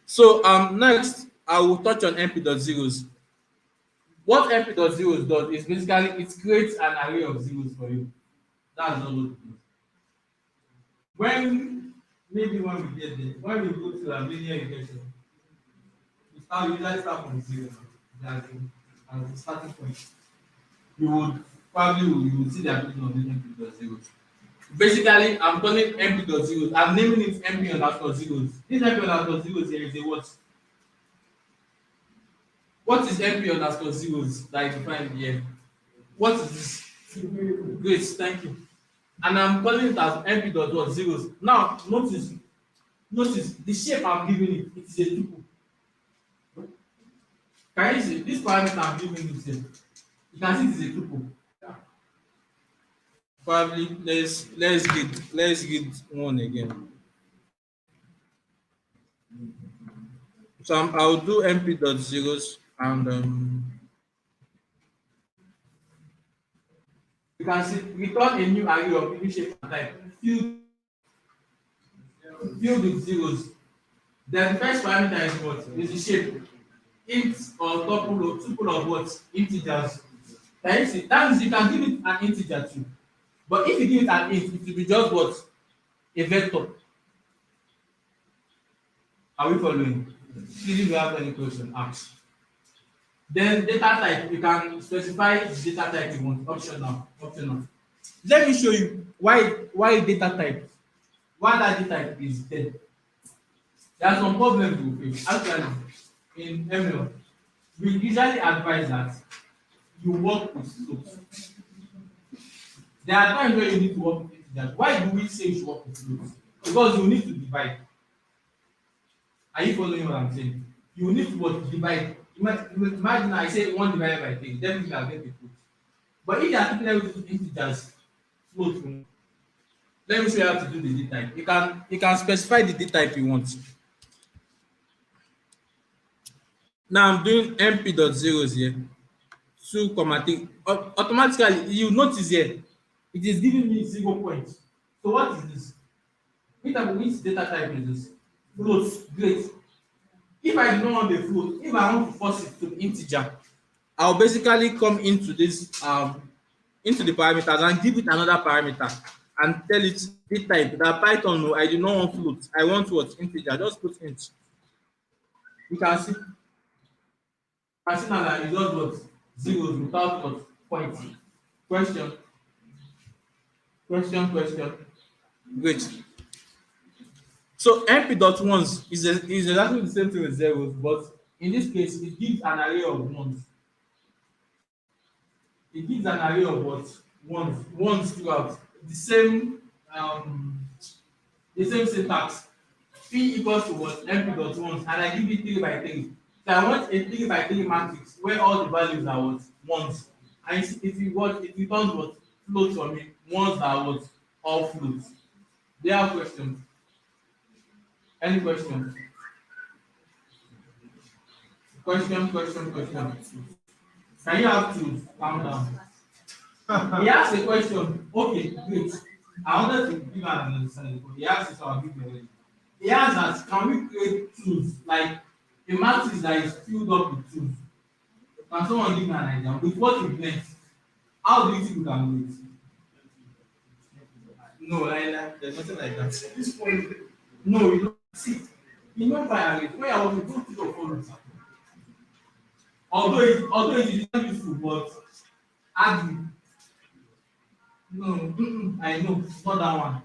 So next I will touch on np.zeros. What np.zeros does is basically it creates an array of zeros for you. That's not what it does. When we get there, when we go to a linear regression, we usually start from zero as the starting point. You would see the application of this np.zeros. Basically, I'm calling np.zeros. I'm naming it np_zeros. This np_zeros here is a what? What is np_zeros that I defined here? What is this? Great, thank you. And I'm calling it as np.zeros. Now, notice the shape I'm giving it. It is a tuple. Can you see this parameter I'm giving it here? You can see it is a tuple. Probably let's get one again. So I'll do np.zeros and you can see return a new array of any shape and type filled with zeros. Then the first parameter is what? Is the shape. Int or tuple of what? Integers. Can you see? That means you can give it an integer too. But if you give it an int, it will be just what? A vector. Are we following? See if you have any question, ask. Then data type, you can specify the data type you want. Optional. Let me show you why data type. Why that data type is there. There are some problems we face. Actually, in ML, we usually advise that you work with floats. There are times where you need to work with integers. Why do we say you should work with floats? Because you need to divide. Are you following what I'm saying? You need to divide. Imagine I say 1 divided by 3, definitely I'll get a float. But if you are keeping everything to integers, float. Let me show you how to do the data type. You can specify the data type you want. Now I'm doing np.zeros here. 2, 3. Automatically, you notice here, it is giving me 0 points. So what is this? Which data type is this? Float. Great. If I do not want the float, if I want to force it to integer, I'll basically come into this into the parameters and give it another parameter and tell it the type that Python no, I do not want float. I want what? Integer. Just put int. You can see now that it does what? Zeros without what? Points. Question. Great. So np.ones is exactly the same thing with zeros, but in this case, it gives an array of ones. It gives an array of what? Ones throughout. The same syntax. P equals to what? np.ones, and I give it 3 by 3. So I want a 3 by 3 matrix where all the values are what? Ones. And it returns what? Floats for me. Ones are what? All floats. Do you have questions? Any questions? Question. Can you have two? Calm down. He asked a question. Okay, great. I wanted to give an understanding. He asked it, so I'll give you a. He asked us, can we create tools like a matrix that is filled up with tools? Can someone give me an idea? With what we've learned, how do you think we can do it? No, there's nothing like that. At this point, no, you don't see. You know by where I was going to go for although it is not useful, but argue. I know, it's not that one.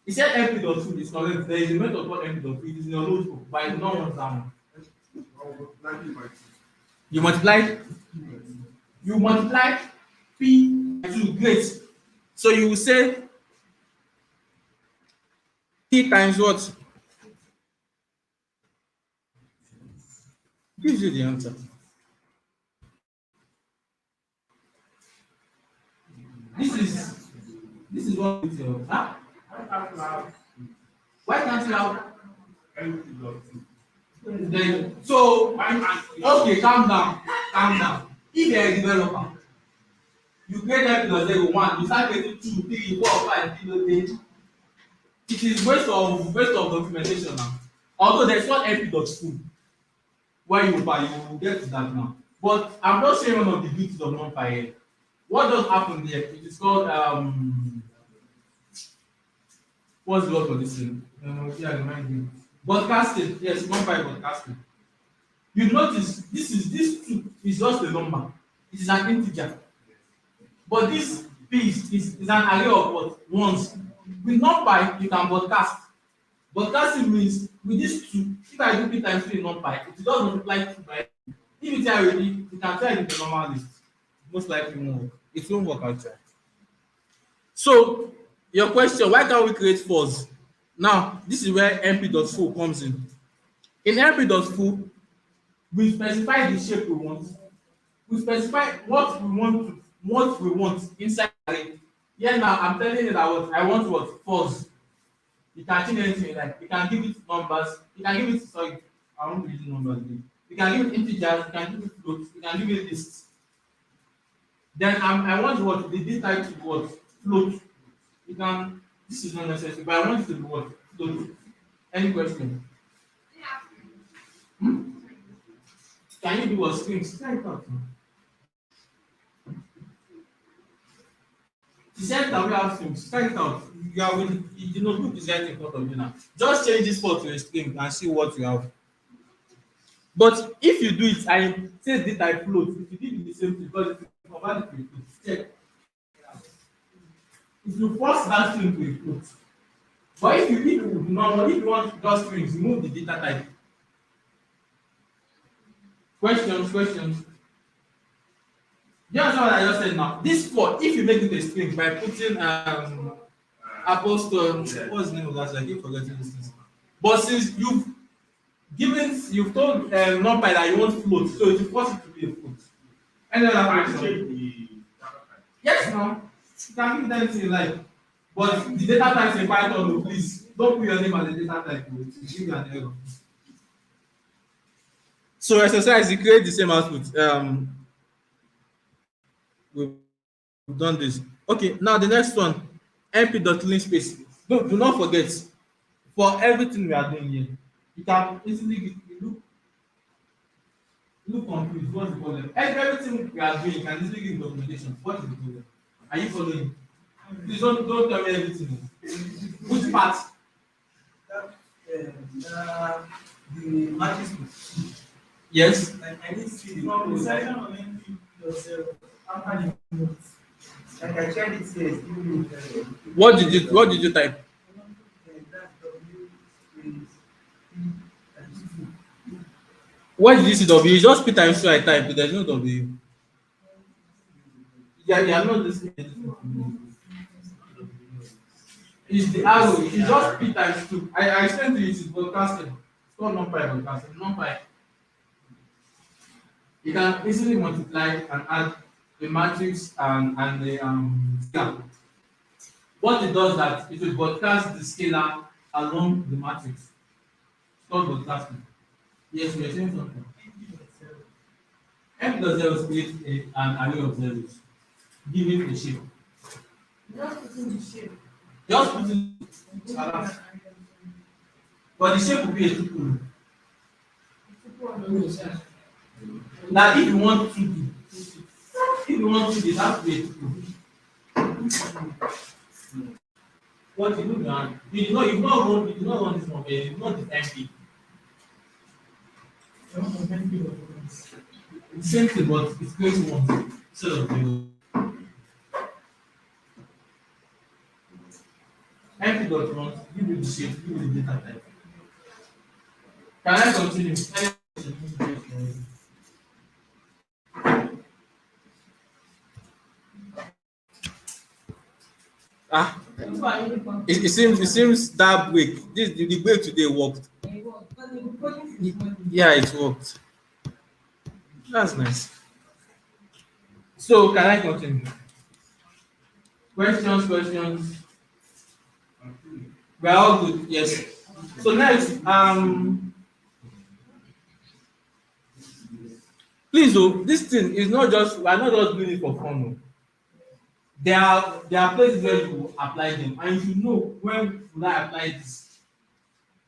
He said MP.2 is correct. There is a method called MP.2. It is in your notebook, but I do not want that one. You multiply, you multiply P by 2. Great. So you will say P times what? Gives you the answer. This is what it is. Huh? Why can't you have then so okay, calm down, calm down. If you're a developer, you create MP.0 1, you start getting 2, 3, 4, 5, it is waste of documentation now. Although there's not MP.2 where you will get to that now. But I'm not saying one of the beauties of NumPy here. What does happen there? It is called what's the word for this thing? Yeah, remind me. Broadcasting. Yes, NumPy broadcasting. You notice this 2 is just a number. It is an integer. But this P is an array of what? Ones. With NumPy, you can broadcast. Broadcasting means with this 2, if I do P times 2 in NumPy, it does multiply 2 by. If it's already, you can try it in the normal list. Most likely won't work. It won't work outside. So your question, why can't we create fours? Now, this is where MP.4 comes in. In MP.4, we specify the shape we want. We specify what we want inside the array. Here now, I'm telling you that what I want what fours. You can change anything you like. You can give it numbers. You can give it I won't be using numbers again. You can give it integers. You can give it floats. You can give it lists. Then I want what the type to what float. You can. This is not necessary, but I want it to be what float. Any question? Can you do what strings? Try it out. She said that we have strings. Try it out. You are with the notebook is right in front of you now. Just change this for to a string and see what you have. But if you do it, I say the type float. If you did the same thing, because if you convert it to a float, check. If you force that string to a float, but if you want just strings, remove the data type. Questions. You understand what I just said now? This 4, if you make it a string by putting apostle, what's the name of that? I keep forgetting this thing. But since you've told NumPy that you want float, so it will force it to be a float. Any other question? Yes, now. You can give it anything you like. But the data type in Python, no, please don't put your name as the data type. It will give you an error. So exercise, you create the same output. We've done this. Okay, now the next one, mp.linspace. Do not forget, for everything we are doing here, you can easily look confused. What's the problem? Everything we are doing, you can easily give documentation. What is the problem? Are you following? Please don't tell me everything. Which part? The matrix. Yes. I need to see the From the code. section on NP yourself after the notes. Like I checked it here, it's giving me What did you type? that's W is P and 2. What did you see W? Just P times 2 I typed. There's no W. Yeah, I'm not listening. It's the arrow. It's just P times 2. I explained to you it's broadcasting. It's called NumPy broadcasting. NumPy. You can easily multiply and add the matrix and the scalar. What it does that it will broadcast the scalar along the matrix. It's called broadcasting. Yes, we are saying something. M.0 creates an array of zeros, giving a shape. Just putting the shape. Just putting it. But the shape will be a tuple. Now, if you want 2D, that will be a tuple. What you do now? You did not run this one, you did not this MP. The same thing, but it's going to one instead of 0. NP dot runs, give you the shape, give you the data type. Can I continue? Ah, it seems that break. The break today worked. Yeah, it worked. That's nice. So can I continue? Questions. We are all good. Yes. So next, please, oh, this thing is not just we are not just doing it for fun. Oh. There are places where you apply them, and you should know when will I apply this.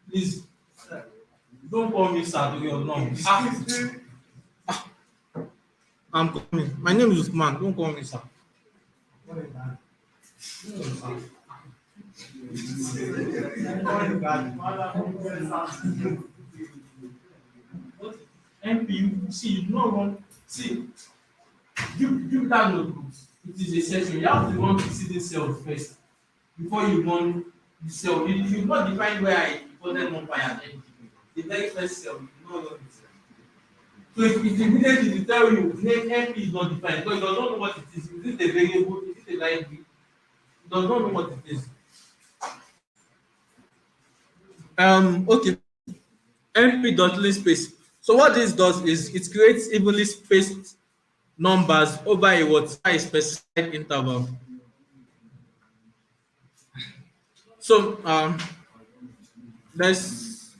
Please, don't call me sir to your no. I'm coming. My name is Usman. Don't call me sir. NP, see, you know one. See, give that notebooks. It is a session. You have to run preceding cells first before you run the cell. You not define where I imported one by an NP. The very first cell, you know what it is. So it immediately will tell you NP is not defined because it does not know what it is. Is it a variable? Is it a library? It does not know what it is. Okay. NP dot list space. So what this does is it creates evenly spaced numbers over a specified interval. So let's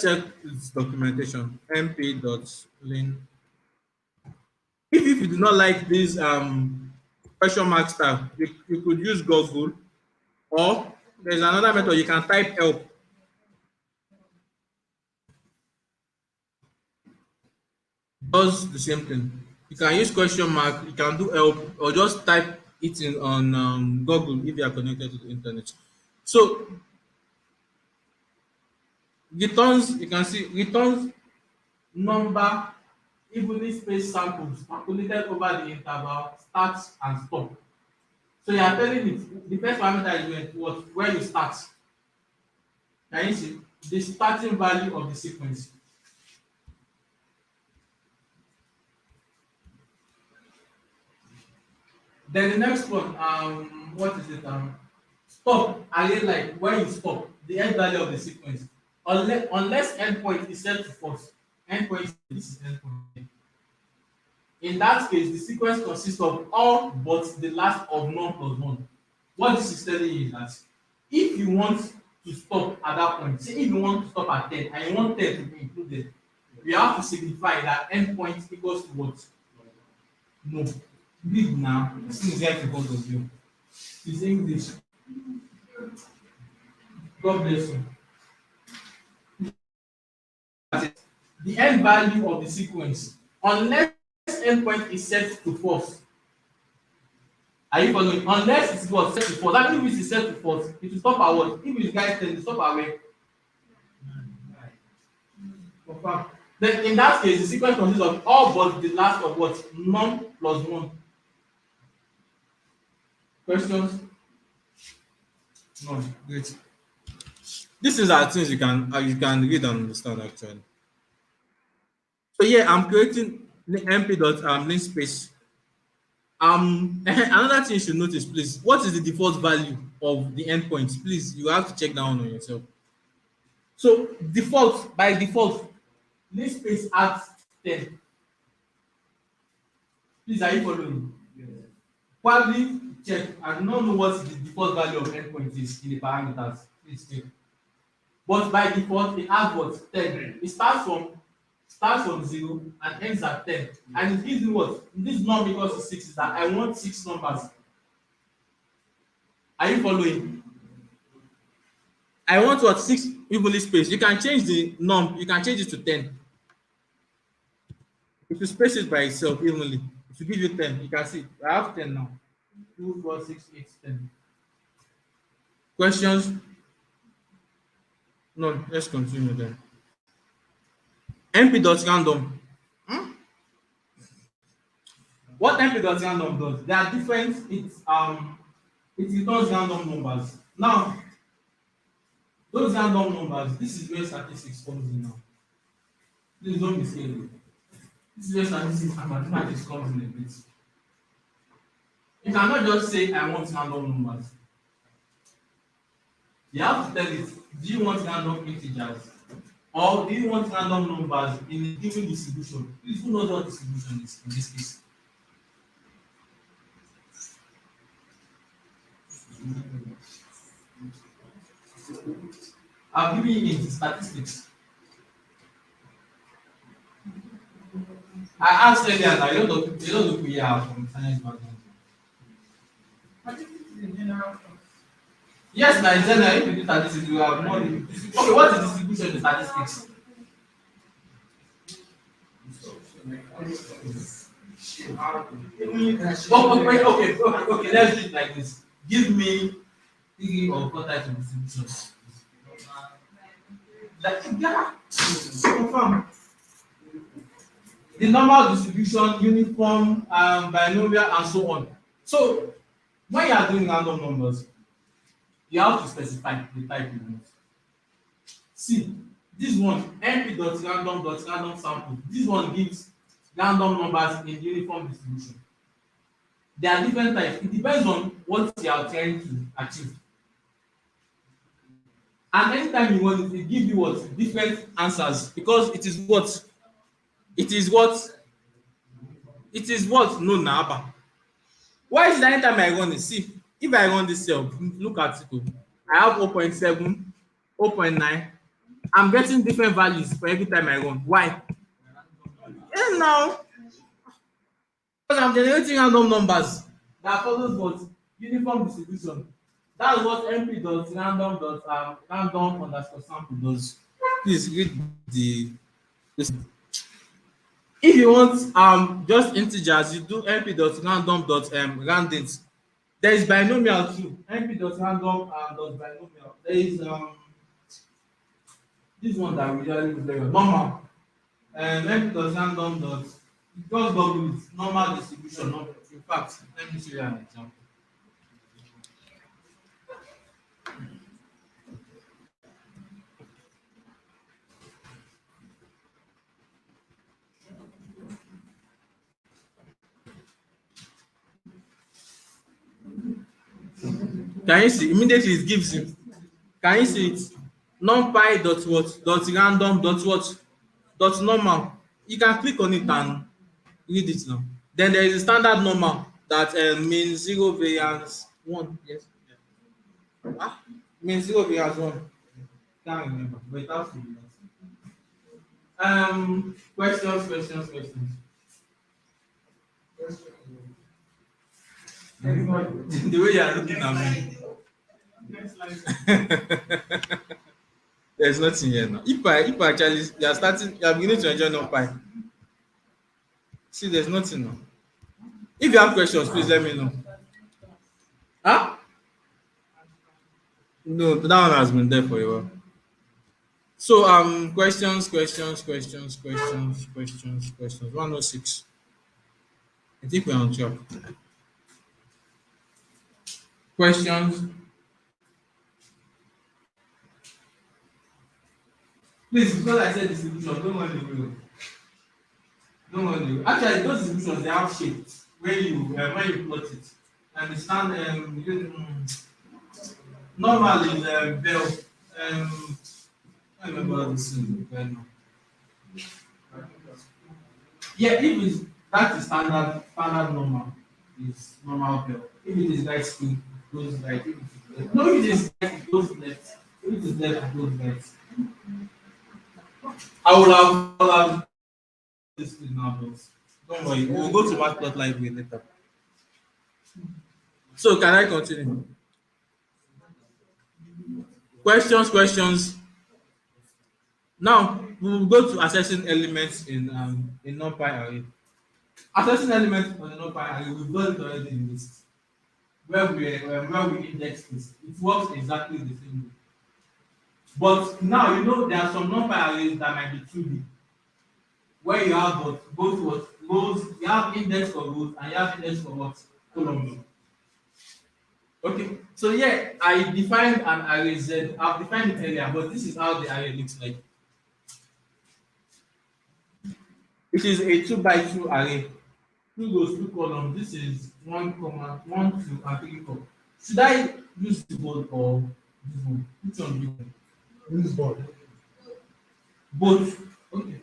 check its documentation. NP dot lin. If you do not like this question mark style, you could use Google, or there's another method. You can type help. Does the same thing. You can use question mark, you can do help, or just type it in on Google if you are connected to the internet. So returns, you can see returns number evenly spaced samples calculated over the interval, start and stop. So you are telling it the first parameter is what where you start. Can you see the starting value of the sequence? Then the next one, what is it? Stop. Again, like when you stop, the end value of the sequence. Unless endpoint is set to false. Endpoint, this is endpoint. In that case, the sequence consists of all but the last of none plus one. What this is telling you is that if you want to stop at that point, say if you want to stop at 10 and you want 10 to be included, you have to signify that endpoint equals to what? No. Read now. This is right in front of you. It's English. God bless you. The end value of the sequence, unless endpoint is set to false. Are you following? Unless it's what set to false. That means if it's set to false, it will stop at what? If it's guys 10, it will stop at where? Confirm. Then in that case, the sequence consists of all but the last of what? None plus one. Questions? No, great. This is our things you can read and understand actually. So yeah, I'm creating np dot link space. Another thing you should notice, please. What is the default value of the endpoint? Please, you have to check that one on yourself. So by default, link space at 10. Please, are you following? Yes. Probably check. I do not know what the default value of endpoint is in the parameters. Please check. But by default, it has what? 10. It starts from 0 and ends at 10. And it gives me what? This number equals to 6 is that I want 6 numbers. Are you following? I want what? 6 evenly spaced. You can change the num, you can change it to 10. If you space it by itself evenly, it will give you 10. You can see, I have 10 now. 2, 4, 6, 8, 10. Questions? No, let's continue then. np.random. What np.random does? There are different, it returns random numbers. Now, Those random numbers, this is where statistics comes in now. Please don't be scared. This is where statistics and mathematics comes in a bit. You cannot just say I want random numbers. You have to tell it, do you want random integers? Or do you want random numbers in a given distribution? Please, who knows what distribution is in this case? I've given you in statistics. I asked earlier that a lot of people here are from science background. I think this is a general term. Yes, now in general, if you do statistics, you have more. Okay, what is distribution in statistics? Okay, let's do it like this. Give me 3 or 4 types of distributions. Yeah, confirm. The normal distribution, uniform, binomial, and so on. So, when you are doing random numbers, you have to specify the type you want. See, this one, np.random.random sample. This one gives random numbers in uniform distribution. There are different types. It depends on what you are trying to achieve. And anytime you want it, it gives you what? Different answers. Because it is what? It is what? No, Naba. Why is it that anytime I run it? See, if I run this cell, look at it. I have 0.7, 0.9. I'm getting different values for every time I run. Why? Yeah, now. Because I'm generating random numbers that follows what? Uniform distribution. That's what np.random_sample does. Please read this. If you want just integers, you do np.random.randint. There is binomial too. np.random.binomial. There is this one that we usually use very well. Normal. np.random. Just double it. Normal distribution. Number. In fact, let me show you an example. Can you see? Immediately it gives you. Can you see it? Numpy dot what? Dot random dot what? Dot normal. You can click on it and read it now. Then there is a standard normal that means 0 variance 1. Yes. Means 0 variance 1. Can't remember, but it has to be that. Questions. The way you are looking at me. Next slide. There's nothing here now. If actually you are beginning to enjoy NumPy. See, there's nothing now. If you have questions, please let me know. Huh? No, that one has been there for a while. So questions. 106. I think we're on track. Questions? Please, because I said distribution, don't want to go. Actually, those distributions, they have shapes where you plot it. And the stand normally is bell. I remember this right now. Yeah, if that is standard normal is normal bell. If it is right screen, it goes right. If it is right, it goes left. If it is left, it goes right. I will have this thing now, but don't worry, we'll go to Matplotlib later. So can I continue? Questions. Now we will go to assessing elements in NumPy array. Assessing elements on the NumPy array, we've done it already in this. Where we index this, it works exactly the same way. But now there are some NumPy arrays that might be 2D, where you have both rows, you have index for rows and you have index for what? Columns. Okay, so yeah, I defined an array Z. I've defined it earlier, but this is how the array looks like. It is a 2 by 2 array. 2 rows, 2 columns. This is 1 comma 1, 2, and 3 4. Should I use the board or this one? Which one do you want? Use board. Both. Okay.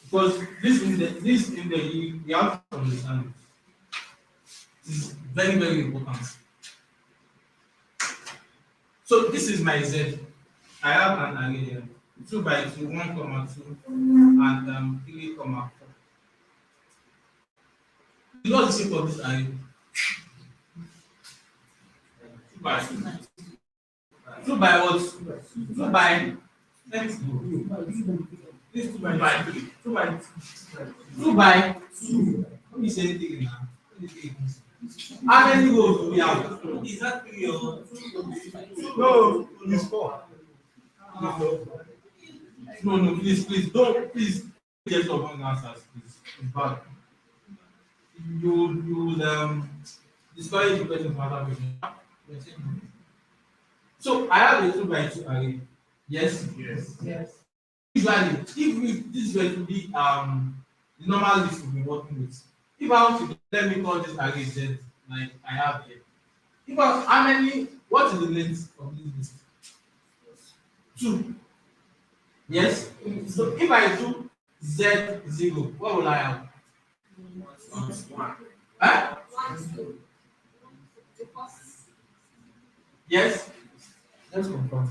Because this in the you have to understand it. It is very, very important. So this is my Z. I have an array here. 2 by 2, 1 comma 2, and 3 comma 4. What's the shape of this array? 2 by 2. 2 by what? 2 by let's go. This 2 by 3. 2 by 2 by 2. Let me say anything now. How many rows do we have? Is that 3 or 2? No, it's 4. No, please, don't, please, get your wrong answers, please. It's bad. You discourage the person from answering question. So I have a 2 by 2 array. Yes? Yes. Yes. Usually, if this were to be the normal list we've been working with, if I want to let me call this array Z, like I have here. If I, how many, what is the length of this list? 2. Yes? So if I do Z0, what will I have? 1. Huh? Yes? Let's confirm.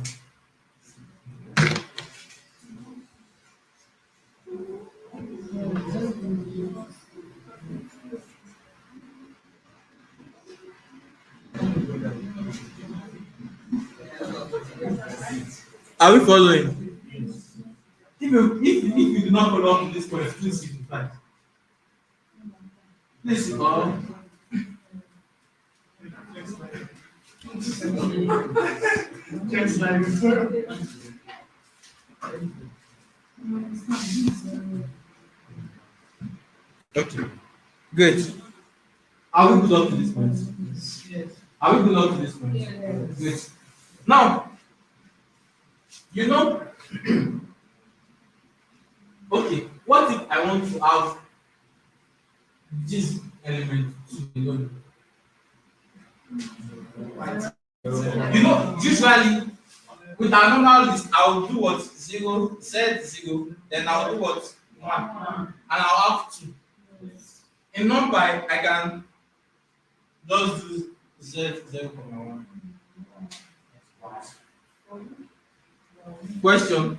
Are we following? If you do not follow up to this point, please signify. Please Just like okay. Good. Are we good up to this point? Yes. Are we good up to this point? Yes. Good. Now, you know, okay, what if I want to have this element to alone? You know, usually with our normal list, I'll do what? 0, Z0, then I'll do what? 1. And I'll have 2. In number, I can just do Z0, 1. Question.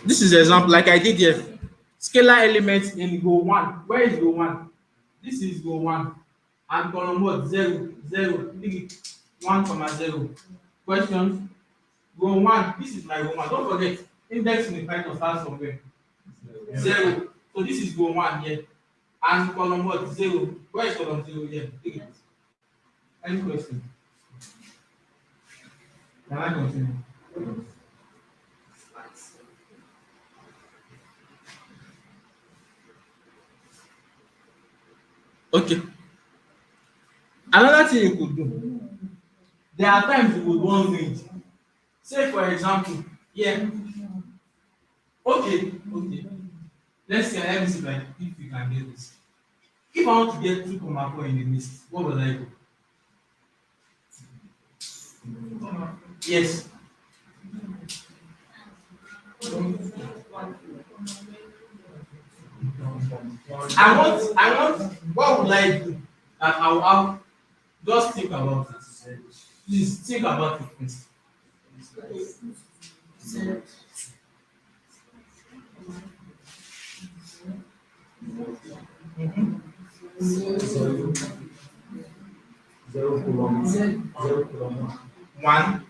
This is an example like I did here. Scalar elements in row 1. Where is row 1? This is row 1. And column what? 0, 0, 3, 1, comma 0. Questions? Row 1. This is my row 1. Don't forget, index in the Python starts from where? 0. So this is row 1 here. And column what? 0. Where is column 0 here? 3. Any question? Can I continue? Okay. Another thing you could do. There are times you would want range. Say for example, yeah. Okay. Let's say let me see like if you can get this. If I want to get 2 comma 4 in the list, what will I do? Yes. I want, what would I do? And I'll just think about it. Please think about it first. Zero column. 1.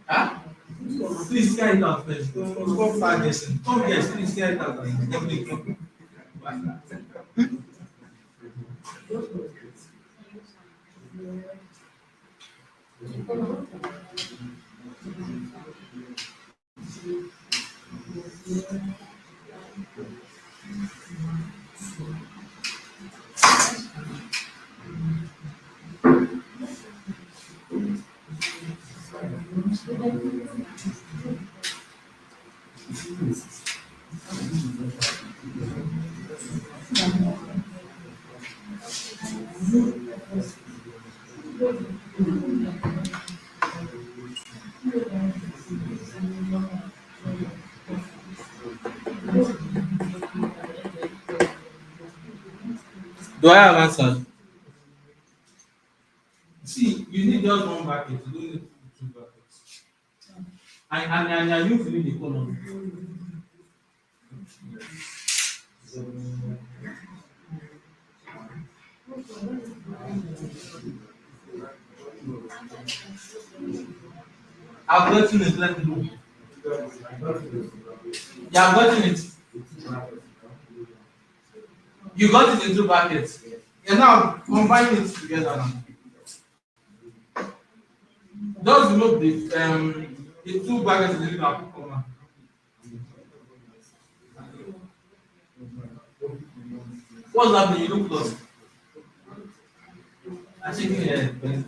Huh? Please carry it out first. Don't far guessing. Don't guess. Please carry it out. Do I have answers? See, you need just one bracket, you don't need two brackets. And you use the column. I've gotten it, let me know. You have gotten it. You got it in two brackets. You're now combining it together now. Just remove the two brackets in the comma. What's happening? You look lost. I'm shaking your head.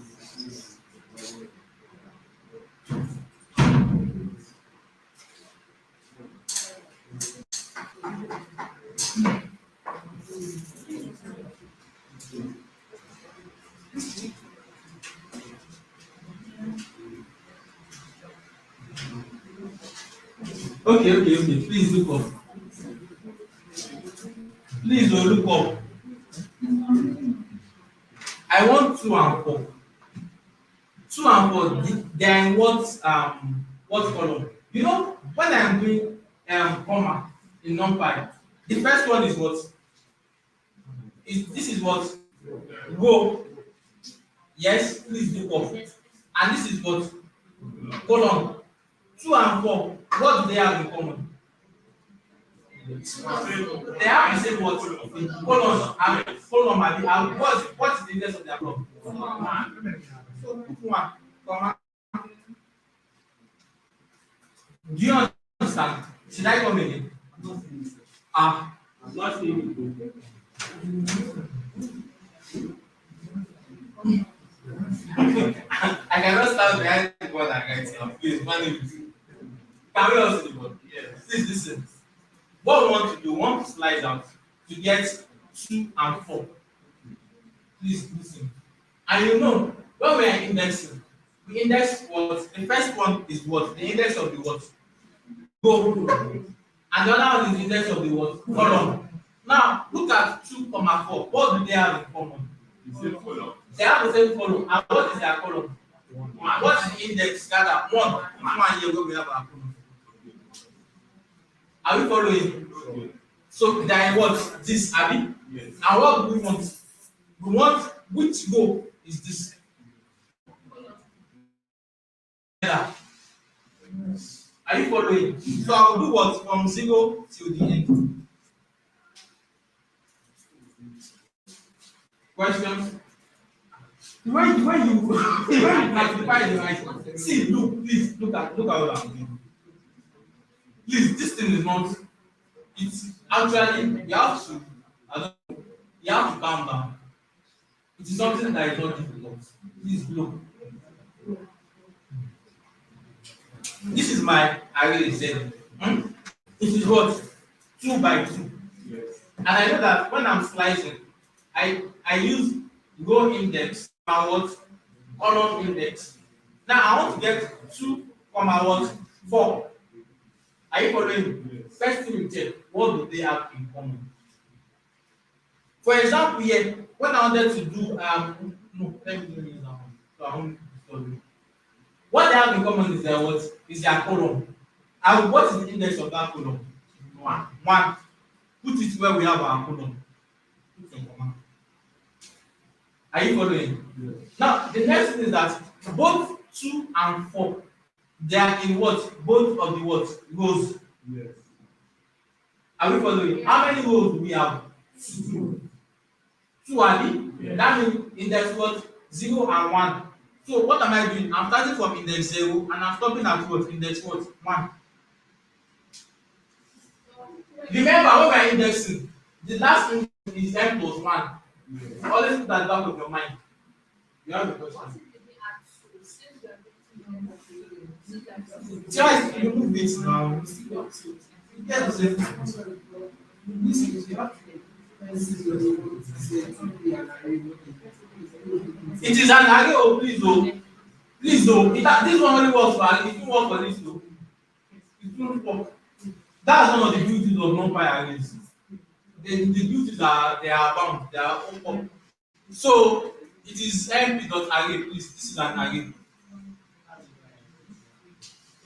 Okay. Please look up. Please don't look up. I want 2 and 4. 2 and 4, they are in what column? You know, when I am doing comma in NumPy, the first one is what? This is what? Row. Yes, please look up. And this is what? Column. 2 and 4, what do they have in common? They have the same what? Column and what is the index of their column? So put 1, comma. Do you understand? Should I come again? Ah. I'm not saying it. I cannot stand behind the board and write it. Please manage it. Can we also do the board? Yes. Please listen. What we want to do, we want to slide out to get 2 and 4. Please listen. And you know, when we are indexing, we index what? The first one is what? The index of the what? Go. And the other one is the index of the what? Column. Now, look at 2, 4. What do they have in common? The same column. They have the same column. And what is their column? 1. What is the index? Gather 1. 1 here where we have our column. Are we following? Okay. So they are what? This, Abi? Yes. And what do we want? We want which row is this? Yeah. Are you following? So I'll do what? From 0 till the end. Questions? When you magnify the right, see, look at what I'm doing. Please, this thing is not. It's actually you have to calm down. It is something that is not difficult. Please look. This is my array Z. It is what? 2 by 2. Yes. And I know that when I'm slicing, I use row index and what? Column index. Now I want to get 2, what? 4. Are you following? Yes. First thing you check, what do they have in common? For example, here, when I wanted to do no, let me do this now. So I won't disturb you. What they have in common is their what? Is their column. And what is the index of that column? 1. Put it where we have our column. Put some comma. Are you following? Yes. Now, the next thing is that both 2 and 4, they are in what? Both of the what? Rows. Yes. Are we following? How many rows do we have? 2. 2 Abi? Yes. That means index what? 0 and 1. So what am I doing? I'm starting from index 0 and I'm stopping at what? Index what? 1. Remember when we are indexing, the last index is n plus 1. Always put at the back of your mind. You have a question. Just you move it now. Get the same thing. It is an array, oh please oh. Please oh. This one only works for array. It won't work for this though. It won't work. That's one of the beauties of non-pi arrays. The beauties are they are bound, they are open. So it is mp.array, please. This is an array.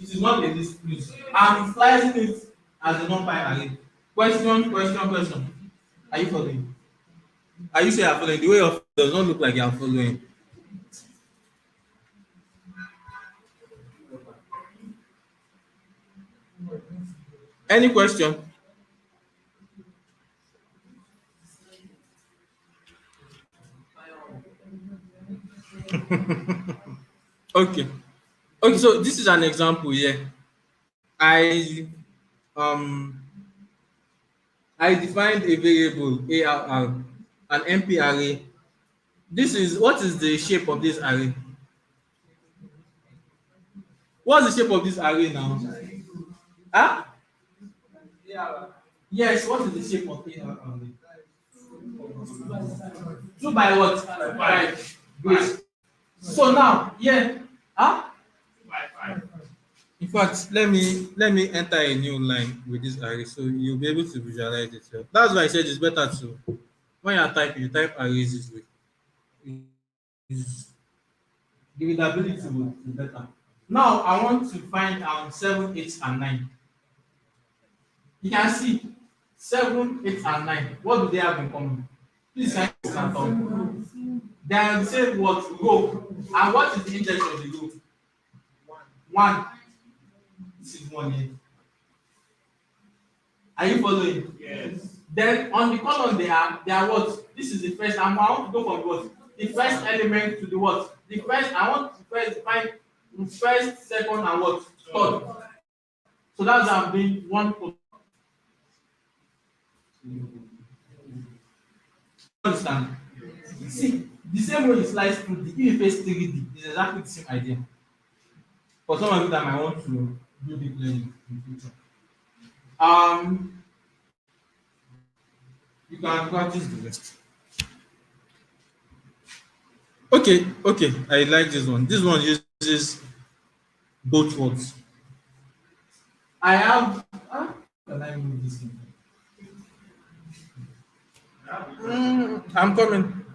It is not a list, please. I'm slicing it as a non-pi array. Question. Are you following? Are you saying you are following? The way of does not look like you are following. Any question? Okay. Okay, so this is an example here. Um I defined a variable ARR, an MP array. What is the shape of this array? What's the shape of this array now? Huh? Yes, what is the shape of ARR? 2 by what? 5. Great. So now, yeah. Huh? In fact, let me enter a new line with this array so you'll be able to visualize it. That's why I said it's better to when you are typing, you type arrays this way. The readability will be better. Now I want to find 7, 8, and 9. You can see 7, 8, and 9. What do they have in common? Please can you stand up? They are the same what row. And what is the index of the row? 1. This is 1 here. Are you following? Yes. Then on the column they are what? This is the first. I want to go from what? The first element to the what? The first. I want to first find first, second, and what? Third. So that's how I'm doing 1 column. Understand? See, the same way you slice through the if you face 3D is exactly the same idea. For some of you that might want to do deep learning in the future. You can practice the rest. Okay, I like this one. This one uses both words. I have. Can I move this in? I'm coming.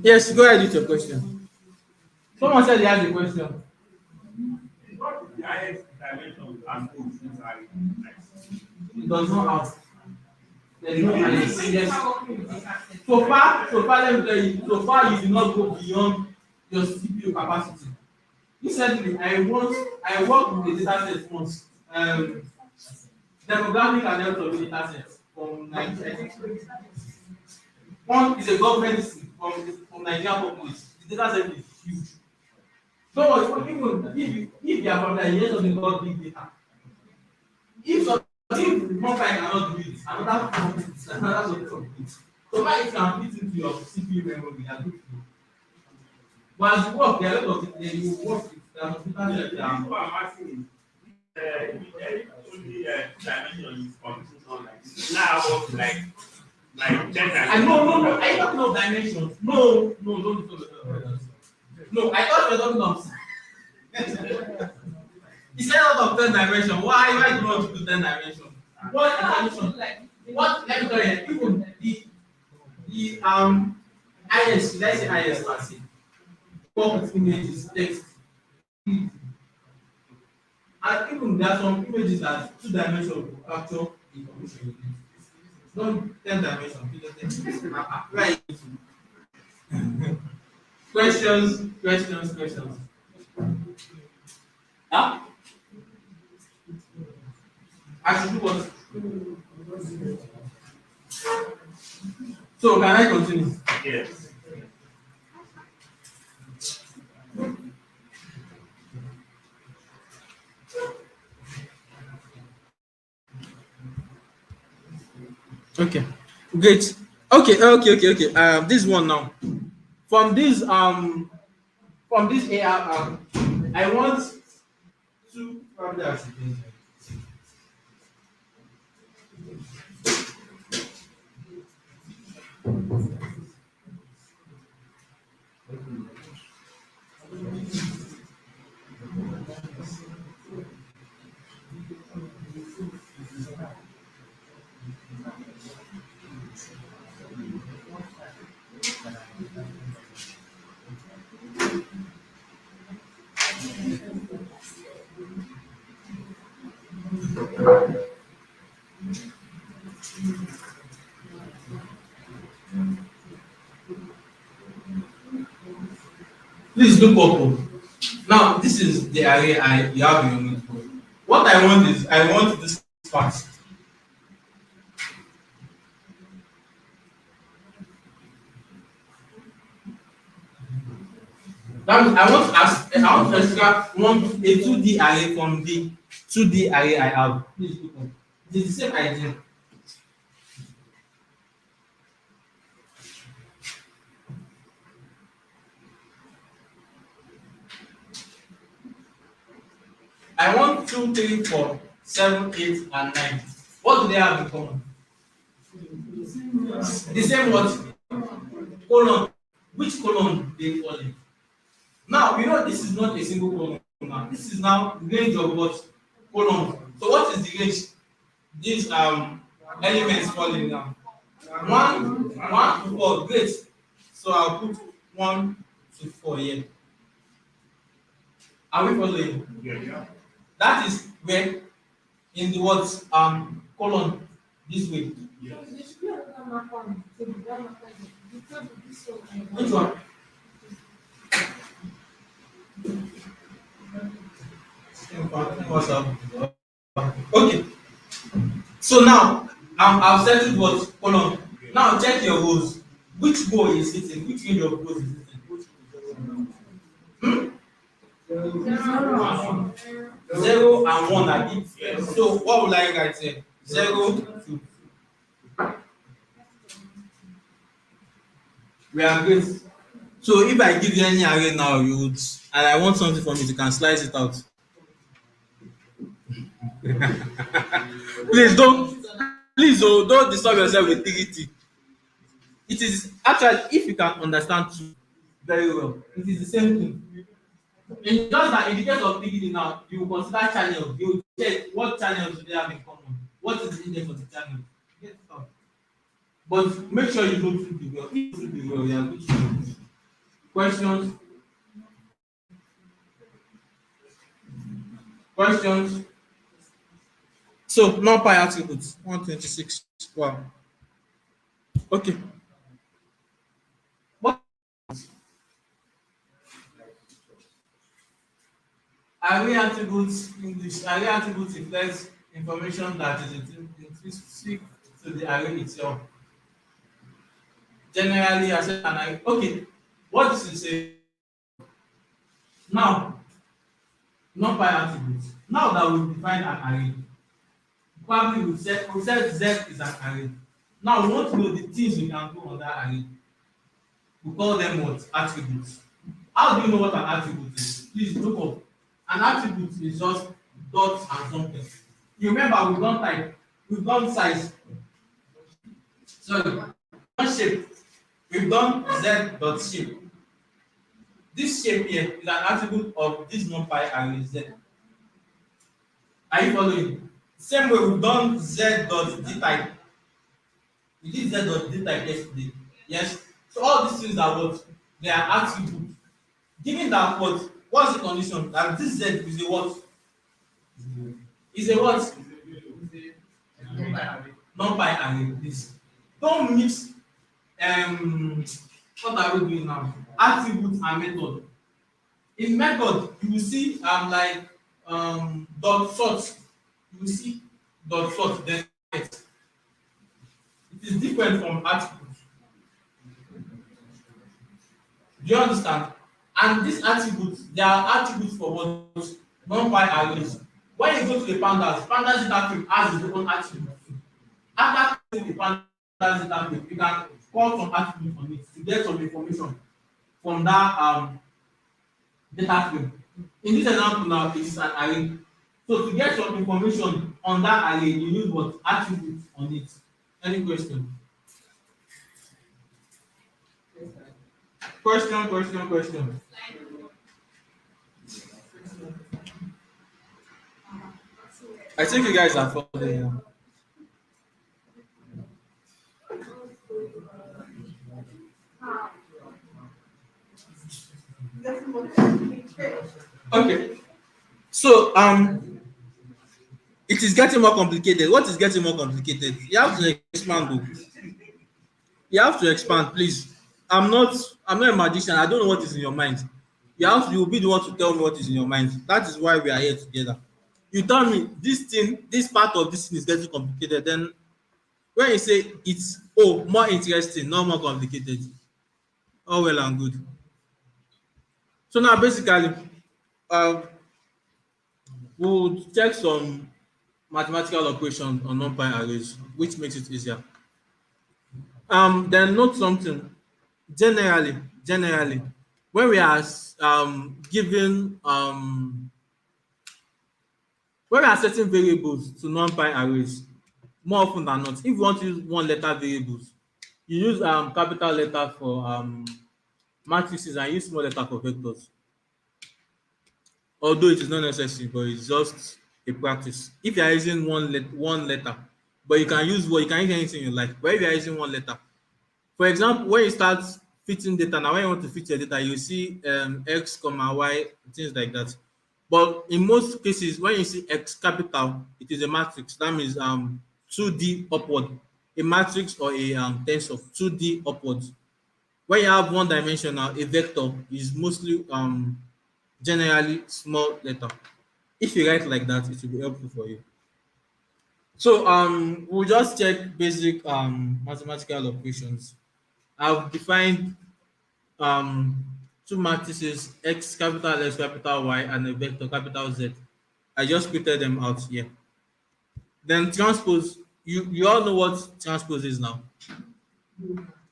Yes, go ahead with your question. Someone said he has a question. What is the highest dimension and width in this array? It does not have. There is no highest. Yes. So far, let me tell you, so far you do not go beyond your CPU capacity. Recently, I worked with a data set once. Demographic and health of data sets from Nigeria. One is a government from Nigerian population. The data set is huge. So even if you are from Nigeria, here's something called big data. If one guy cannot do it, another something complete. So far it can fit into your CPU memory, you are good to go. But as you work, there are a lot of things you work with. What I'm asking is, only dimension is computing like this. Now I work like 10 dimensions. No. Are you talking of dimensions? No, don't talk about. No, I thought you were talking of. He said out of 10 dimensions. Why do you want to do 10 dimensions? What dimension? What? Let me tell you. Even the IS, let's say IS per se. Work with images, text. And even there are some images that 2 dimensions capture information. Not 10 dimensions. Right. Questions. Huh? I should do what? So can I continue? Yes. Okay, great. Okay. This one now. From this AR I want to probably as it is. Please look up. Now this is the array you have in your notebook. What I want is I want this part. That means I want to extract a 2D array from the 2D array I have. Please look up. It is the same idea. I want 2, 3, 4, 7, 8, and 9. What do they have in common? The same what? Colon. Which colon they fall in? Now, you know this is not a single column now. This is now range of what? Columns. So what is the range? These elements falling now. 1 to 4. Great. So I'll put 1 to 4 here. Are we following? Yeah. That is where in the words column this way. Which one? What's up? Okay. So now I've settled what column. Now check your rows. Which row is it in? Which range of rows is it in? 0 and 1 are it. So what will I write here? 0, 2. We are great. So if I give you any array now, you would, and I want something from it, you can slice it out. Don't disturb yourself with dignity. It is actually, if you can understand two very well, it is the same thing. And just that in the case of dignity now, you will consider channels. You will check what channels do they have in common. What is the index of the channel? Get it out. But make sure you know truly well. If you truly well, you are good to know. Questions? Questions? So, NumPy attributes 126. Wow. Okay. What? Array attributes English. Array attributes reflects information that is intrinsic to the array itself. Generally, as an array. Okay. What this is saying now? NumPy attributes. Now that we define an array, probably we said Z is an array. Now we want to know the things we can do on that array. We call them what? Attributes. How do you know what an attribute is? Please look up. An attribute is just dots and something. You remember we've done type, we've done size. Sorry, we've done shape. We've done Z dot shape. This shape here is an attribute of this NumPy array Z. Are you following? Same way we've done Z dot D type. We did Z dot D type yesterday. Yes. So all these things are what? They are attributes. Given that what's the condition? That this Z is a what? Is a what? NumPy array. This. Don't mix what are we doing now? Attribute and method. In method, you will see dot sort. You will see dot sort then it is different from attribute. Do you understand? And these attributes, they are attributes for what? NumPy arrays. When you go to the pandas interface has its own attribute. After the pandas that data frame, you can call some attribute on it to get some information from that data frame. In this example now, it is an array. So to get some information on that array, you use what attribute on it. Any question? Question. I think you guys are following now. Okay. So it is getting more complicated. What is getting more complicated? You have to expand. You have to expand, please. I'm not a magician. I don't know what is in your mind. You will be the one to tell me what is in your mind. That is why we are here together. You tell me this part of this thing is getting complicated. Then when you say it's more interesting, not more complicated, all well and good. So now basically, we'll check some mathematical operations on NumPy arrays, which makes it easier. Then note something. Generally, when we are given when we are setting variables to NumPy arrays, more often than not, if you want to use one letter variables, you use capital letter for matrices and use small letter for vectors. Although it is not necessary, but it's just a practice. If you are using one letter, but you can use anything you like. But if you are using one letter, for example, when you start fitting data, now when you want to fit your data, you see x, y, things like that. But in most cases, when you see x capital, it is a matrix. That means 2D upward. A matrix or a tensor, 2D upwards. When you have one dimensional, a vector is mostly generally small letter. If you write like that, it will be helpful for you. So we'll just check basic mathematical operations. I've defined two matrices, x capital X capital Y and a vector capital Z. I just printed them out here. Then transpose, you all know what transpose is now.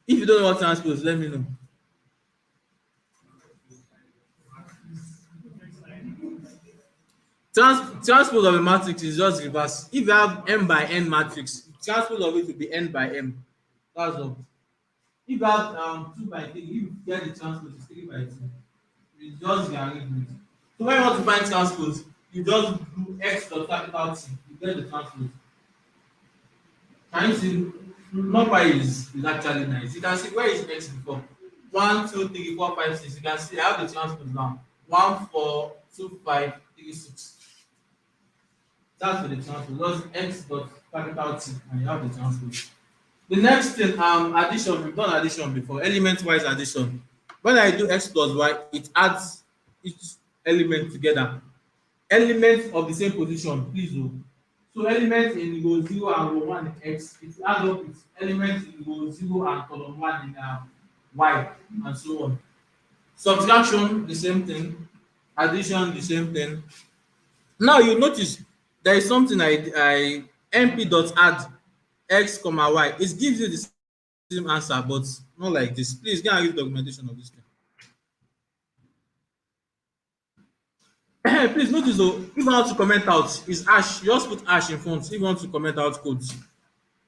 If you don't know what transpose, let me know. Transpose of a matrix is just reverse. If you have m by n matrix, transpose of it will be n by m. That's all. If you have 2 by 3, if you get the transpose, it's 3 by 2. You just rearrange it. So when you want to find transpose, you just do x dot capital T. You get the transpose. Can you see? NumPy is actually nice. You can see where is x before. 1, 2, 3, 4, 5, 6. You can see I have the transpose now. 1, 4, 2, 5, 3, 6. That's for the transpose. Just x dot capital T, and you have the transpose. The next thing, addition. We've done addition before. Element-wise addition. When I do x plus y, it adds each element together. Elements of the same position, please. So elements in row 0 and row 1 in x, it adds up with elements in row 0 and column 1 in y, and so on. Subtraction, the same thing. Addition, the same thing. Now you notice there is something I np.add x, y. It gives you the same answer, but not like this. Please go and read documentation of this thing. Please notice though, if you want to comment out, is hash. Just put hash in front. If you want to comment out codes,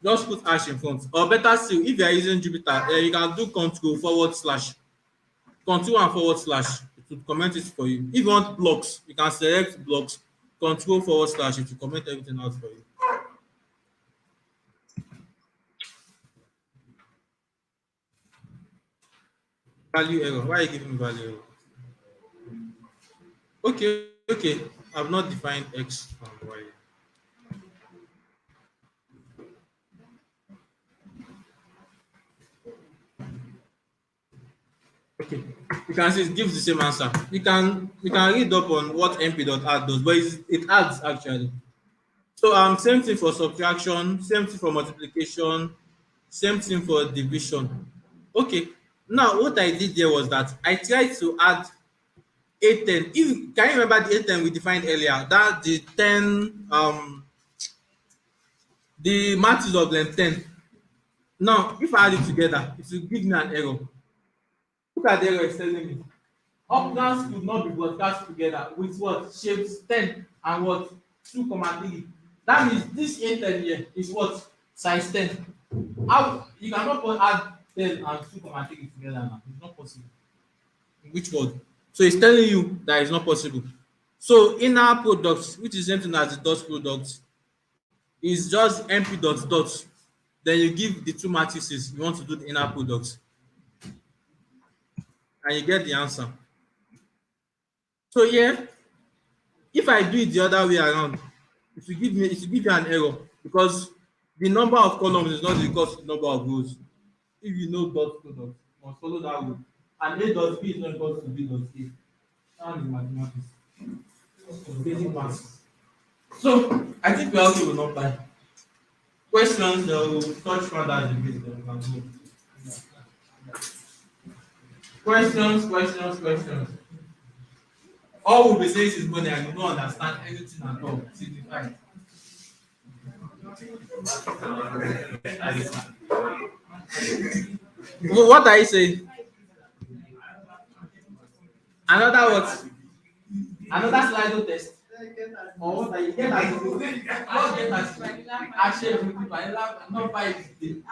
just put hash in front. Or better still, if you are using Jupyter, you can do control / control and /. It will comment it for you. If you want blocks, you can select blocks, control / it will comment everything out for you. Value error. Why are you giving me value error? Okay. I've not defined x and y. Okay, you can see it gives the same answer. You can read up on what np.add does, but it adds actually. So same thing for subtraction, same thing for multiplication, same thing for division. Okay, now what I did there was that I tried to add 8, 10. Can you remember the 8, 10 we defined earlier? That the 10 the matrix of length 10. Now, if I add it together, it will give me an error. Look at the error it's telling me. Occurrence could not be broadcast together with what? Shapes 10 and what? 2,3. That means this 8 here is what? Size 10. How you cannot add 10 and 2,3 together now. It's not possible. In which word? So it's telling you that it's not possible. So inner product, which is same thing as the dot product, is just np dot dot. Then you give the two matrices you want to do the inner product, and you get the answer. So here, if I do it the other way around, it will give you an error because the number of columns is not equal to the number of rows. If you know dot product, you must follow that rule. And A dot B is not equal to B dot A. That is mathematics. Basic maths. So I think we also will not buy. Questions, will touch further as a bit, then we can go. Questions. All we'll be saying is money and you don't understand anything at all. Signified. What are you saying? Another what? Another Slido test? Or what are you getting at? What get at? Actually, vanilla number is the.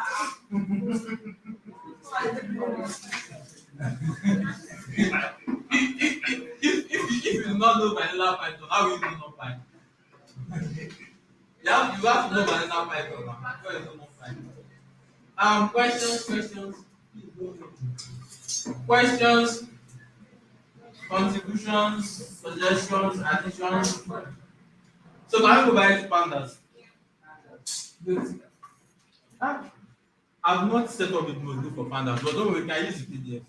If you do not know vanilla Python, how will you know Python? You have to know vanilla Python now. Before you know Python. Questions, contributions, suggestions, additions. So can I go back to pandas? Good. I've not set up a notebook for pandas, but don't worry, we can use the PDF.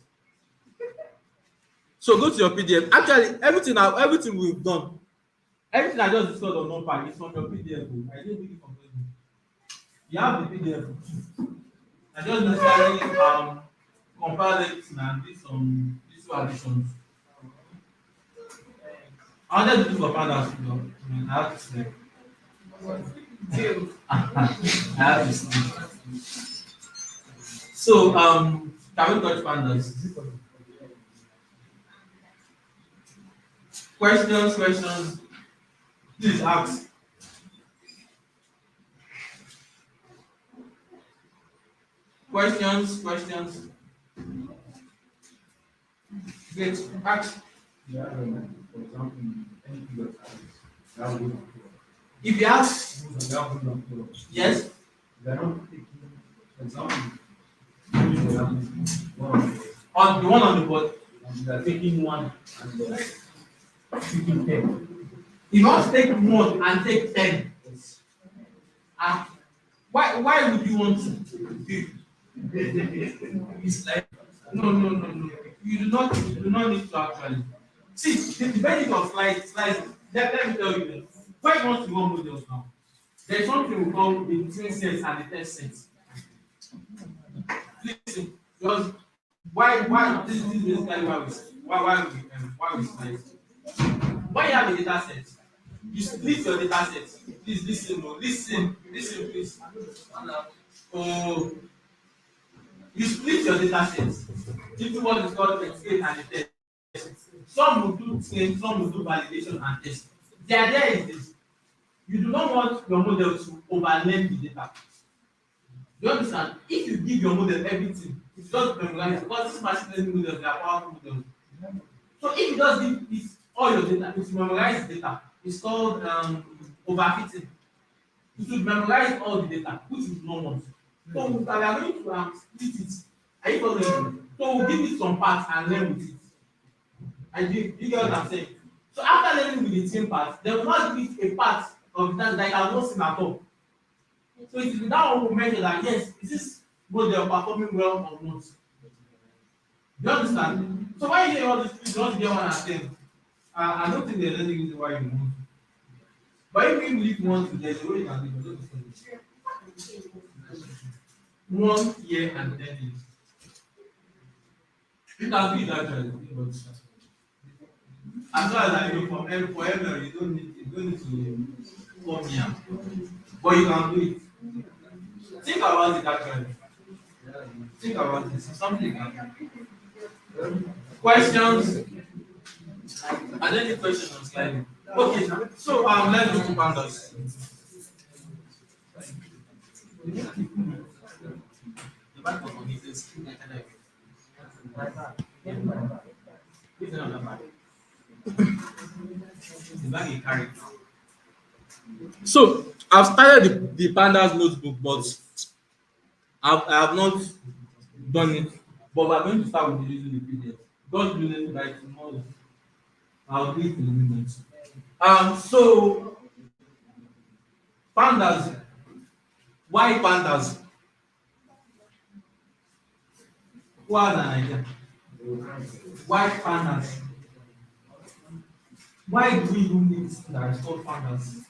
So go to your PDF. Actually, everything we've done, everything I just discussed on NumPy is from your PDF. I didn't really complete it. You have the PDF. I just necessarily compare it and did some two additions. I wanted to do for pandas, I have to sleep. I have to sleep. So, can we touch pandas? Questions. Please ask. Questions. Great. Ask. Yeah, for example, anything that If you ask, yes. They're not taking, for example, On the one on the board. they're taking one and they're taking 10. You must take one and take 10. Why would you want to do? It's like no. You do not need to actually. See, the benefit of slides, let me tell you this. Why you want to run models now? There's something we call the twin sets and the test sets. Listen, because why this is basically why we slide. When you have a data set, you split your data set. Please listen, please. Oh, you split your data set into what is called explain and the test. Some will do train, some will do validation and test. The idea is this: you do not want your model to overlearn the data. You understand? If you give your model everything, it's just memorize because this machine learning models, they are powerful models. So if you just give it all your data, it's memorized data. It's called overfitting. You should memorize all the data, which you do not want. So we are going to split it. Are you following? So we'll give it some parts and learn with it. And you get what I'm saying? So after learning with the same part, they will not give a part of that I have not seen at all. So it is that one will measure that yes, is this model performing well or not? You understand? So why you hear all this, you don't get 1 and 10. I don't think there's any reason why you want. But if you leave one to there's a way you can leave it. 1 year and 10 years. You can do it actually. As well as I know for ML, you don't need to come here. But you can do it. Think about it actually. Think about this. It's something you can questions. Are there any questions on sliding? Okay, so let's go to pandas. The back of it is the bag you carry. So I've started the pandas notebook, but I have not done it. But we're going to start with using the PDF. God willing, by tomorrow, I'll do it in a minute. So pandas. Why pandas? Who has an idea? Why pandas? Why do we even need this thing that is called pandas?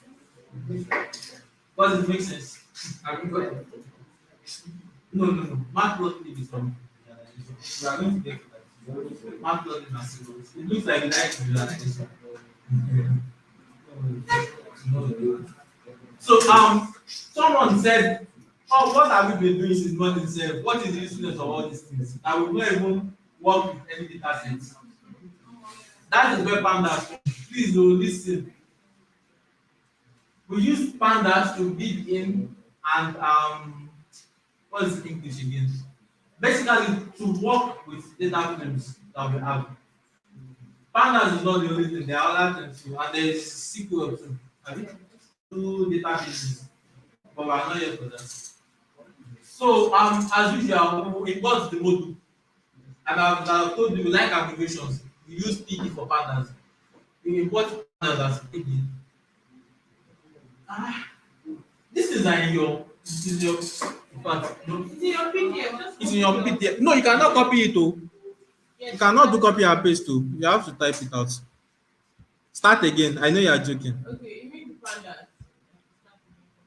Does it make sense? Have you got it? No. Math learning is from visualization. We are going to get to that. Math learning and symbols. It looks like you like visualization. So someone said, "Oh, what have we been doing since morning itself? What is the usefulness of all these things? I will not even work with any data sets." That is where pandas. Please listen. We use pandas to build in and what is English again? Basically, to work with data frames that we have. Pandas is not the only thing. There are other things too, and there is SQL too. Have you? Two databases, but we are not yet for that. So as usual, we import the module, and I've told you we like abbreviations. We use PD for pandas. We import pandas as PD. This is in your. This is your. No. It's in your PDF. Just It's in your PDF. No, you cannot copy it. Oh. Yes. You cannot do copy and paste. Oh. You have to type it out. Start again. I know you are joking. Okay, you mean pandas.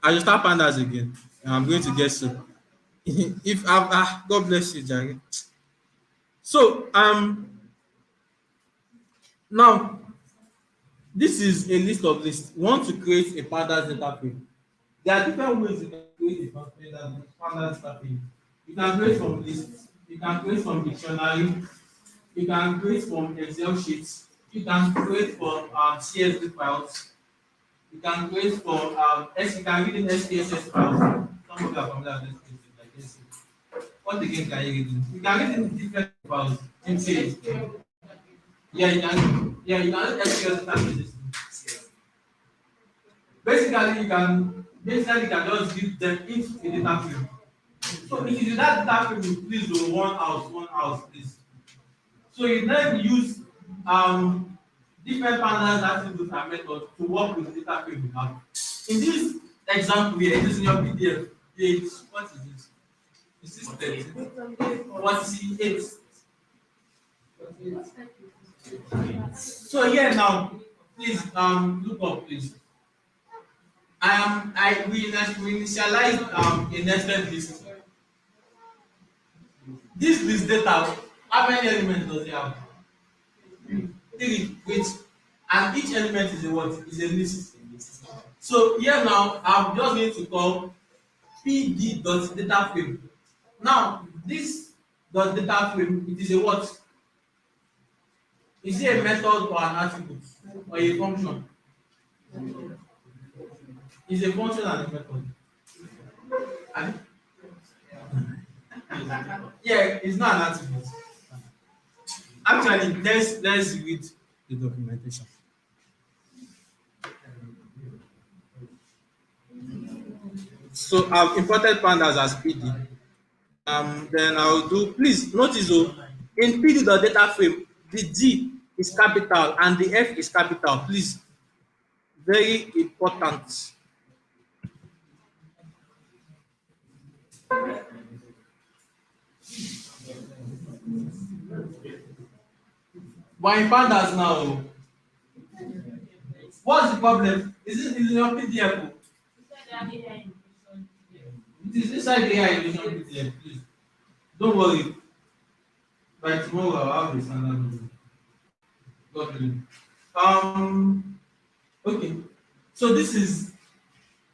I will start pandas again. I'm going to get so. If God bless you, Jerry. So now this is a list of lists. We want to create a pandas data frame. There are different ways you can create a pandas data frame. You can create from lists. You can create from dictionary. You can create from Excel sheets. You can create from CSV files. You can create from you can read in SPSS files. Some of you are familiar with SPSS, like this. What again can you read in? You can read in different files. You can read SPSS databases. Basically, you can just give them each a data frame. So it is that data frame you please do one house, please. So you then use different pandas, attributes, and methods to work with the data frame you have. In this example here, it is in your PDF. Page, what is this? Is this 30? 48. So here now, please look up, please. We initialize a nested list. This list data, how many elements does it have? 3, which and each element is a what? Is a list. So here now, I'm just going to call pd.dataframe. Now, this data frame, it is a what? Is it a method or an attribute or a function? It's a function and a method. Yeah, it's not an attribute. Actually, let's read the documentation. So I've imported pandas as PD. Then I'll do. Please notice in PD.data frame, the D is capital and the F is capital. Please, very important. But in pandas now, what's the problem? Is it in your PDF? It is inside the AI edition PDF, please. Don't worry. By tomorrow I'll have the standard version. God willing. Okay. So this is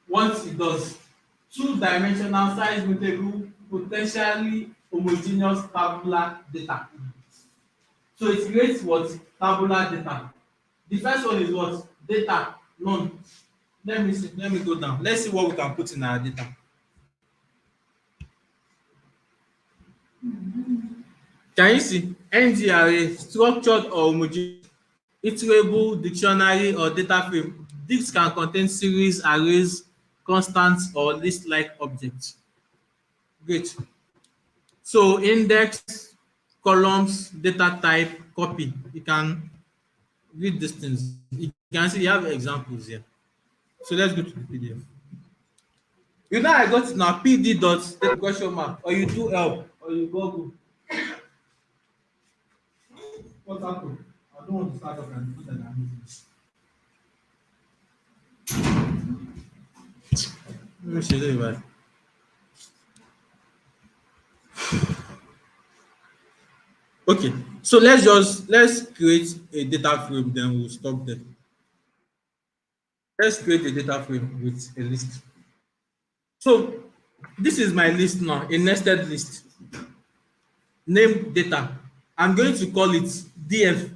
what it does. Two-dimensional size mutable, potentially homogeneous tabular data. So it creates what? Tabular data. The first one is what? Data, none. Let me see, let me go down. Let's see what we can put in our data. Can you see? NGRA, structured or homogeneous, iterable, dictionary, or data frame. This can contain series, arrays, constants, or list-like objects. Great. So index, columns, data type, copy. You can read these things. You can see you have examples here. So let's go to the PDF. You know I got it now. PD dot question mark, or you do help, or you Google. What happened? I don't want to start off and put that I'm Let me show you right. Okay, so let's create a data frame, then we'll stop there. Let's create a data frame with a list. So this is my list now, a nested list. Name data. I'm going to call it DF.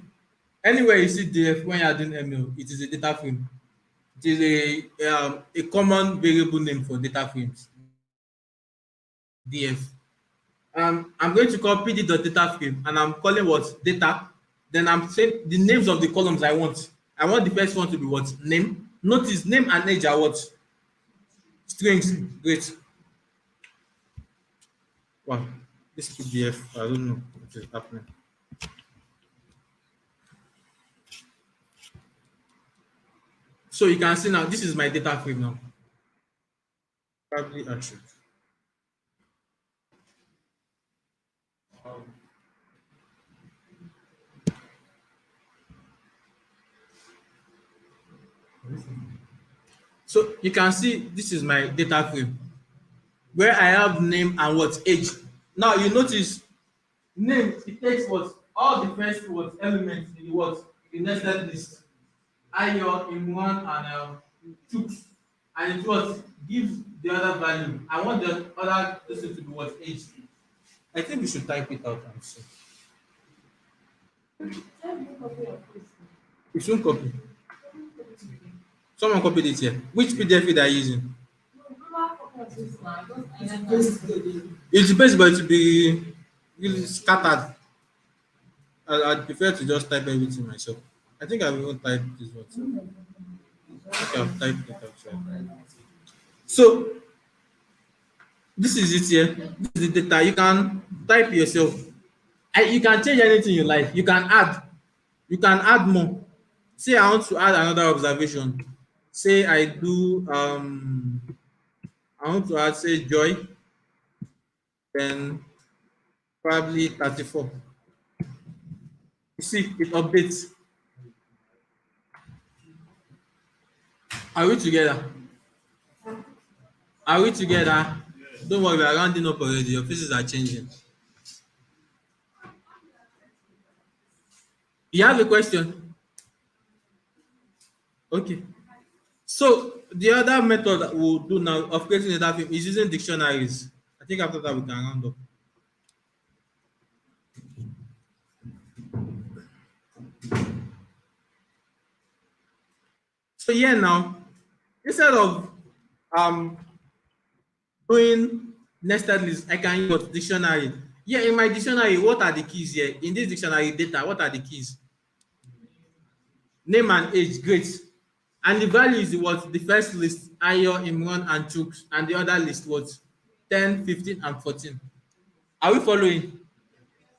Anywhere you see DF when you are doing ML, it is a data frame. It is a common variable name for data frames. DF. I'm going to call pd.data frame and I'm calling what? Data. Then I'm saying the names of the columns I want. I want the first one to be what? Name. Notice name and age are what? Strings. Great. Wow. This PDF, I don't know what is happening. So you can see now, this is my data frame now. Probably I should. So you can see this is my data frame where I have name and what? Age. Now you notice name, it takes what? All the first what elements in the what? The nested list. Ayo, Imran, and Chooks. And it what gives the other value. I want the other person to be what? Age. I think we should type it out and see. It won't copy. Someone copied it here. Which PDF are you using? It depends, but it will be really scattered. I'd prefer to just type everything myself. I think I will type this one. I think I've typed it outside. So this is it here. This is the data. You can type yourself. You can change anything you like. You can add. You can add more. Say I want to add another observation. Say I do I want to add say joy, then probably 34. You see, it updates. Are we together? Are we together? Don't worry, we are rounding up already. Your faces are changing. You have a question? Okay. So the other method that we'll do now of creating a data frame is using dictionaries. I think after that we can round up. So here now, instead of doing nested list, I can use dictionary. Yeah, in my dictionary, what are the keys here? In this dictionary data, what are the keys? Name and age, great. And the value is what? The first list, Ayo, Imran, and Chooks, and the other list what? 10, 15, and 14. Are we following?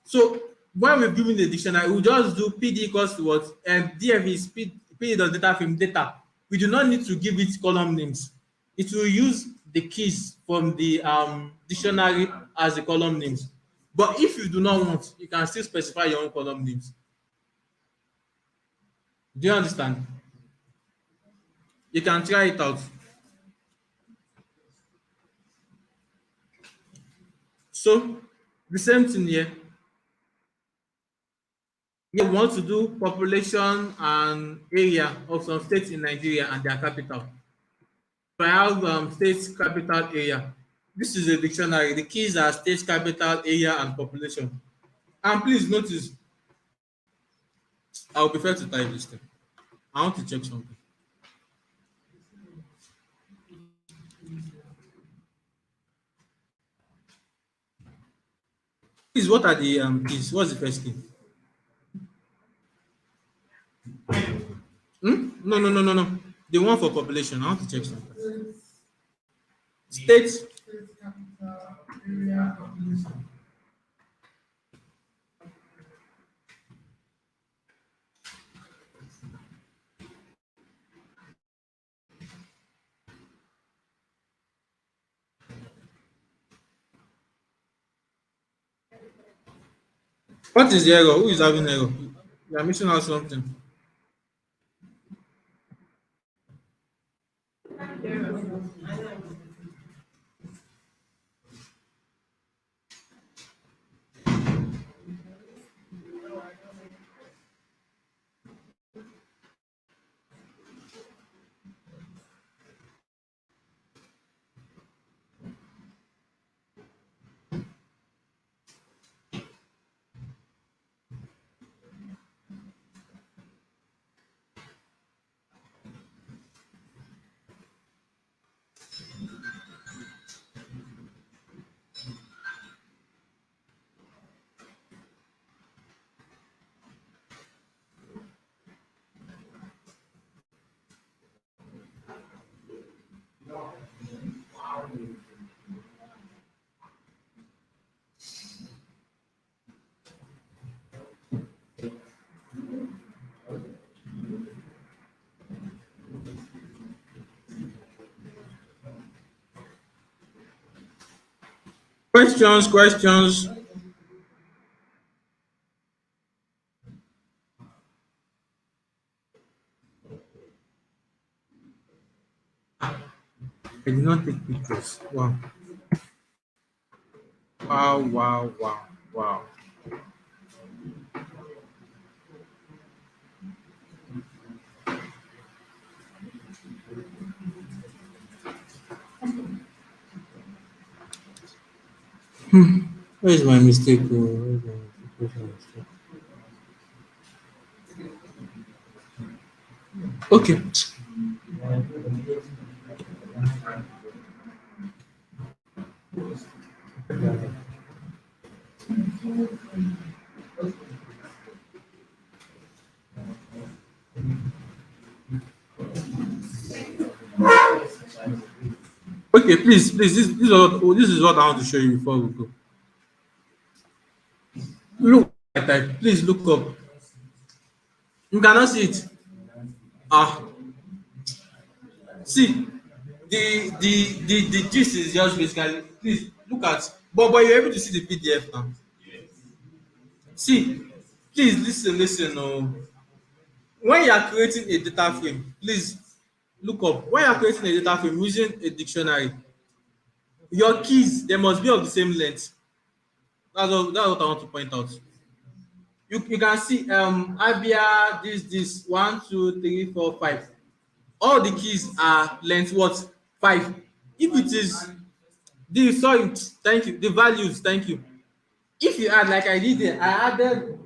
So when we're giving the dictionary, we just do PD equals to what? DF is PD.data frame data. We do not need to give it column names. It will use the keys from the dictionary as the column names. But if you do not want, you can still specify your own column names. Do you understand? You can try it out. So the same thing here. You want to do population and area of some states in Nigeria and their capital. So I have states capital area. This is a dictionary. The keys are state, capital, area, and population. And please notice, I would prefer to type this thing. I want to check something. Please, what are the keys? What's the first key? No, no, no, no, no. The one for population. I want to check something. State. What is the error? Who is having error? You are missing out something. Questions. I did not take pictures. Wow. Wow, wow, wow, wow. Where is my mistake? Where is my mistake? Where is my mistake? Okay. Okay, please, this is what I want to show you before we go. Look, I type. Please look up. You cannot see it. See, the gist is just basically. Please look at. But you're able to see the PDF now. See, please listen. When you are creating a data frame, please look up. When you are creating a data frame using a dictionary, your keys they must be of the same length. That's what I want to point out. You can see Abia this 1, 2, 3, 4, 5. All the keys are length what 5. If it is the sorry, thank you, the values, thank you. If you add like I did there, I added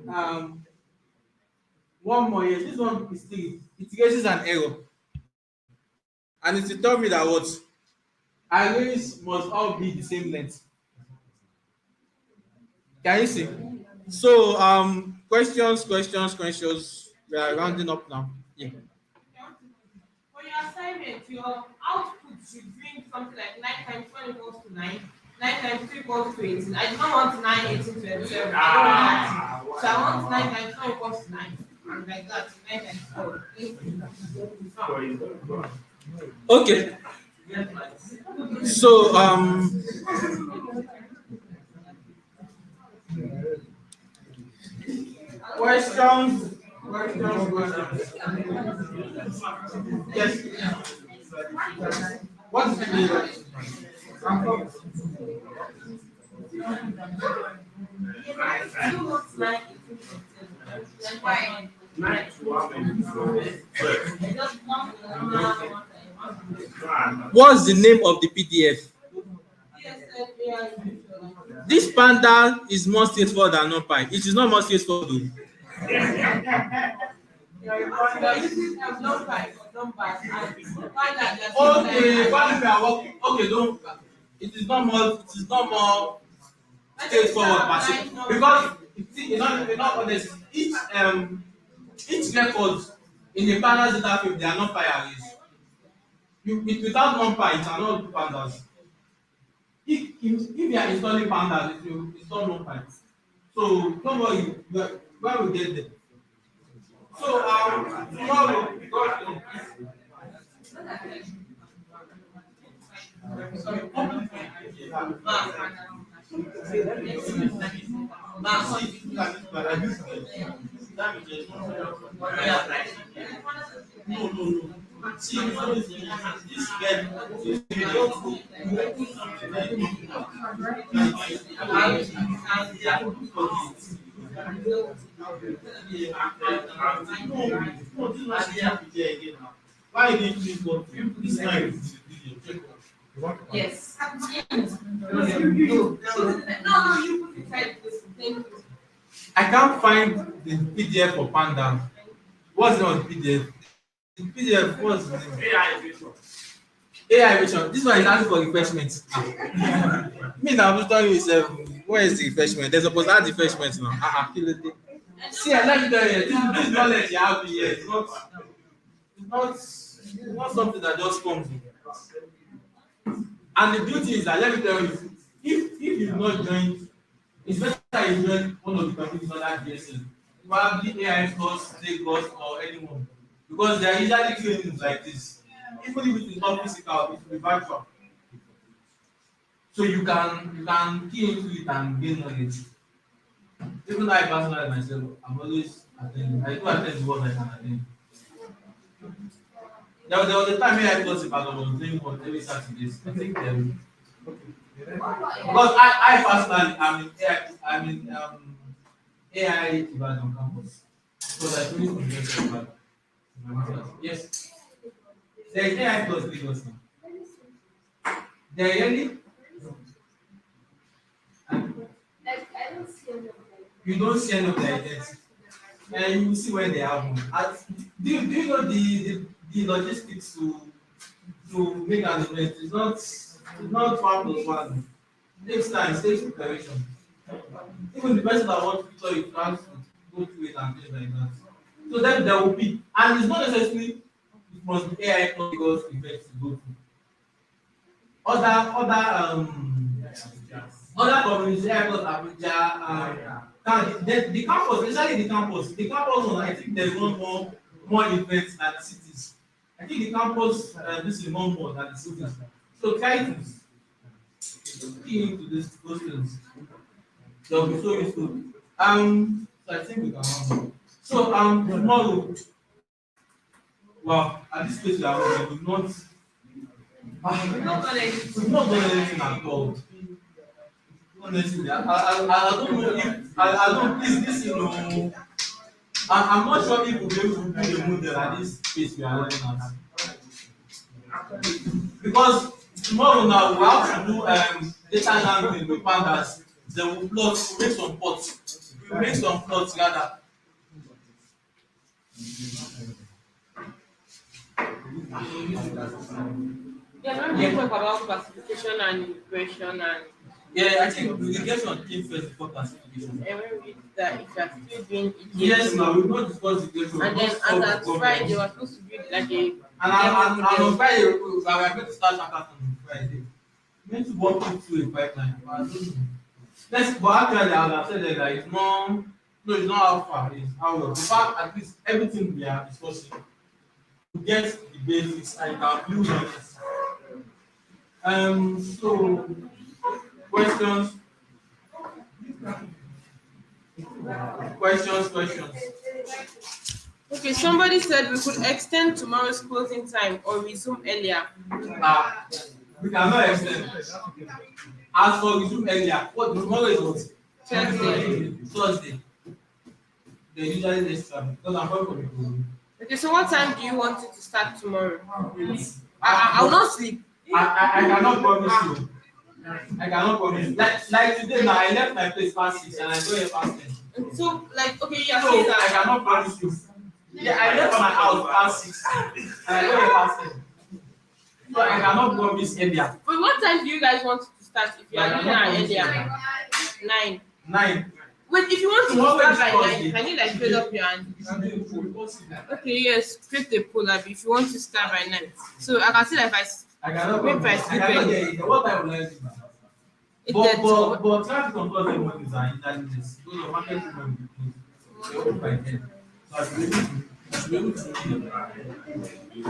one more here. This one is 3. It raises an error. And it will tell me that what arrays must all be the same length. Can you see? So questions. We are rounding up now. Yeah. For your assignment, your output should bring something like 9 times 1 equals to 9, 9 times 2 equals to 18. I do not want 9, 18, 27. I don't want that. So I want 9 times 1 equals to 9. And like that, 9 times 4. Okay. So questions. Yes. What is the what's the name of the PDF? DSN. This panda is more straightforward than NumPy. It is not more straightforward though. Okay, while we are working, okay, don't. It is not more. It is not more straightforward per se because in all honesty, each record in a pandas data frame they are not pi arrays. Without NumPy, it cannot do pandas. If you are installing pandas, it will install NumPy. So don't worry, when we get there. So tomorrow we got sorry, no. See, this girl, why didn't you go this time? Yes. No, you put it like this. Thank you. I can't find the PDF for Panda. What's not PDF? The PDF was AI vision. AI version. This one is asking for refreshment. Me now, I'm telling you, where is the refreshment? There's supposed to add refreshment now. See, I like this knowledge you have here. It's not something that just comes. And the beauty is that let me tell you, if you've not joined, it's better you join one of the companies under DSN, probably AI Plus, Lagos, or anyone, because they are usually trainings like this. Even if it is not physical, it will be virtual. So you can key into it and gain knowledge. Even though I personally myself, I'm always attending. I do attend the ones I can attend. There was a time AI Plus if I was doing one every Saturdays. I think because I personally I'm in AI Ibadan campus. So I really concentrate about yes. There is AI Plus Lagos now. There really Like, I don't see any of them. you don't see any of their events. And you will see when they have one. Do you know the logistics to make an event? It's not 1+1. It takes time, it takes preparation. Even the person that wants to picture it has to go through it and things like that. So then there will be, and it's not necessarily it must be AI because events to go through. Other communities, AI plus Abuja, the campus, especially the campus one, I think there's one more events than the cities. I think the campus this is more than the cities. So try to key into those things. They'll be so useful. So I think we can have one. So tomorrow, wow, at this place we are we will not we've not done anything at all. Honestly, I don't know if I don't please this I'm not sure if we'll be able to do the model at this space we are learning at. Because tomorrow now we have to do data handling with pandas. Then we'll plot, make some plots. We'll make some plots rather. Yeah, when we talk about classification and regression and Yeah, I think regression came first before classification. when we did that, if you are still doing it, Yes, now we've not discussed regression. and then and that Friday was supposed to be like a And on Friday, we are going to start hackathon on Friday. We're meant to walk through a pipeline. But I don't know. But actually, I would have said that it's not, no, it's not how far, it's how well. In fact, at least everything we are discussing, to get the basics and you can build on it. So, questions? Okay, somebody said we could extend tomorrow's closing time or resume earlier. We cannot extend. As for resume earlier, what tomorrow is what? Thursday. They usually next time because I'm going for people. Okay, so what time do you want it to start tomorrow? I will not sleep. I cannot promise you. I cannot promise. Like today now, I left my place past 6 and I go here past 10. So, like, okay, yeah, So say I that. cannot promise you. Yeah, I left my house past 6 and I go here past 10. So I cannot promise earlier. But what time do you guys want to start if you are doing an earlier? 9. 9. Wait, if you want to Tomorrow start is by Thursday. 9, can you like fill up your hand? Okay, yes, create a poll Abi, if you want to start by 9. So I can see that if I cannot Maybe promise. I I cannot get it. What time will I do? But traffic on Thursday mornings are usually less. So your market will be closed. They open by 10. So I should be able to see them.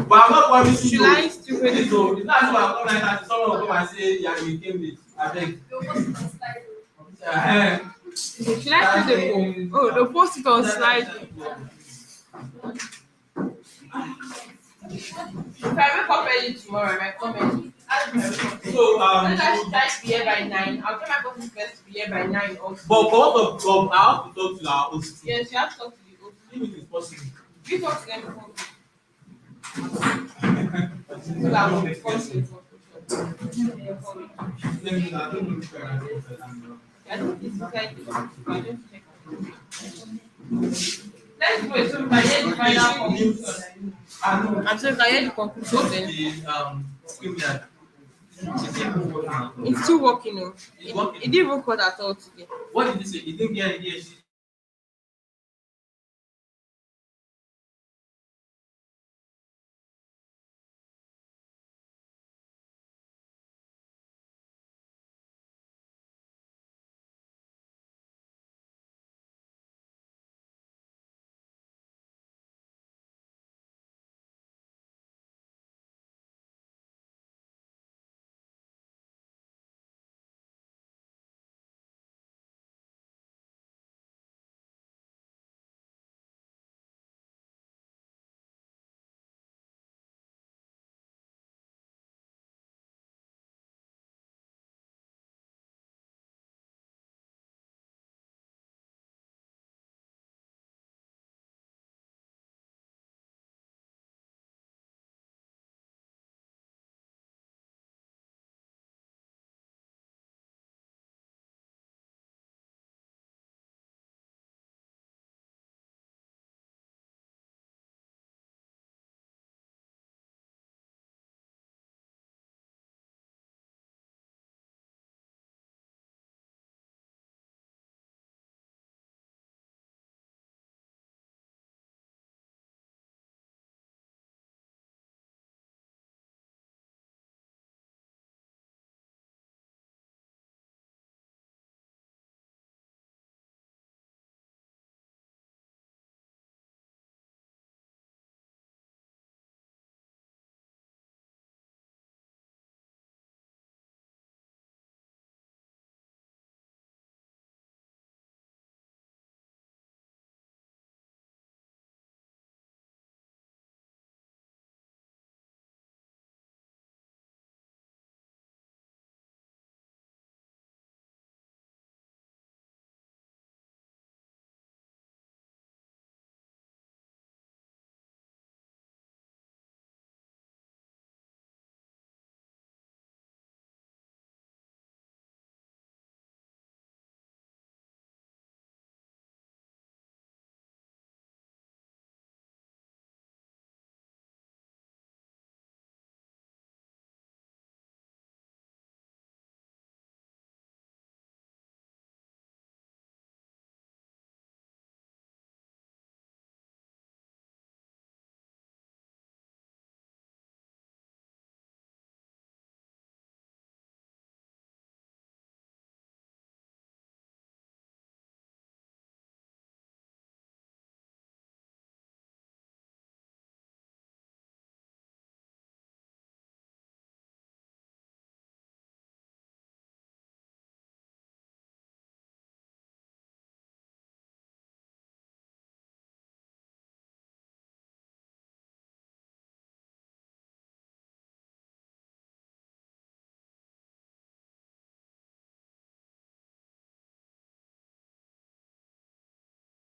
But I'm not promising should you. I still create a It's poll? not as if I come like that. Someone will come and say, yeah, you came late. I beg. Should I create a poll? Oh, they'll post it on slide. If I wake up early tomorrow, I might come early. So When I should try to be here by 9, I'll try my best to be here by 9 also. but what of I have to talk to our host. Yes, you have to talk to the host. If it is possible. You talk to them before. So that will respond to it. I think it's like I don't check. Let's wait so we can hear the final conclusion. And so we can hear the conclusion then. It's still working, oh. It didn't record at all today. What did you say? You didn't get it?